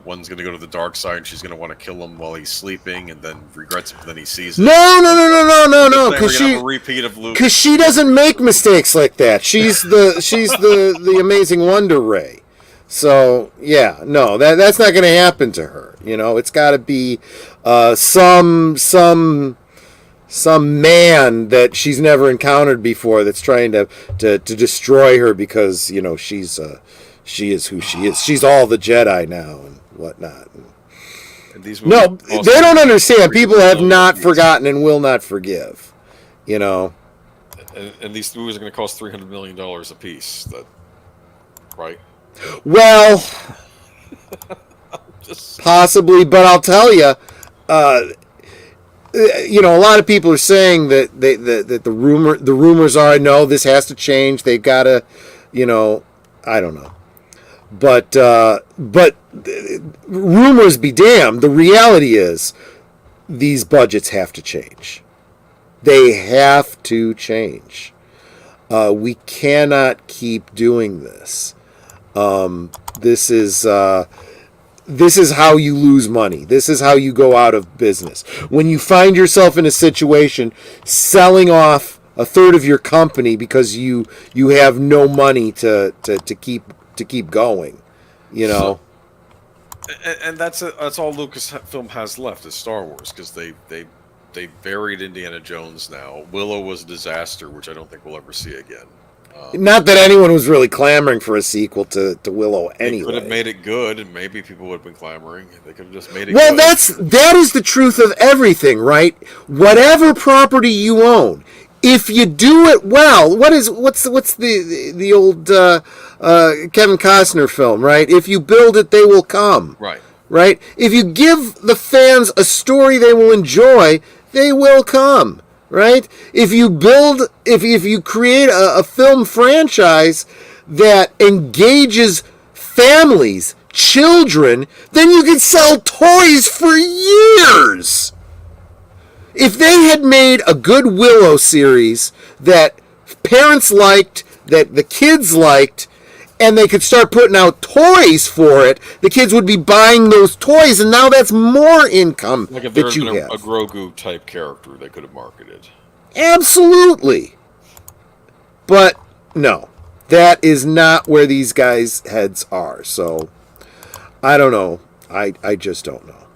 one's going to go to the dark side, and she's going to want to kill him while he's sleeping, and then regrets it, and then he sees it. No, because she doesn't make mistakes like that. She's the amazing Wonder Rey. So yeah, no, that's not going to happen to her. You know, it's got to be some man that she's never encountered before that's trying to destroy her because, you know, she is who she is. She's all the Jedi now and whatnot. And No, they don't understand. People have not forgotten and will not forgive. You know. And these movies are going to cost $300 million a piece. Right? Well, possibly, but I'll tell you, you know, a lot of people are saying that that the rumors are, no, this has to change. They've got to, you know, I don't know, but rumors be damned. The reality is, these budgets have to change. They have to change. We cannot keep doing this. This is how you lose money. This is how you go out of business. When you find yourself in a situation selling off a third of your company because you have no money to keep going, you know. And that's all Lucasfilm has left is Star Wars, because they buried Indiana Jones now. Willow was a disaster, which I don't think we'll ever see again. Not that anyone was really clamoring for a sequel to Willow anyway. They could have made it good, and maybe people would have been clamoring. They could have just made it well, good. That is the truth of everything, right? Whatever property you own, if you do it well, what's the old Kevin Costner film, right? If you build it, they will come. Right? If you give the fans a story they will enjoy, they will come. Right? If you create a film franchise that engages families, children, then you can sell toys for years. If they had made a good Willow series that parents liked, that the kids liked, and they could start putting out toys for it, the kids would be buying those toys, and now that's more income like if there that had you been have. a Grogu type character they could have marketed. Absolutely. But no, that is not where these guys' heads are. So I don't know. I just don't know.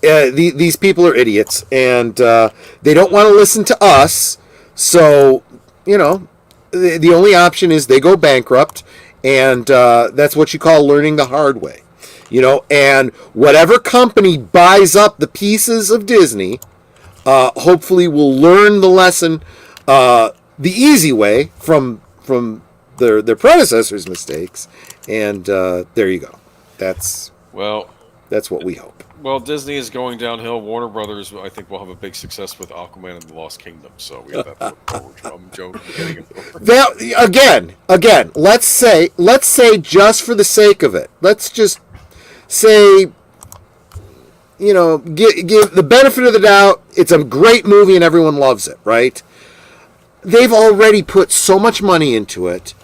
These people are idiots, and they don't want to listen to us. So, you know, the only option is they go bankrupt, and that's what you call learning the hard way. You know, and whatever company buys up the pieces of Disney, hopefully will learn the lesson the easy way from their predecessors' mistakes, and there you go. That's what we hope. Well, Disney is going downhill. Warner Brothers, I think, will have a big success with Aquaman and the Lost Kingdom. So we have that to look forward to. I'm joking. Again, let's say just for the sake of it, let's just say, you know, give the benefit of the doubt. It's a great movie and everyone loves it, right? They've already put so much money into it.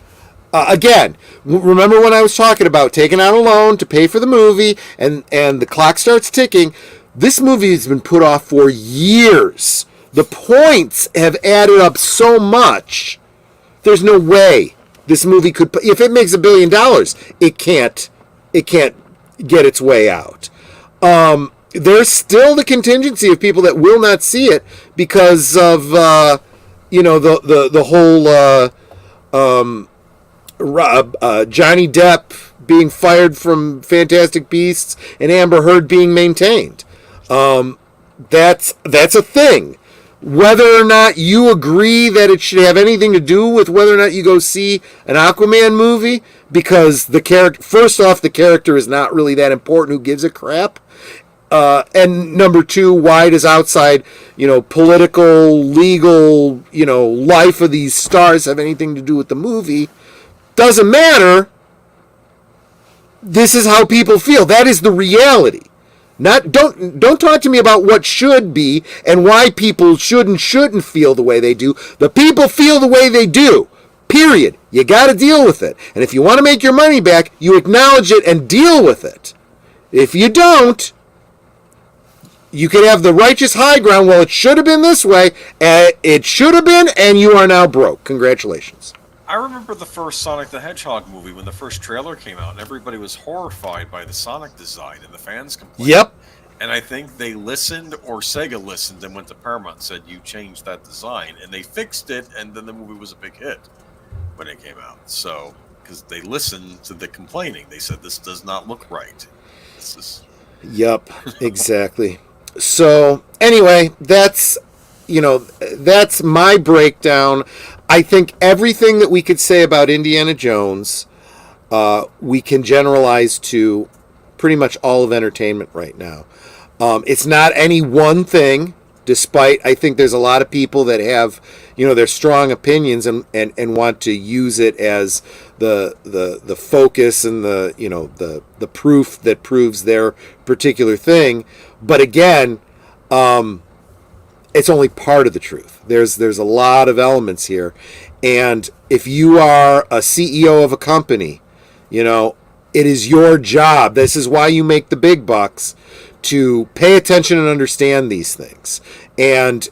Again, remember when I was talking about taking out a loan to pay for the movie and the clock starts ticking? This movie has been put off for years. The points have added up so much. There's no way this movie could, if it makes $1 billion, it can't get its way out. There's still the contingency of people that will not see it because of you know, the whole Johnny Depp being fired from Fantastic Beasts and Amber Heard being maintained. That's a thing. Whether or not you agree that it should have anything to do with whether or not you go see an Aquaman movie, because the character is not really that important. Who gives a crap? And number two, why does outside, you know, political, legal, you know, life of these stars have anything to do with the movie? Doesn't matter. This is how people feel. That is the reality. Don't talk to me about what should be and why people should and shouldn't feel the way they do. The people feel the way they do. Period. You got to deal with it. And if you want to make your money back, you acknowledge it and deal with it. If you don't, you can have the righteous high ground. Well, it should have been this way. It should have been, and you are now broke. Congratulations. I remember the first Sonic the Hedgehog movie when the first trailer came out, and everybody was horrified by the Sonic design, and the fans complained. Yep. And I think they listened, or Sega listened, and went to Paramount and said, "You changed that design," and they fixed it, and then the movie was a big hit when it came out. So, because they listened to the complaining, they said, "This does not look right." This is. Yep. Exactly. So anyway, that's my breakdown. I think everything that we could say about Indiana Jones, we can generalize to pretty much all of entertainment right now. It's not any one thing, despite I think there's a lot of people that have, their strong opinions and want to use it as the focus and the proof that proves their particular thing. But again, it's only part of the truth. There's a lot of elements here. And if you are a CEO of a company, it is your job. This is why you make the big bucks, to pay attention and understand these things. And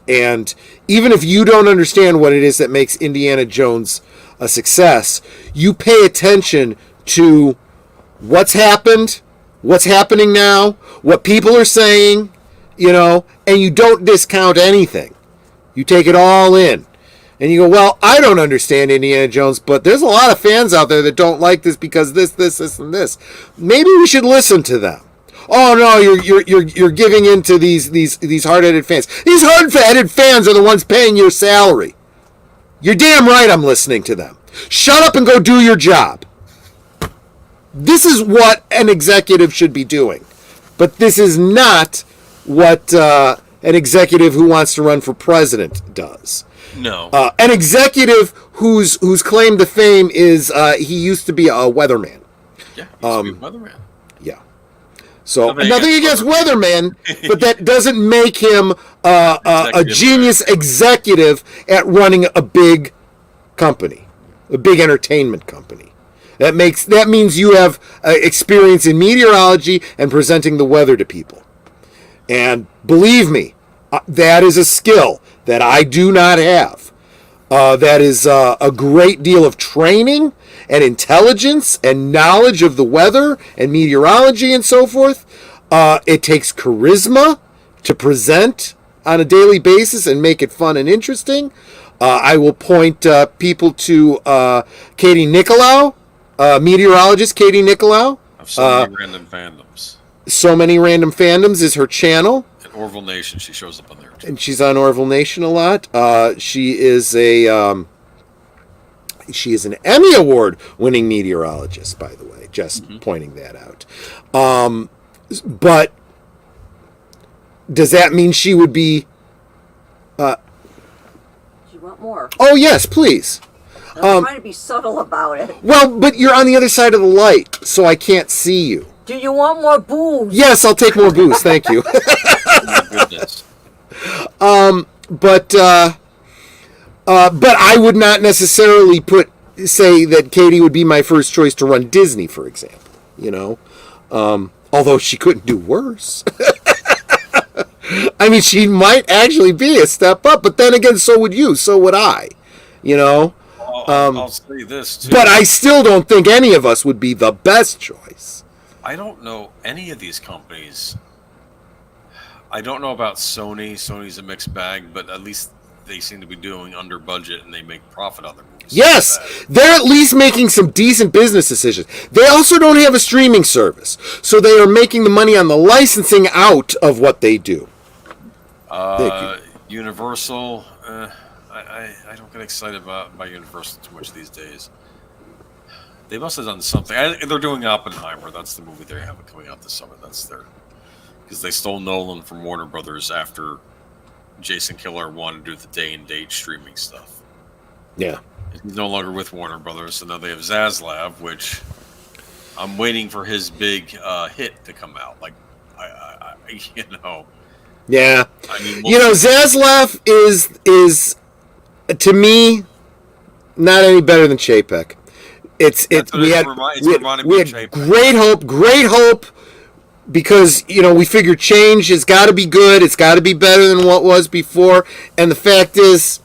even if you don't understand what it is that makes Indiana Jones a success, you pay attention to what's happened, what's happening now, what people are saying, and you don't discount anything. You take it all in. And you go, well, I don't understand Indiana Jones, but there's a lot of fans out there that don't like this because this, and this. Maybe we should listen to them. Oh no, you're giving in to these hard-headed fans. These hard-headed fans are the ones paying your salary. You're damn right I'm listening to them. Shut up and go do your job. This is what an executive should be doing. But this is not what an executive who wants to run for president does. No. An executive whose claim to fame is he used to be a weatherman. Yeah, he used to be a weatherman. Yeah. So nothing against weatherman, but that doesn't make him a genius executive at running a big company, a big entertainment company. That means you have experience in meteorology and presenting the weather to people. And believe me, that is a skill that I do not have. That is a great deal of training and intelligence and knowledge of the weather and meteorology and so forth. It takes charisma to present on a daily basis and make it fun and interesting. I will point people to Katie Nicolau, meteorologist Katie Nicolau. Of so many random fandoms. So Many Random Fandoms is her channel. And Orville Nation, she shows up on there too. And she's on Orville Nation a lot. She is an Emmy Award winning meteorologist, by the way. Just pointing that out. But does that mean she would be? Do you want more? Oh yes, please. I'm trying to be subtle about it. Well, but you're on the other side of the light, so I can't see you. Do you want more booze? Yes, I'll take more booze. Thank you. Oh my goodness. But I would not necessarily say that Katie would be my first choice to run Disney, for example. Although she couldn't do worse. I mean, she might actually be a step up, but then again, so would you, so would I. I'll say this too. But I still don't think any of us would be the best choice. I don't know any of these companies. I don't know about Sony. Sony's a mixed bag, but at least they seem to be doing under budget and they make profit on their movies. Yes, they're at least making some decent business decisions. They also don't have a streaming service, so they are making the money on the licensing out of what they do. Universal, I don't get excited by Universal too much these days. They must have done something. They're doing Oppenheimer. That's the movie they have coming out this summer. That's their, because they stole Nolan from Warner Brothers after Jason Killer wanted to do the day and date streaming stuff. Yeah. He's no longer with Warner Brothers, so now they have Zaslav, which I'm waiting for his big hit to come out. Like, Yeah. I mean, Zaslav is to me not any better than Chapek. We had great hope because we figured change has got to be good. It's got to be better than what was before, and the fact is,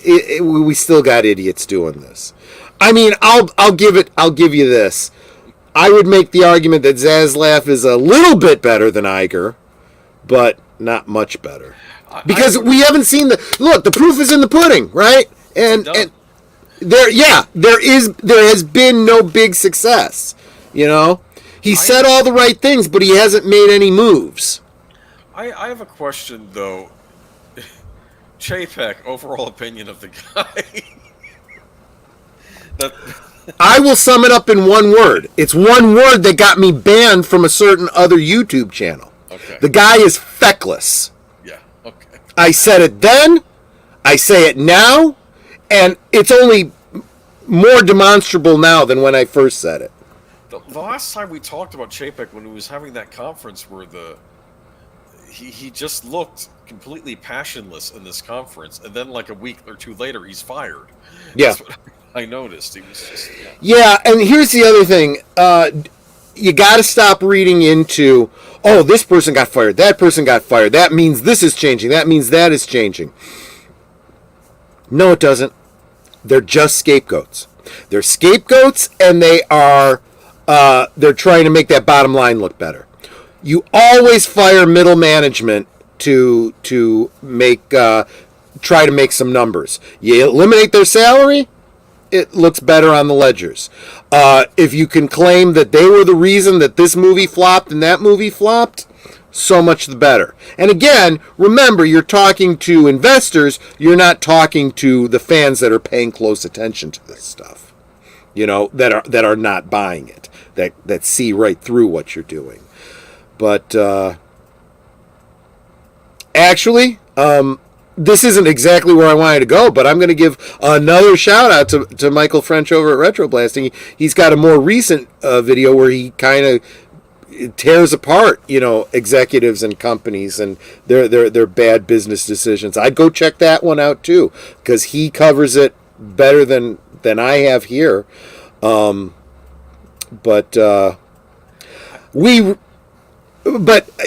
we still got idiots doing this. I mean, I'll give you this. I would make the argument that Zaslav is a little bit better than Iger, but not much better. Because we haven't seen the proof is in the pudding, right? And there has been no big success. You know, he said all the right things, but he hasn't made any moves. I have a question though. Chapek, overall opinion of the guy. I will sum it up in one word. It's one word that got me banned from a certain other YouTube channel. Okay. The guy is feckless. Yeah, okay. I said it then, I say it now, and it's only more demonstrable now than when I first said it. The last time we talked about Chapek, when he was having that conference where he just looked completely passionless in this conference, and then like a week or two later, he's fired. Yeah. That's what I noticed. He was just... Yeah, and here's the other thing. You got to stop reading into, oh, this person got fired, that person got fired. That means this is changing. That means that is changing. No, it doesn't. They're just scapegoats. They're scapegoats, and they're trying to make that bottom line look better. You always fire middle management to make try to make some numbers. You eliminate their salary, it looks better on the ledgers. If you can claim that they were the reason that this movie flopped and that movie flopped, so much the better. And again, remember, you're talking to investors. You're not talking to the fans that are paying close attention to this stuff. You know, that are not buying it, that see right through what you're doing. But actually, this isn't exactly where I wanted to go, but I'm going to give another shout out to Michael French over at Retroblasting. He's got a more recent video where he kind of tears apart, you know, executives and companies and their bad business decisions. I'd go check that one out too, because he covers it better than I have here. But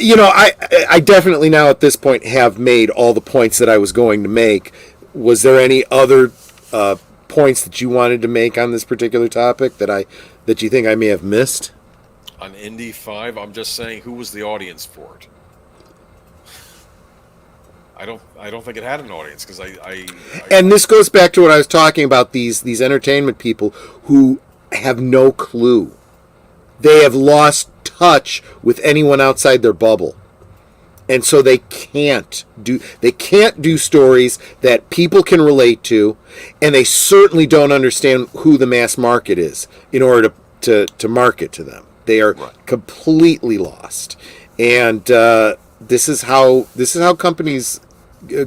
you know, I definitely now at this point have made all the points that I was going to make. Was there any other points that you wanted to make on this particular topic that you think I may have missed? On Indy 5, I'm just saying, who was the audience for it? I don't think it had an audience, because And this goes back to what I was talking about, these entertainment people who have no clue. They have lost touch with anyone outside their bubble. And so they can't do stories that people can relate to, and they certainly don't understand who the mass market is in order to market to them. They are completely lost. And this is how companies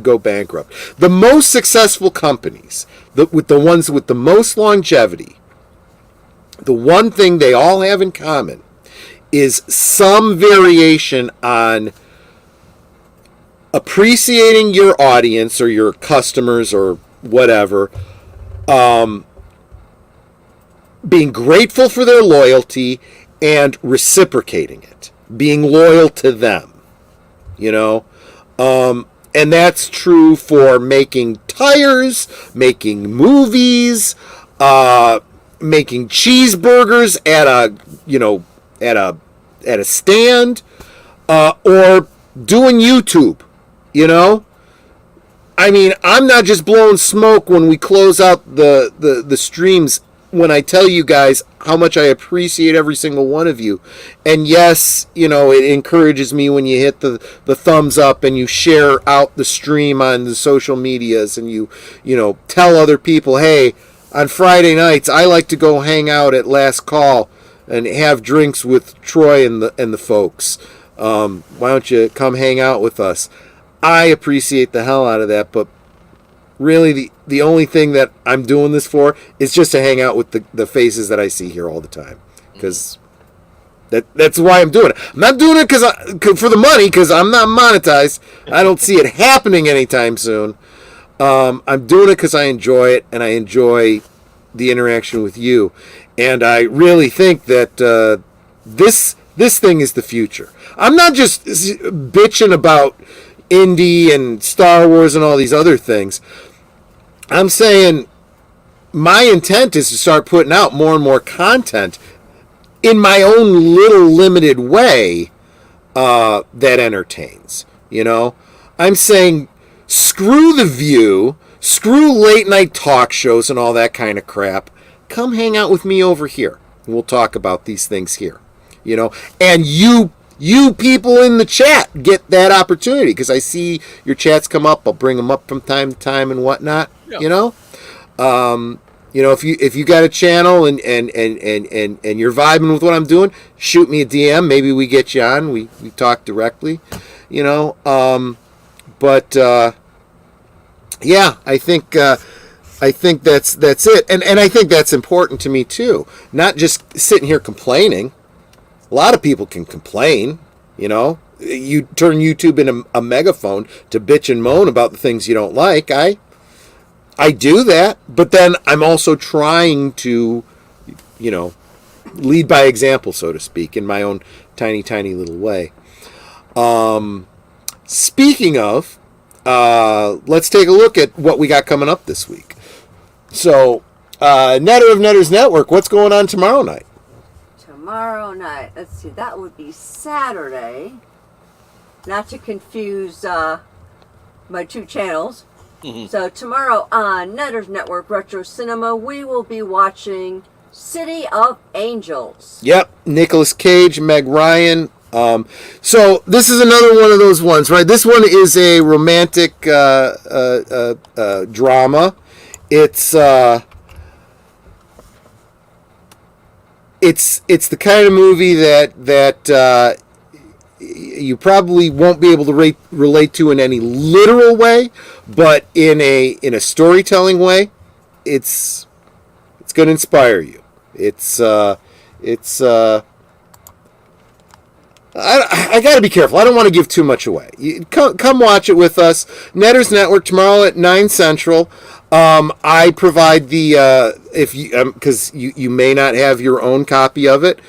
go bankrupt. The most successful companies, with the ones with the most longevity, the one thing they all have in common is some variation on appreciating your audience or your customers or whatever, being grateful for their loyalty and reciprocating it, being loyal to them, you know. And that's true for making tires, making movies, making cheeseburgers at a stand, or doing YouTube, you know. I mean, I'm not just blowing smoke when we close out the streams when I tell you guys how much I appreciate every single one of you. And yes, you know, it encourages me when you hit the thumbs up and you share out the stream on the social medias, and you know, tell other people, hey, on Friday nights I like to go hang out at Last Call and have drinks with Troy and the folks. Why don't you come hang out with us? I appreciate the hell out of that, but really the only thing that I'm doing this for is just to hang out with the faces that I see here all the time, because that's why I'm doing it. I'm not doing it for the money, because I'm not monetized. I don't see it happening anytime soon. I'm doing it because I enjoy it, and I enjoy the interaction with you, and I really think that this thing is the future. I'm not just bitching about Indy and Star Wars and all these other things. I'm saying my intent is to start putting out more and more content in my own little limited way that entertains. You know, I'm saying screw The View, screw late night talk shows and all that kind of crap. Come hang out with me over here. We'll talk about these things here. You know, and you people in the chat get that opportunity because I see your chats come up. I'll bring them up from time to time and whatnot. Yeah. You know, if you got a channel and you're vibing with what I'm doing, shoot me a DM. Maybe we get you on. We talk directly. You know, yeah, I think that's it, and I think that's important to me too. Not just sitting here complaining. A lot of people can complain, you know. You turn YouTube into a megaphone to bitch and moan about the things you don't like. I do that, but then I'm also trying to, you know, lead by example, so to speak, in my own tiny, tiny little way. Speaking of, let's take a look at what we got coming up this week. So, Netter of Netters Network, what's going on tomorrow night? Tomorrow night, let's see, that would be Saturday. Not to confuse my two channels. Mm-hmm. So tomorrow on Netters Network Retro Cinema, we will be watching City of Angels. Yep, Nicolas Cage, Meg Ryan. So this is another one of those ones, right? This one is a romantic drama. It's the kind of movie that you probably won't be able to relate to in any literal way, but in a storytelling way, it's going to inspire you. I got to be careful. I don't want to give too much away. Come watch it with us. Netters Network tomorrow at 9 Central. I provide the if you because you may not have your own copy of it.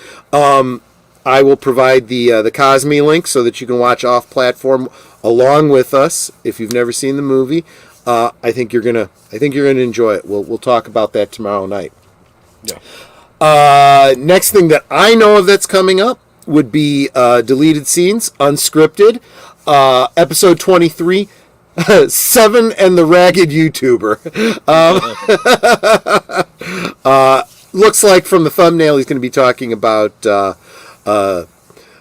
I will provide the Cosme link so that you can watch off platform along with us if you've never seen the movie. I think you're gonna enjoy it. We'll talk about that tomorrow night. Yeah. Next thing that I know of that's coming up would be deleted scenes, unscripted, episode 23. Seven and the Ragged YouTuber. Looks like from the thumbnail he's going to be talking about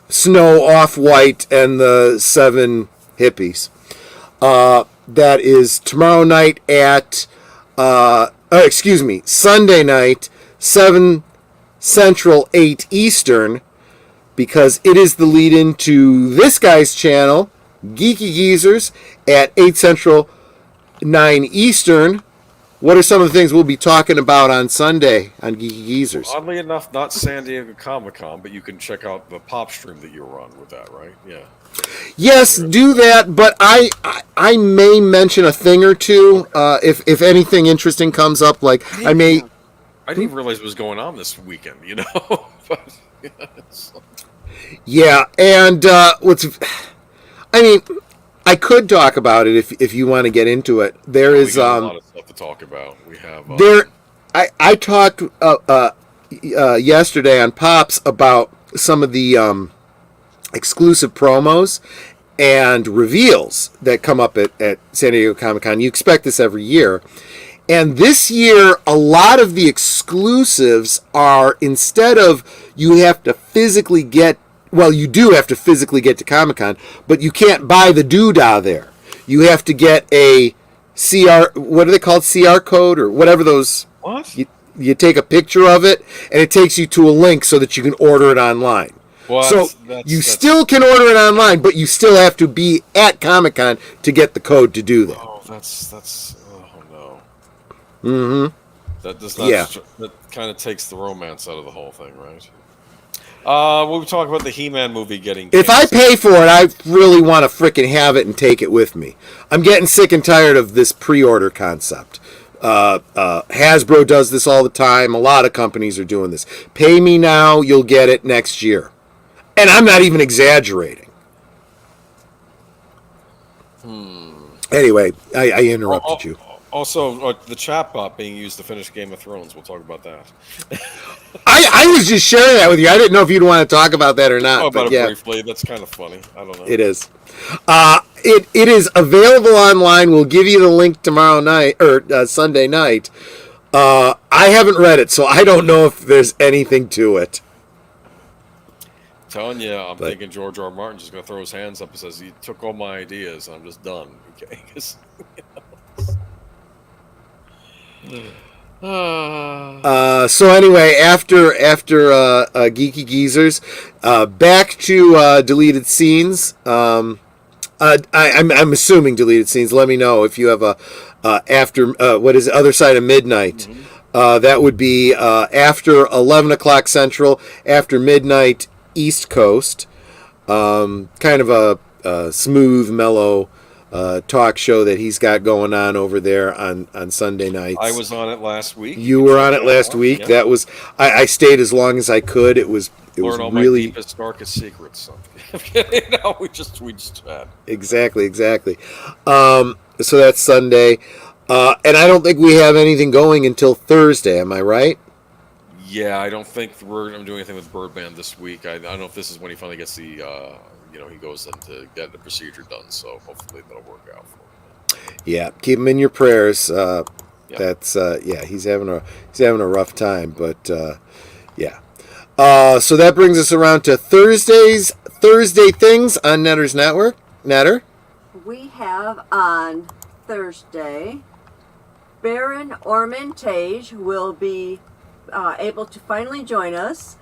Snow Off-White and the 7 hippies. That is tomorrow night at Sunday night, 7 Central, 8 Eastern, because it is the lead-in to this guy's channel, Geeky Geezers, at 8 Central, 9 Eastern. What are some of the things we'll be talking about on Sunday on Geeky Geezers? Well, oddly enough, not San Diego Comic-Con, but you can check out the pop stream that you were on with that, right? Yeah. Yes, do that, but I may mention a thing or two if anything interesting comes up. Like I didn't even realize what was going on this weekend, you know? But, yeah, and I could talk about it if you want to get into it. There is a lot of stuff to talk about. We have I talked yesterday on Pops about some of the exclusive promos and reveals that come up at San Diego Comic-Con. You expect this every year. And this year, a lot of the exclusives are, instead of you have to physically get, well, you do have to physically get to Comic-Con, but you can't buy the doodah there. You have to get a CR, what are they called, CR code or whatever those. What? You take a picture of it, and it takes you to a link so that you can order it online. Well, so you still can order it online, but you still have to be at Comic-Con to get the code to do that. Oh, that's oh no. Mm-hmm. That does not. Yeah. That kind of takes the romance out of the whole thing, right? We'll talk about the He-Man movie getting canceled. If I pay for it, I really want to frickin' have it and take it with me. I'm getting sick and tired of this pre-order concept. Hasbro does this all the time. A lot of companies are doing this. Pay me now, you'll get it next year. And I'm not even exaggerating. Anyway, I interrupted you. Also, the chatbot being used to finish Game of Thrones. We'll talk about that. I was just sharing that with you. I didn't know if you'd want to talk about that or not. About it briefly. That's kind of funny. I don't know. It is. It is available online. We'll give you the link tomorrow night or Sunday night. I haven't read it, so I don't know if there's anything to it. Telling you, I'm thinking George R. R. Martin's just going to throw his hands up and says, "He took all my ideas. I'm just done." Okay. So anyway, after Geeky Geezers, back to deleted scenes. I'm assuming deleted scenes. Let me know if you have a after what is it, Other Side of Midnight. Mm-hmm. That would be after 11 o'clock Central, after midnight East Coast. Kind of a smooth, mellow talk show that he's got going on over there on Sunday nights. I was on it last week. You were on it last week. Yeah. That was I stayed as long as I could. It was all really my deepest, darkest secrets. We just chat. Exactly. So that's Sunday, and I don't think we have anything going until Thursday. Am I right? Yeah, I don't think we're going to do anything with Birdman this week. I don't know if this is when he finally gets the. He goes in to get the procedure done, so hopefully that'll work out for him. Yeah, keep him in your prayers. That's he's having a rough time, but yeah. So that brings us around to Thursday things on Netter's Network. Netter? We have on Thursday, Baron Ormontage will be able to finally join us.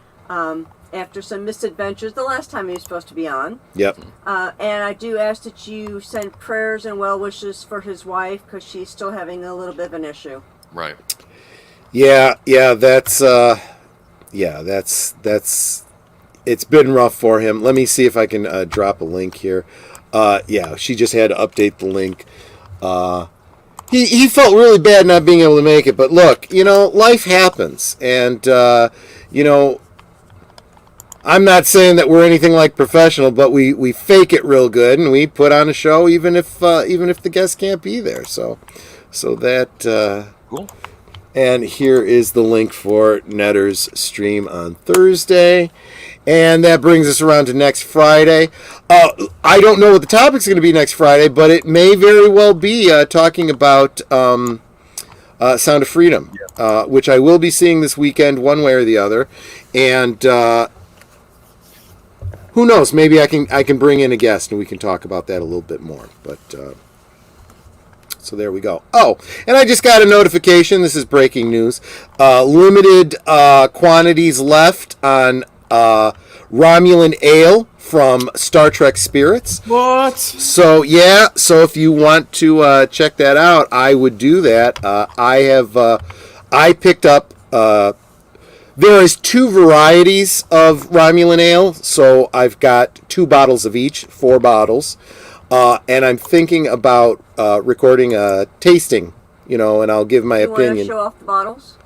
After some misadventures the last time he was supposed to be on. Yep. And I do ask that you send prayers and well wishes for his wife because she's still having a little bit of an issue. Right. Yeah, that's it's been rough for him. Let me see if I can drop a link here. She just had to update the link. He felt really bad not being able to make it, but look, life happens, and I'm not saying that we're anything like professional, but we fake it real good, and we put on a show even if the guest can't be there. So that cool. And here is the link for Netter's stream on Thursday, and that brings us around to next Friday. I don't know what the topic's going to be next Friday, but it may very well be talking about Sound of Freedom, which I will be seeing this weekend, one way or the other, and. Who knows? Maybe I can bring in a guest and we can talk about that a little bit more. But so there we go. Oh, and I just got a notification. This is breaking news. Limited quantities left on Romulan ale from Star Trek Spirits. What? So yeah. So if you want to check that out, I would do that. I picked up. There is 2 varieties of Romulan ale, so I've got 2 bottles of each, 4 bottles, and I'm thinking about recording a tasting, and I'll give my opinion. You want to show off the bottles?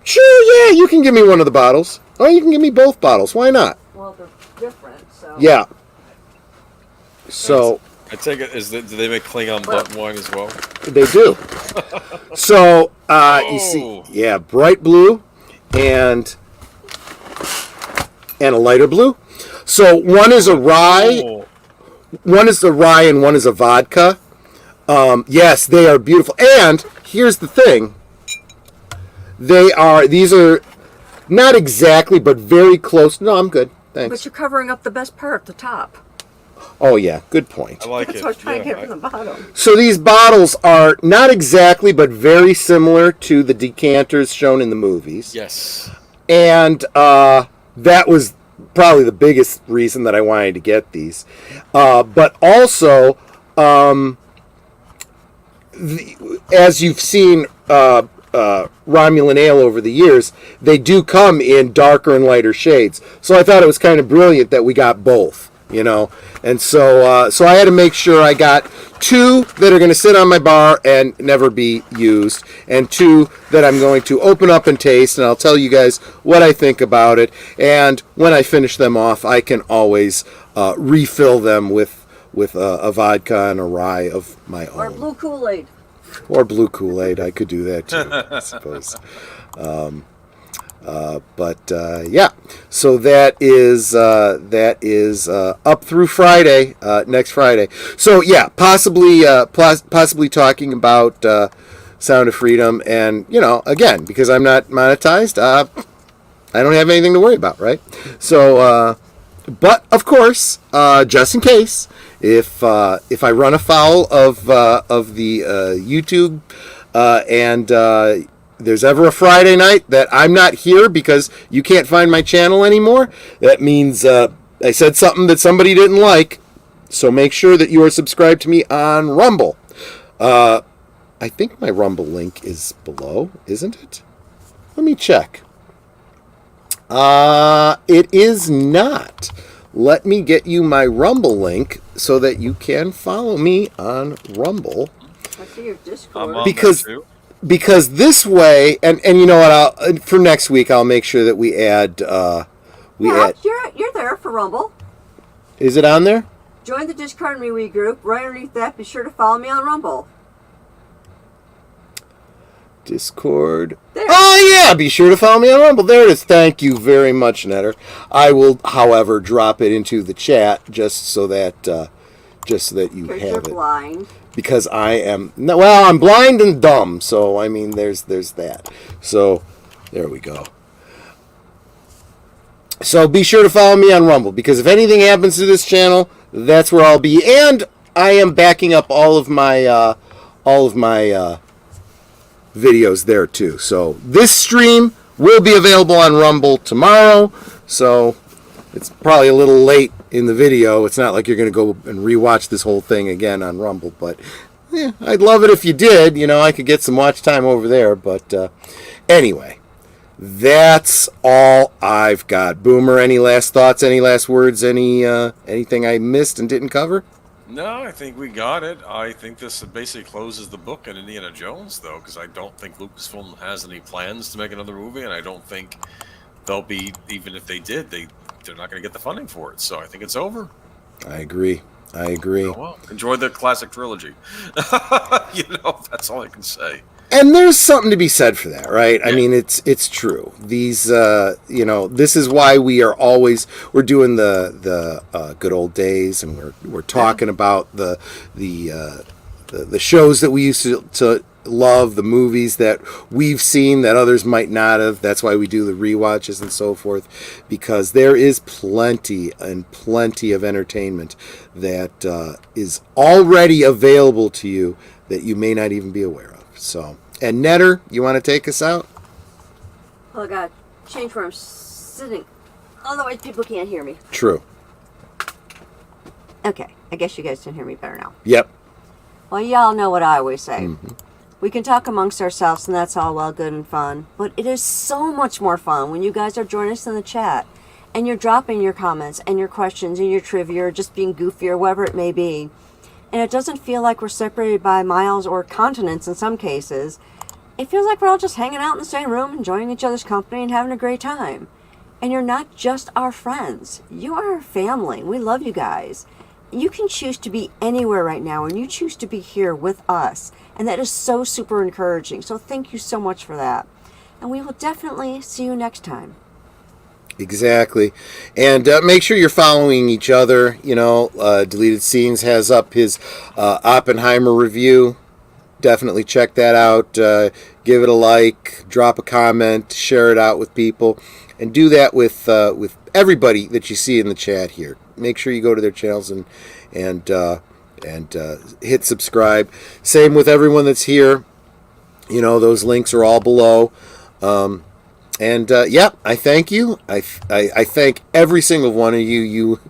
Sure, yeah, you can give me one of the bottles, or you can give me both bottles. Why not? Well, they're different, so. Yeah. So. I take it, do they make Klingon blunt wine as well? They do. So, you see, yeah, bright blue. And a lighter blue. So one is a rye, one is the rye, and one is a vodka. Yes, they are beautiful. And here's the thing: these are not exactly, but very close. No, I'm good. Thanks. But you're covering up the best part, the top. Oh yeah, good point. I like That's it. what I was trying to get from the bottom. So these bottles are not exactly, but very similar to the decanters shown in the movies. Yes. And that was probably the biggest reason that I wanted to get these. But also, as you've seen Romulan ale over the years, they do come in darker and lighter shades. So I thought it was kind of brilliant that we got both. And so I had to make sure I got 2 that are going to sit on my bar and never be used, and 2 that I'm going to open up and taste, and I'll tell you guys what I think about it. And when I finish them off, I can always refill them with a vodka and a rye of my own. Or blue Kool-Aid. Or blue Kool-Aid. I could do that too, I suppose. Yeah. So that is up through Friday, next Friday. So yeah, possibly talking about Sound of Freedom, and again, because I'm not monetized, I don't have anything to worry about, right? So, but of course, just in case, if I run afoul of the YouTube and there's ever a Friday night that I'm not here because you can't find my channel anymore, that means I said something that somebody didn't like. So make sure that you are subscribed to me on Rumble. I think my Rumble link is below, isn't it? Let me check. It is not. Let me get you my Rumble link so that you can follow me on Rumble. I see your Discord. Because this way, and you know what? For next week, I'll make sure that we add. You're there for Rumble. Is it on there? Join the Discord and MeWe group. Right underneath that, be sure to follow me on Rumble. Discord. There. Oh yeah, be sure to follow me on Rumble. There it is. Thank you very much, Netter. I will, however, drop it into the chat just so that you have you're it. Blind. Because I'm blind and dumb. So I mean, there's that. So there we go. So be sure to follow me on Rumble, because if anything happens to this channel, that's where I'll be. And I am backing up all of my videos there too. So this stream will be available on Rumble tomorrow. So it's probably a little late in the video. It's not like you're going to go and rewatch this whole thing again on Rumble, but yeah, I'd love it if you did. I could get some watch time over there. But anyway, that's all I've got. Boomer, any last thoughts? Any last words? Anything I missed and didn't cover? No, I think we got it. I think this basically closes the book on Indiana Jones, though, because I don't think Lucasfilm has any plans to make another movie, and I don't think they'll be, even if they did, they're not going to get the funding for it. So I think it's over. I agree. Oh, well, enjoy the classic trilogy. That's all I can say. And there's something to be said for that, right? Yeah. I mean, it's true. These, this is why we're doing the good old days, and we're talking about the shows that we used to love, the movies that we've seen that others might not have. That's why we do the rewatches and so forth, because there is plenty of entertainment that is already available to you that you may not even be aware of. So, and Netter, you want to take us out? Oh, God. Change where I'm sitting. Otherwise, people can't hear me. True. Okay. I guess you guys can hear me better now. Yep. Well, y'all know what I always say. Mm-hmm. We can talk amongst ourselves, and that's all well, good, and fun. But it is so much more fun when you guys are joining us in the chat, and you're dropping your comments and your questions and your trivia, or just being goofy or whatever it may be. And it doesn't feel like we're separated by miles or continents in some cases. It feels like we're all just hanging out in the same room, enjoying each other's company and having a great time. And you're not just our friends. You are our family. We love you guys. You can choose to be anywhere right now, and you choose to be here with us. And that is so super encouraging. So thank you so much for that. And we will definitely see you next time. Exactly. And make sure you're following each other. Deleted Scenes has up his Oppenheimer review. Definitely check that out. Give it a like, drop a comment, share it out with people, and do that with everybody that you see in the chat here. Make sure you go to their channels and hit subscribe. Same with everyone that's here. Those links are all below. I thank you. I thank every single one of you. You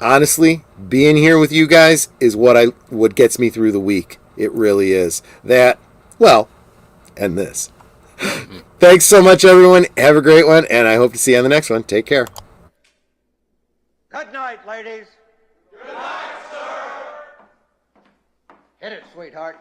honestly, being here with you guys is what gets me through the week. It really is. That, well, and this. Thanks so much, everyone. Have a great one, and I hope to see you on the next one. Take care. Good night, ladies. Good night, sir. Hit it, sweetheart.